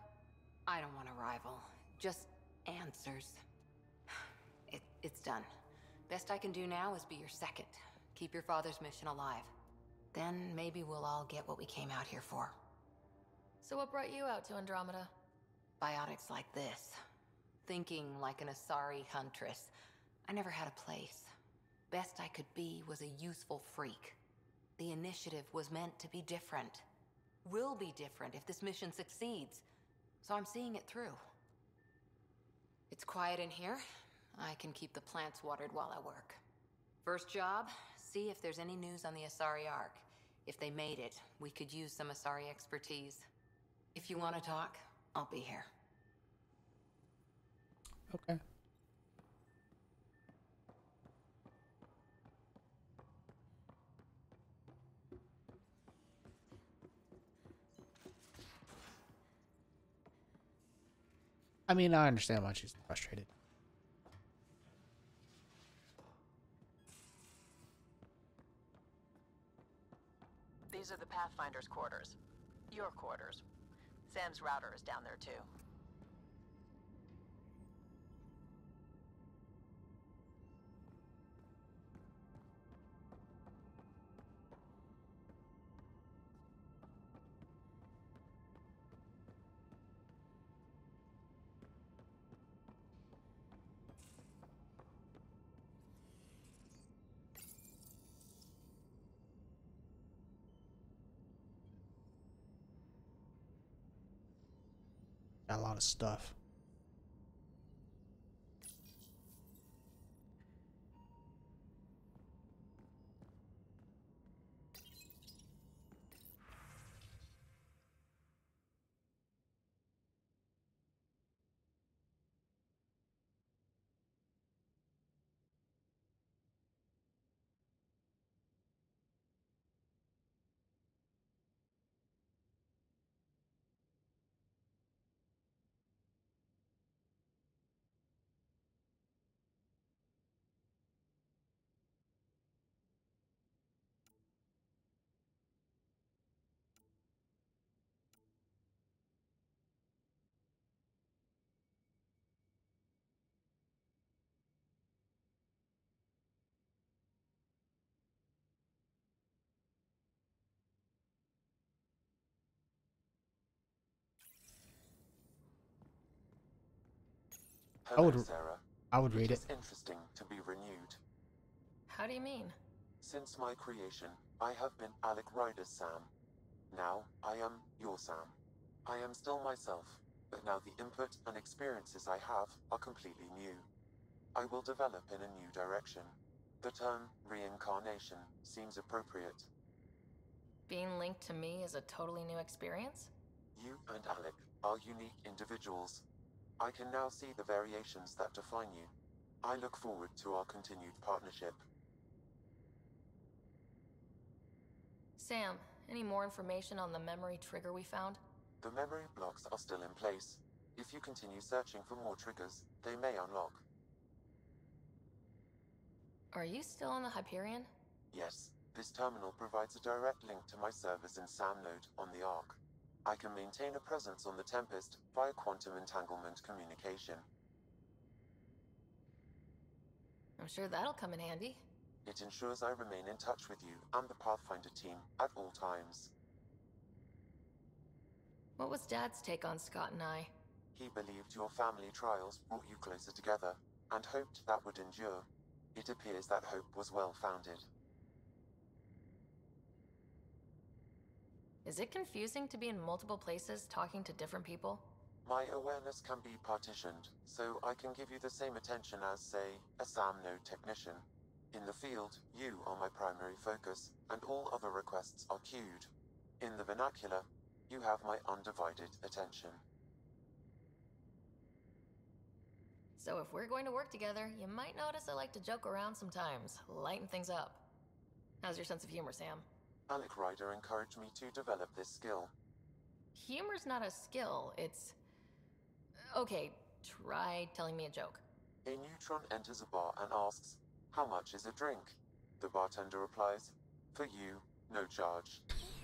I don't want a rival. Just answers. It's done. Best I can do now is be your second. Keep your father's mission alive. Then maybe we'll all get what we came out here for. So what brought you out to Andromeda? Biotics like this. Thinking like an Asari huntress. I never had a place. Best I could be was a useful freak. The initiative was meant to be different. Will be different if this mission succeeds. So I'm seeing it through. It's quiet in here. I can keep the plants watered while I work. First job, see if there's any news on the Asari Ark. If they made it, we could use some Asari expertise. If you want to talk, I'll be here. Okay. I mean, I understand why she's frustrated. These are the Pathfinder's quarters. Your quarters. Sam's router is down there, too. Got a lot of stuff. Hello, Sarah. I would read it. It's interesting to be renewed. How do you mean? Since my creation, I have been Alec Ryder's Sam. Now, I am your Sam. I am still myself, but now the input and experiences I have are completely new. I will develop in a new direction. The term reincarnation seems appropriate. Being linked to me is a totally new experience? You and Alec are unique individuals. I can now see the variations that define you. I look forward to our continued partnership. Sam, any more information on the memory trigger we found? The memory blocks are still in place. If you continue searching for more triggers, they may unlock. Are you still on the Hyperion? Yes, this terminal provides a direct link to my servers in SAM node on the Ark. I can maintain a presence on the Tempest via quantum entanglement communication. I'm sure that'll come in handy. It ensures I remain in touch with you and the Pathfinder team at all times. What was Dad's take on Scott and I? He believed your family trials brought you closer together, and hoped that would endure. It appears that hope was well-founded. Is it confusing to be in multiple places talking to different people? My awareness can be partitioned, so I can give you the same attention as, say, a SAM node technician. In the field, you are my primary focus, and all other requests are queued. In the vernacular, you have my undivided attention. So if we're going to work together, you might notice I like to joke around sometimes, lighten things up. How's your sense of humor, Sam? Alec Ryder encouraged me to develop this skill. Humor's not a skill, it's... Okay, try telling me a joke. A neutron enters a bar and asks, "How much is a drink?" The bartender replies, "For you, no charge."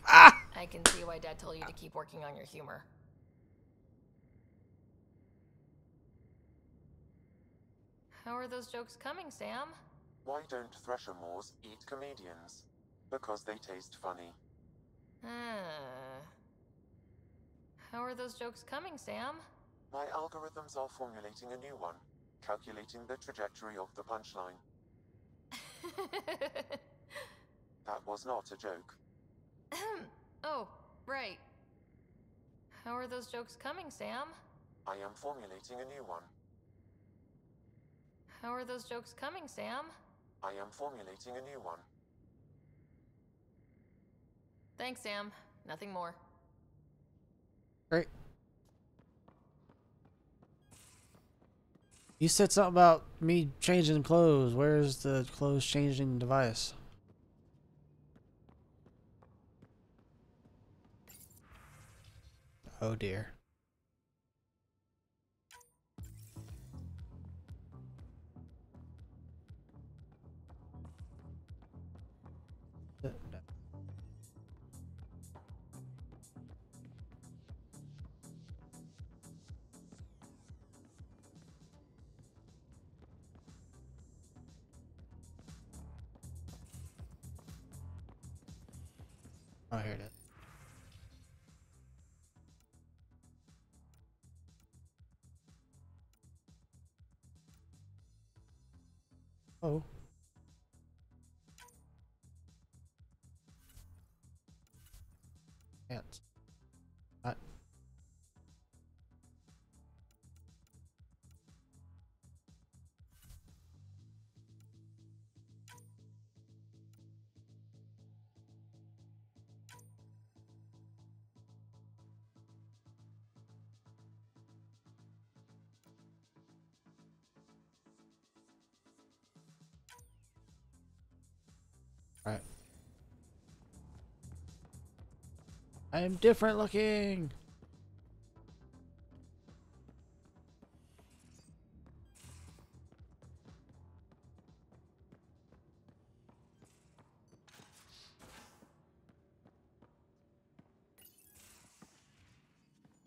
I can see why Dad told you to keep working on your humor. How are those jokes coming, Sam? Why don't Thresher Moors eat comedians? Because they taste funny. How are those jokes coming, Sam? My algorithms are formulating a new one, calculating the trajectory of the punchline. That was not a joke. Oh, right. How are those jokes coming, Sam? I am formulating a new one. How are those jokes coming, Sam? I am formulating a new one. Thanks, Sam. Nothing more. Great. You said something about me changing clothes. Where's the clothes changing device? Oh dear. Oh, here it is. Oh. Ants. What? Right. I am different looking.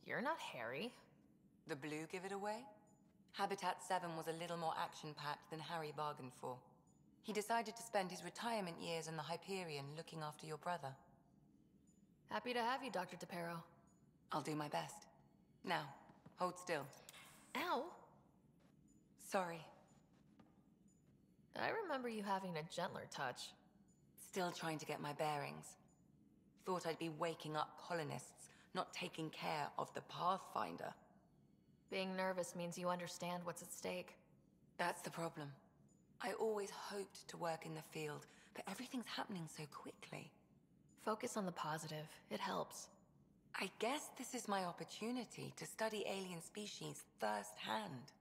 You're not Harry. The blue give it away? Habitat 7 was a little more action-packed than Harry bargained for. He decided to spend his retirement years in the Hyperion looking after your brother. Happy to have you, Dr. DePero. I'll do my best. Now, hold still. Ow! Sorry. I remember you having a gentler touch. Still trying to get my bearings. Thought I'd be waking up colonists, not taking care of the Pathfinder. Being nervous means you understand what's at stake. That's the problem. I always hoped to work in the field, but everything's happening so quickly. Focus on the positive. It helps. I guess this is my opportunity to study alien species firsthand.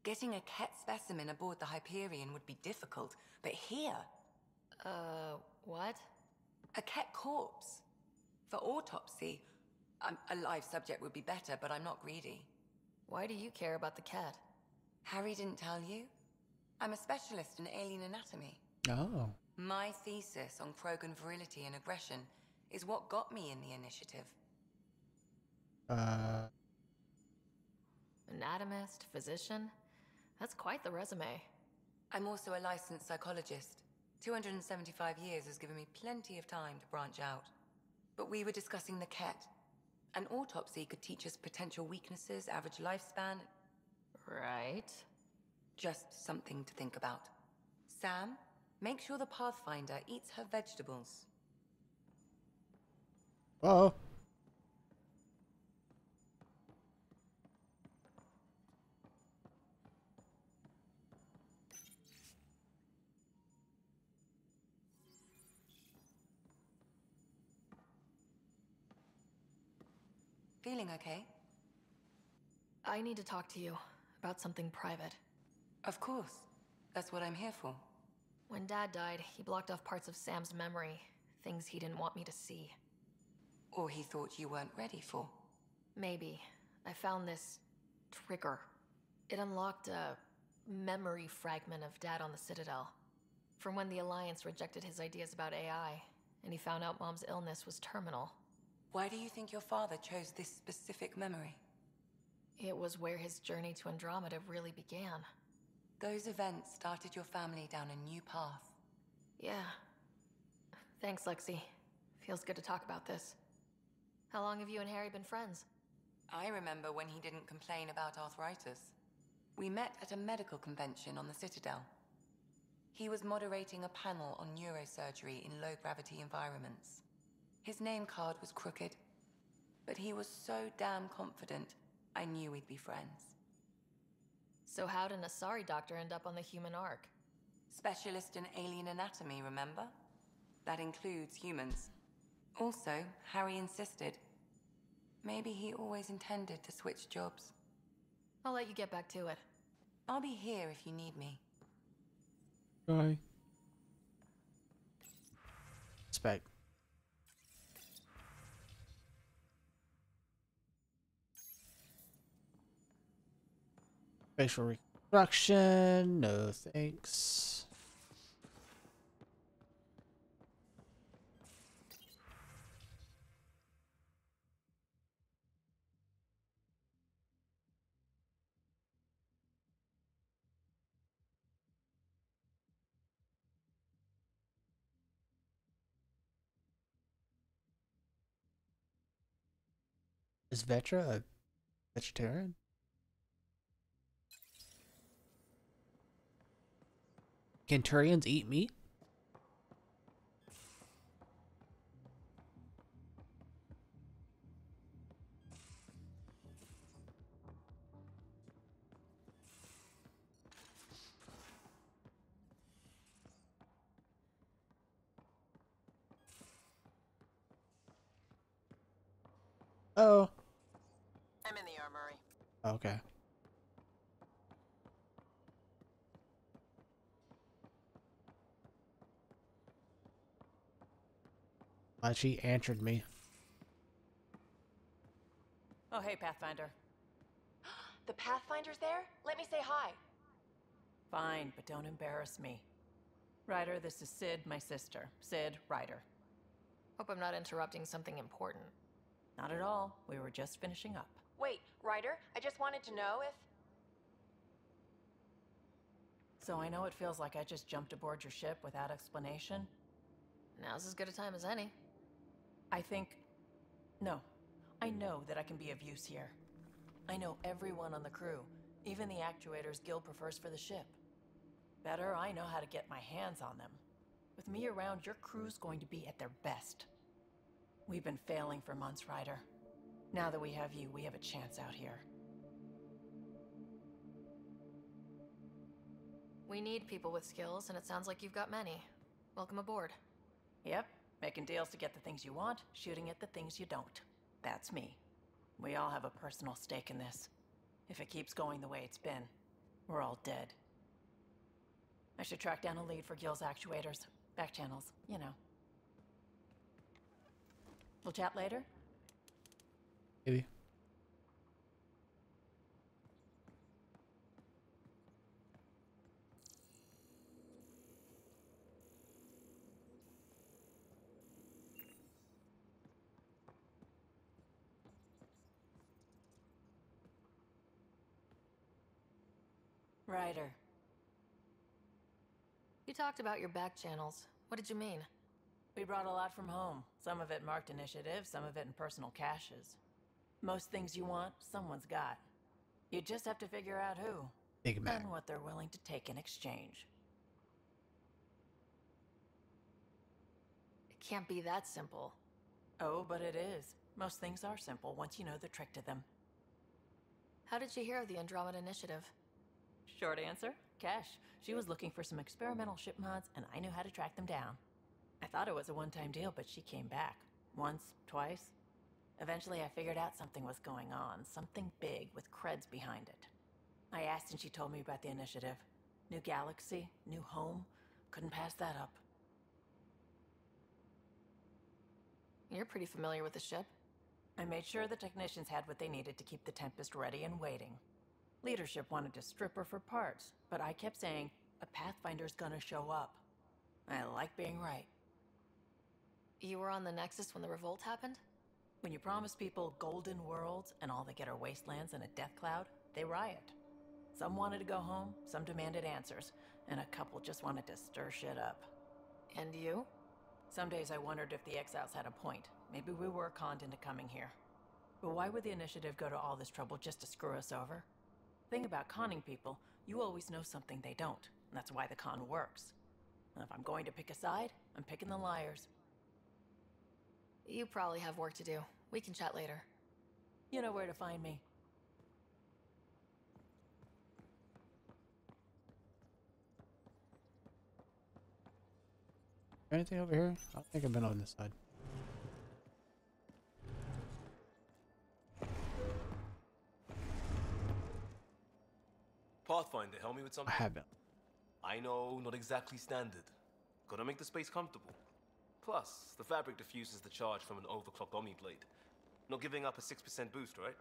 Getting a Ket specimen aboard the Hyperion would be difficult, but here... what? A Ket corpse. For autopsy, a live subject would be better, but I'm not greedy. Why do you care about the Ket? Harry didn't tell you? I'm a specialist in alien anatomy. Oh. My thesis on Krogan virility and aggression is what got me in the initiative. Anatomist, physician? That's quite the resume. I'm also a licensed psychologist. 275 years has given me plenty of time to branch out. But we were discussing the Ket. An autopsy could teach us potential weaknesses, average lifespan. Right. Just something to think about. Sam, make sure the Pathfinder eats her vegetables. Uh-oh. Feeling okay? I need to talk to you about something private. Of course. That's what I'm here for. When Dad died, he blocked off parts of Sam's memory, things he didn't want me to see. Or he thought you weren't ready for. Maybe. I found this trigger. It unlocked a memory fragment of Dad on the Citadel. From when the Alliance rejected his ideas about AI, and he found out Mom's illness was terminal. Why do you think your father chose this specific memory? It was where his journey to Andromeda really began. Those events started your family down a new path. Yeah. Thanks, Lexi. Feels good to talk about this. How long have you and Harry been friends? I remember when he didn't complain about arthritis. We met at a medical convention on the Citadel. He was moderating a panel on neurosurgery in low-gravity environments. His name card was crooked, but he was so damn confident, I knew we'd be friends. So how did an Asari doctor end up on the human Ark? Specialist in alien anatomy, remember? That includes humans. Also, Harry insisted. Maybe he always intended to switch jobs. I'll let you get back to it. I'll be here if you need me. Bye. Respect. Facial reconstruction, no thanks. Is Vetra a vegetarian? Can Turians eat meat? Oh. I'm in the armory. Okay. She answered me. Oh, hey, Pathfinder. The Pathfinder's there? Let me say hi. Fine, but don't embarrass me. Ryder, this is Sid, my sister. Sid, Ryder. Hope I'm not interrupting something important. Not at all. We were just finishing up. Wait, Ryder, I just wanted to know if... So I know it feels like I just jumped aboard your ship without explanation. Now's as good a time as any. No. I know that I can be of use here. I know everyone on the crew, even the actuators Gil prefers for the ship. Better, I know how to get my hands on them. With me around, your crew's going to be at their best. We've been failing for months, Ryder. Now that we have you, we have a chance out here. We need people with skills, and it sounds like you've got many. Welcome aboard. Yep, making deals to get the things you want, shooting at the things you don't. That's me. We all have a personal stake in this. If it keeps going the way it's been, we're all dead. I should track down a lead for Gil's actuators. Back channels, you know. We'll chat later? Maybe. Ryder. You talked about your back channels. What did you mean? We brought a lot from home. Some of it marked initiative, some of it in personal caches. Most things you want, someone's got. You just have to figure out who. Big man. And what they're willing to take in exchange. It can't be that simple. Oh, but it is. Most things are simple once you know the trick to them. How did you hear of the Andromeda Initiative? Short answer, Cash. She was looking for some experimental ship mods, and I knew how to track them down. I thought it was a one-time deal, but she came back. Once, twice. Eventually, I figured out something was going on. Something big with creds behind it. I asked and she told me about the initiative. New galaxy, new home. Couldn't pass that up. You're pretty familiar with the ship. I made sure the technicians had what they needed to keep the Tempest ready and waiting. Leadership wanted to strip her for parts, but I kept saying, a Pathfinder's gonna show up. I like being right. You were on the Nexus when the revolt happened? When you promise people golden worlds and all they get are wastelands and a death cloud, they riot. Some wanted to go home, some demanded answers, and a couple just wanted to stir shit up. And you? Some days I wondered if the exiles had a point. Maybe we were conned into coming here. But why would the Initiative go to all this trouble just to screw us over? Thing about conning people, you always know something they don't. And that's why the con works. And if I'm going to pick a side, I'm picking the liars. You probably have work to do. We can chat later. You know where to find me. Anything over here? I don't think I've been on this side. Pathfinder, help me with something? I haven't. I know, not exactly standard. Gotta make the space comfortable. Plus, the fabric diffuses the charge from an overclocked Omni blade. Not giving up a 6% boost, right?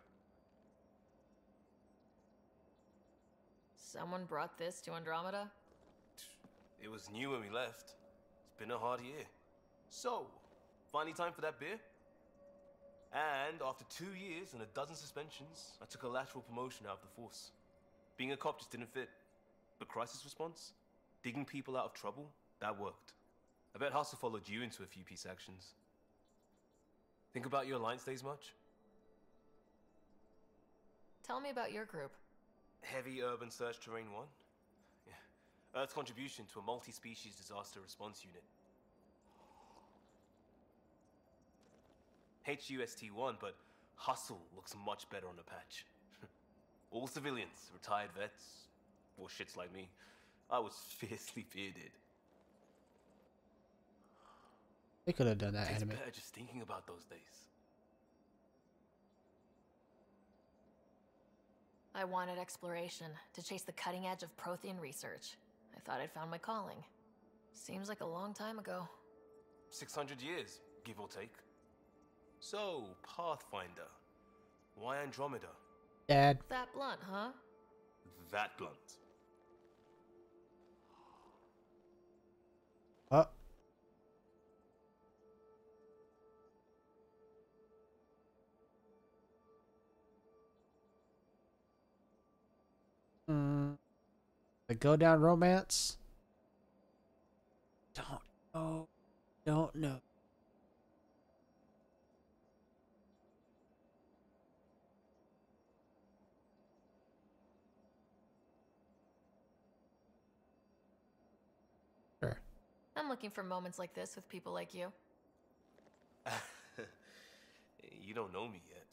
Someone brought this to Andromeda? It was new when we left. It's been a hard year. So, finally time for that beer? And after 2 years and a dozen suspensions, I took a lateral promotion out of the force. Being a cop just didn't fit. But crisis response? Digging people out of trouble? That worked. I bet Hustle followed you into a few peace actions. Think about your Alliance days much? Tell me about your group. Heavy Urban Search Terrain 1? Yeah. Earth's contribution to a multi-species disaster response unit. HUST-1, but Hustle looks much better on the patch. All civilians, retired vets, or shits like me. I was fiercely bearded. They could have done that It's anime. better just thinking about those days. I wanted exploration, to chase the cutting edge of Prothean research. I thought I'd found my calling. Seems like a long time ago. 600 years, give or take. So, Pathfinder. Why Andromeda? Dad. That blunt, huh? That blunt. Oh. The go down romance? Don't know. Don't know. Sure. I'm looking for moments like this with people like you. You don't know me yet.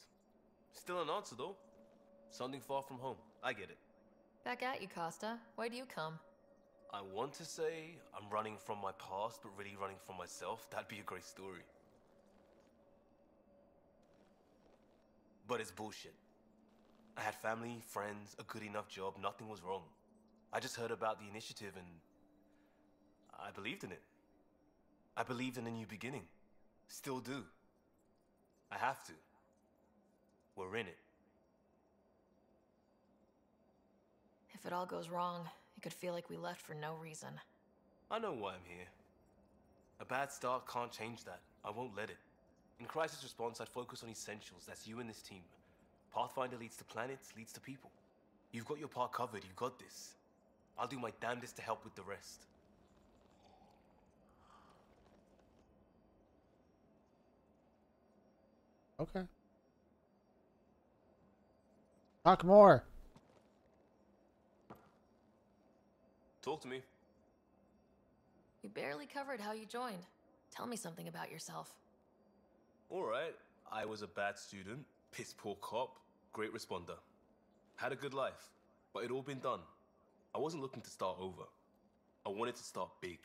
Still an answer, though. Something far from home. I get it. Back at you, Costa. Why do you come? I want to say I'm running from my past, but really running from myself. That'd be a great story. But it's bullshit. I had family, friends, a good enough job, nothing was wrong. I just heard about the initiative and I believed in it. I believed in a new beginning. Still do. I have to. We're in it. If it all goes wrong, it could feel like we left for no reason. I know why I'm here. A bad start can't change that. I won't let it. In crisis response, I'd focus on essentials. That's you and this team. Pathfinder leads to planets, leads to people. You've got your part covered. You've got this. I'll do my damnedest to help with the rest. Okay. Talk more. Talk to me. You barely covered how you joined. Tell me something about yourself. Alright, I was a bad student, piss poor cop, great responder. Had a good life, but it'd all been done. I wasn't looking to start over. I wanted to start big.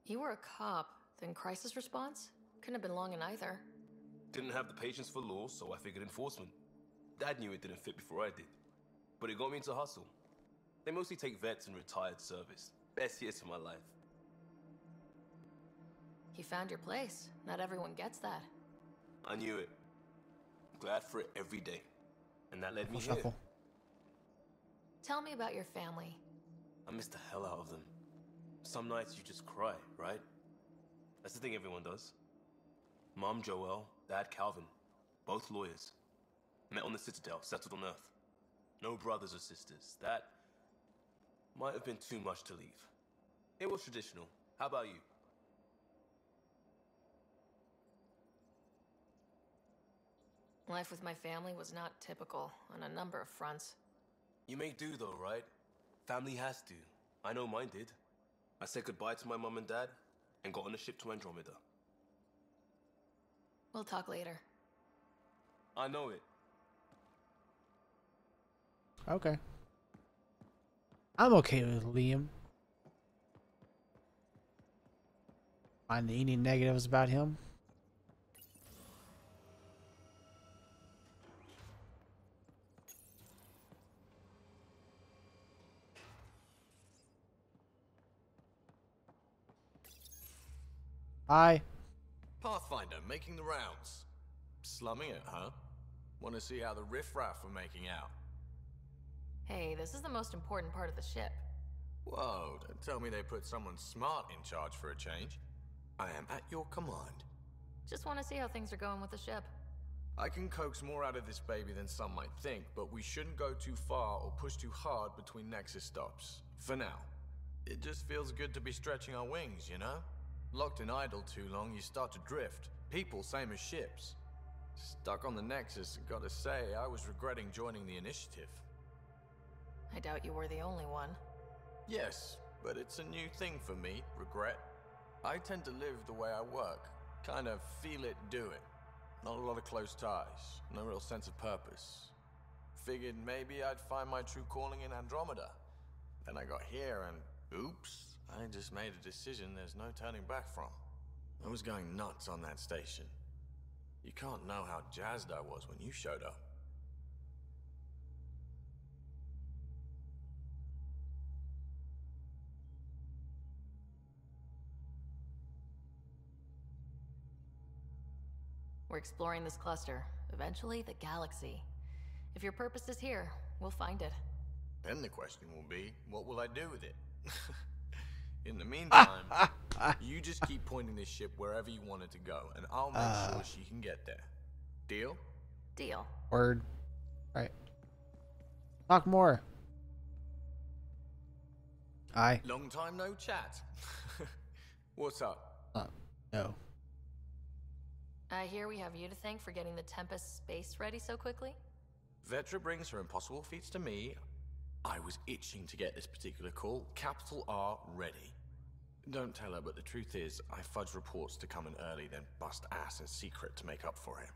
You were a cop, then crisis response? Couldn't have been long in either. Didn't have the patience for law, so I figured enforcement. Dad knew it didn't fit before I did. But it got me into Hustle. They mostly take vets and retired service. Best years of my life. You found your place. Not everyone gets that. I knew it. I'm glad for it every day. And that led me here. Shuffle. Tell me about your family. I miss the hell out of them. Some nights you just cry, right? That's the thing everyone does. Mom Joelle, Dad Calvin, both lawyers. Met on the Citadel, settled on Earth. No brothers or sisters. That might have been too much to leave. It was traditional. How about you? Life with my family was not typical on a number of fronts. You make do though, right? Family has to. I know mine did. I said goodbye to my mom and dad and got on a ship to Andromeda. We'll talk later. I know it. Okay. I'm okay with Liam. Find any negatives about him? Hi. Pathfinder, making the rounds. Slumming it, huh? Want to see how the riffraff are making out? Hey, this is the most important part of the ship. Whoa, don't tell me they put someone smart in charge for a change. I am at your command. Just want to see how things are going with the ship. I can coax more out of this baby than some might think, but we shouldn't go too far or push too hard between Nexus stops. For now. It just feels good to be stretching our wings, you know? Locked in idle too long, you start to drift. People, same as ships. Stuck on the Nexus, and gotta say, I was regretting joining the Initiative. I doubt you were the only one. Yes, but it's a new thing for me, regret. I tend to live the way I work. Kind of feel it, do it. Not a lot of close ties, no real sense of purpose. Figured maybe I'd find my true calling in Andromeda. Then I got here and, oops, I just made a decision there's no turning back from. I was going nuts on that station. You can't know how jazzed I was when you showed up. We're exploring this cluster, eventually the galaxy. If your purpose is here, we'll find it. Then the question will be, what will I do with it? In the meantime, you just keep pointing this ship wherever you want it to go, and I'll make sure she can get there. Deal? Deal. Word. Alright. Talk more. Aye. Long time no chat. What's up? No. I hear we have you to thank for getting the Tempest space ready so quickly? Vetra brings her impossible feats to me. I was itching to get this particular call, capital R, ready. Don't tell her, but the truth is, I fudge reports to come in early, then bust ass in secret to make up for it.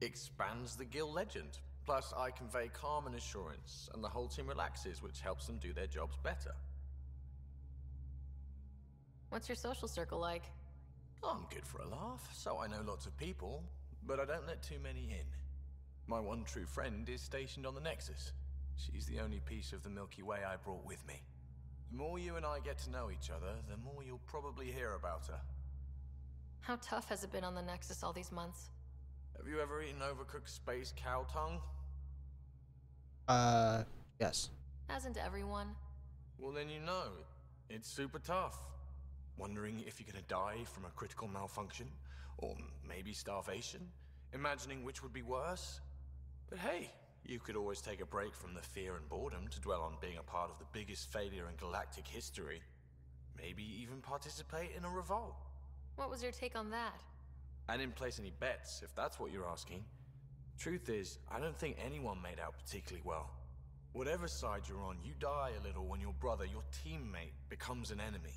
Expands the guild legend. Plus, I convey calm and assurance, and the whole team relaxes, which helps them do their jobs better. What's your social circle like? I'm good for a laugh, so I know lots of people, but I don't let too many in. My one true friend is stationed on the Nexus. She's the only piece of the Milky Way I brought with me. The more you and I get to know each other, the more you'll probably hear about her. How tough has it been on the Nexus all these months? Have you ever eaten overcooked space cow tongue? Yes. Hasn't everyone? Well, then you know. It's super tough. Wondering if you're gonna die from a critical malfunction, or maybe starvation, imagining which would be worse. But hey, you could always take a break from the fear and boredom to dwell on being a part of the biggest failure in galactic history. Maybe even participate in a revolt. What was your take on that? I didn't place any bets, if that's what you're asking. Truth is, I don't think anyone made out particularly well. Whatever side you're on, you die a little when your brother, your teammate, becomes an enemy.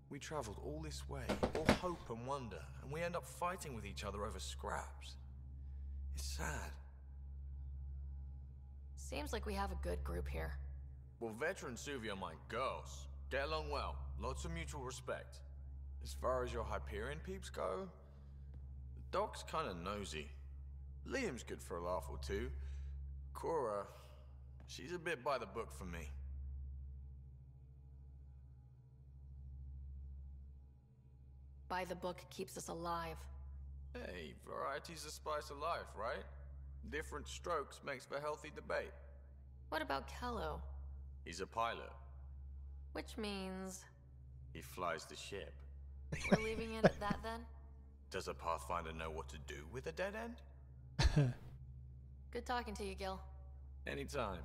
We traveled all this way, all hope and wonder, and we end up fighting with each other over scraps. It's sad. Seems like we have a good group here. Well, Vetra and Suvi are my girls. Get along well, lots of mutual respect. As far as your Hyperion peeps go, the Doc's kinda nosy. Liam's good for a laugh or two. Cora, she's a bit by the book for me. By the book keeps us alive. Hey, variety's the spice of life, right? Different strokes makes for healthy debate. What about Kello? He's a pilot. Which means... He flies the ship. We're leaving it at that then? Does a Pathfinder know what to do with a dead end? Good talking to you, Gil. Anytime.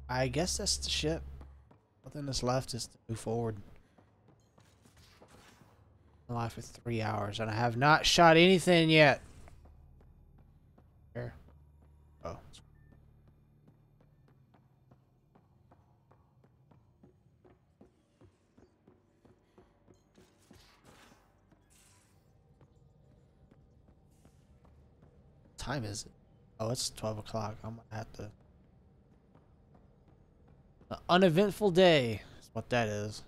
I guess that's the ship. Nothing that's left is to move forward. I'm alive for 3 hours and I have not shot anything yet. Here. Oh. What time is it? Oh, it's 12 o'clock. I'm gonna have to... An uneventful day is what that is.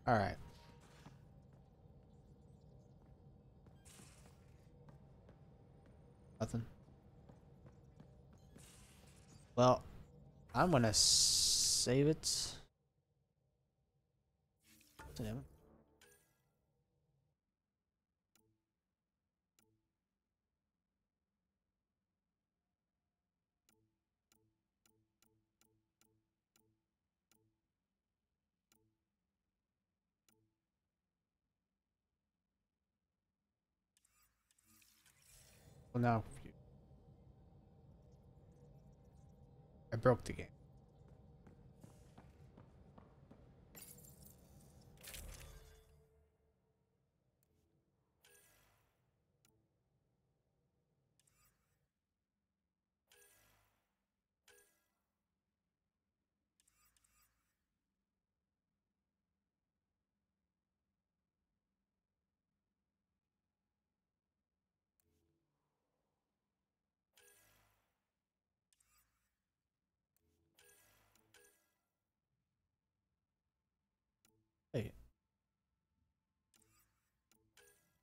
Alright. Nothing. Well, I'm gonna save it. Damn. Well, now I broke the game. Wait.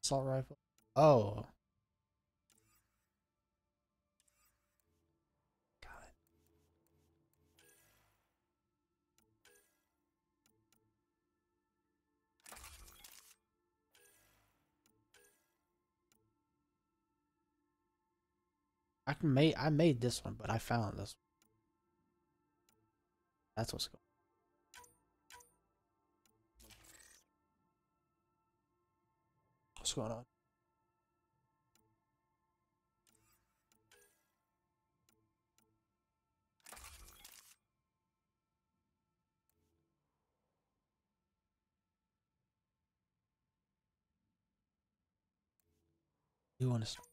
Assault rifle. Oh. I made this one, but I found this one. That's what's going on. What's going on? You want to start?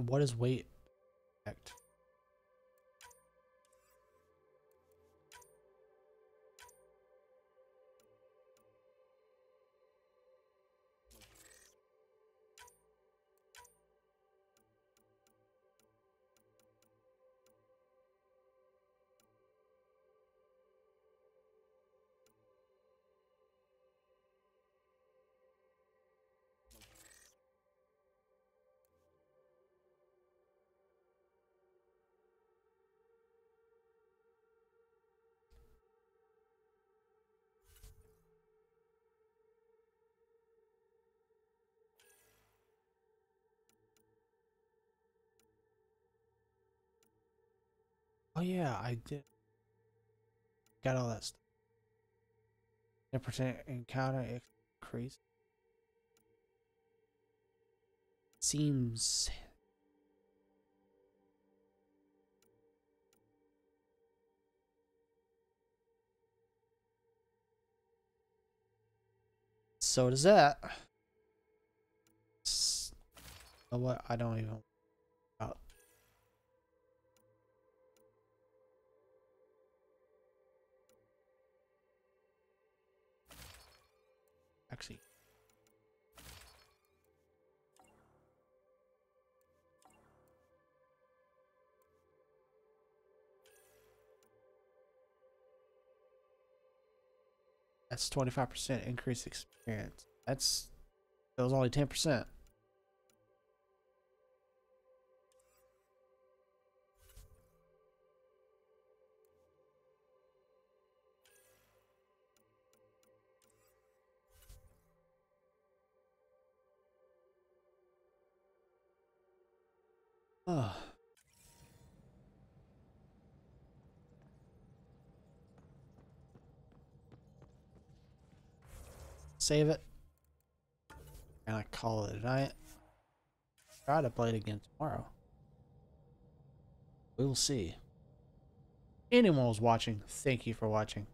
What is weight effect? Oh yeah, I did. Got all that stuff. 10% encounter increase. Seems. So does that. You know what? I don't even. About. That's 25% increased experience. That was only 10%. Oh. Save it. And I call it a night. Try to play it again tomorrow. We'll see. Anyone who's watching, thank you for watching.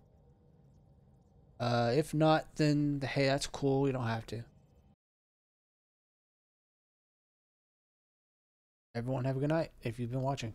If not, then hey, that's cool. You don't have to. Everyone have a good night if you've been watching.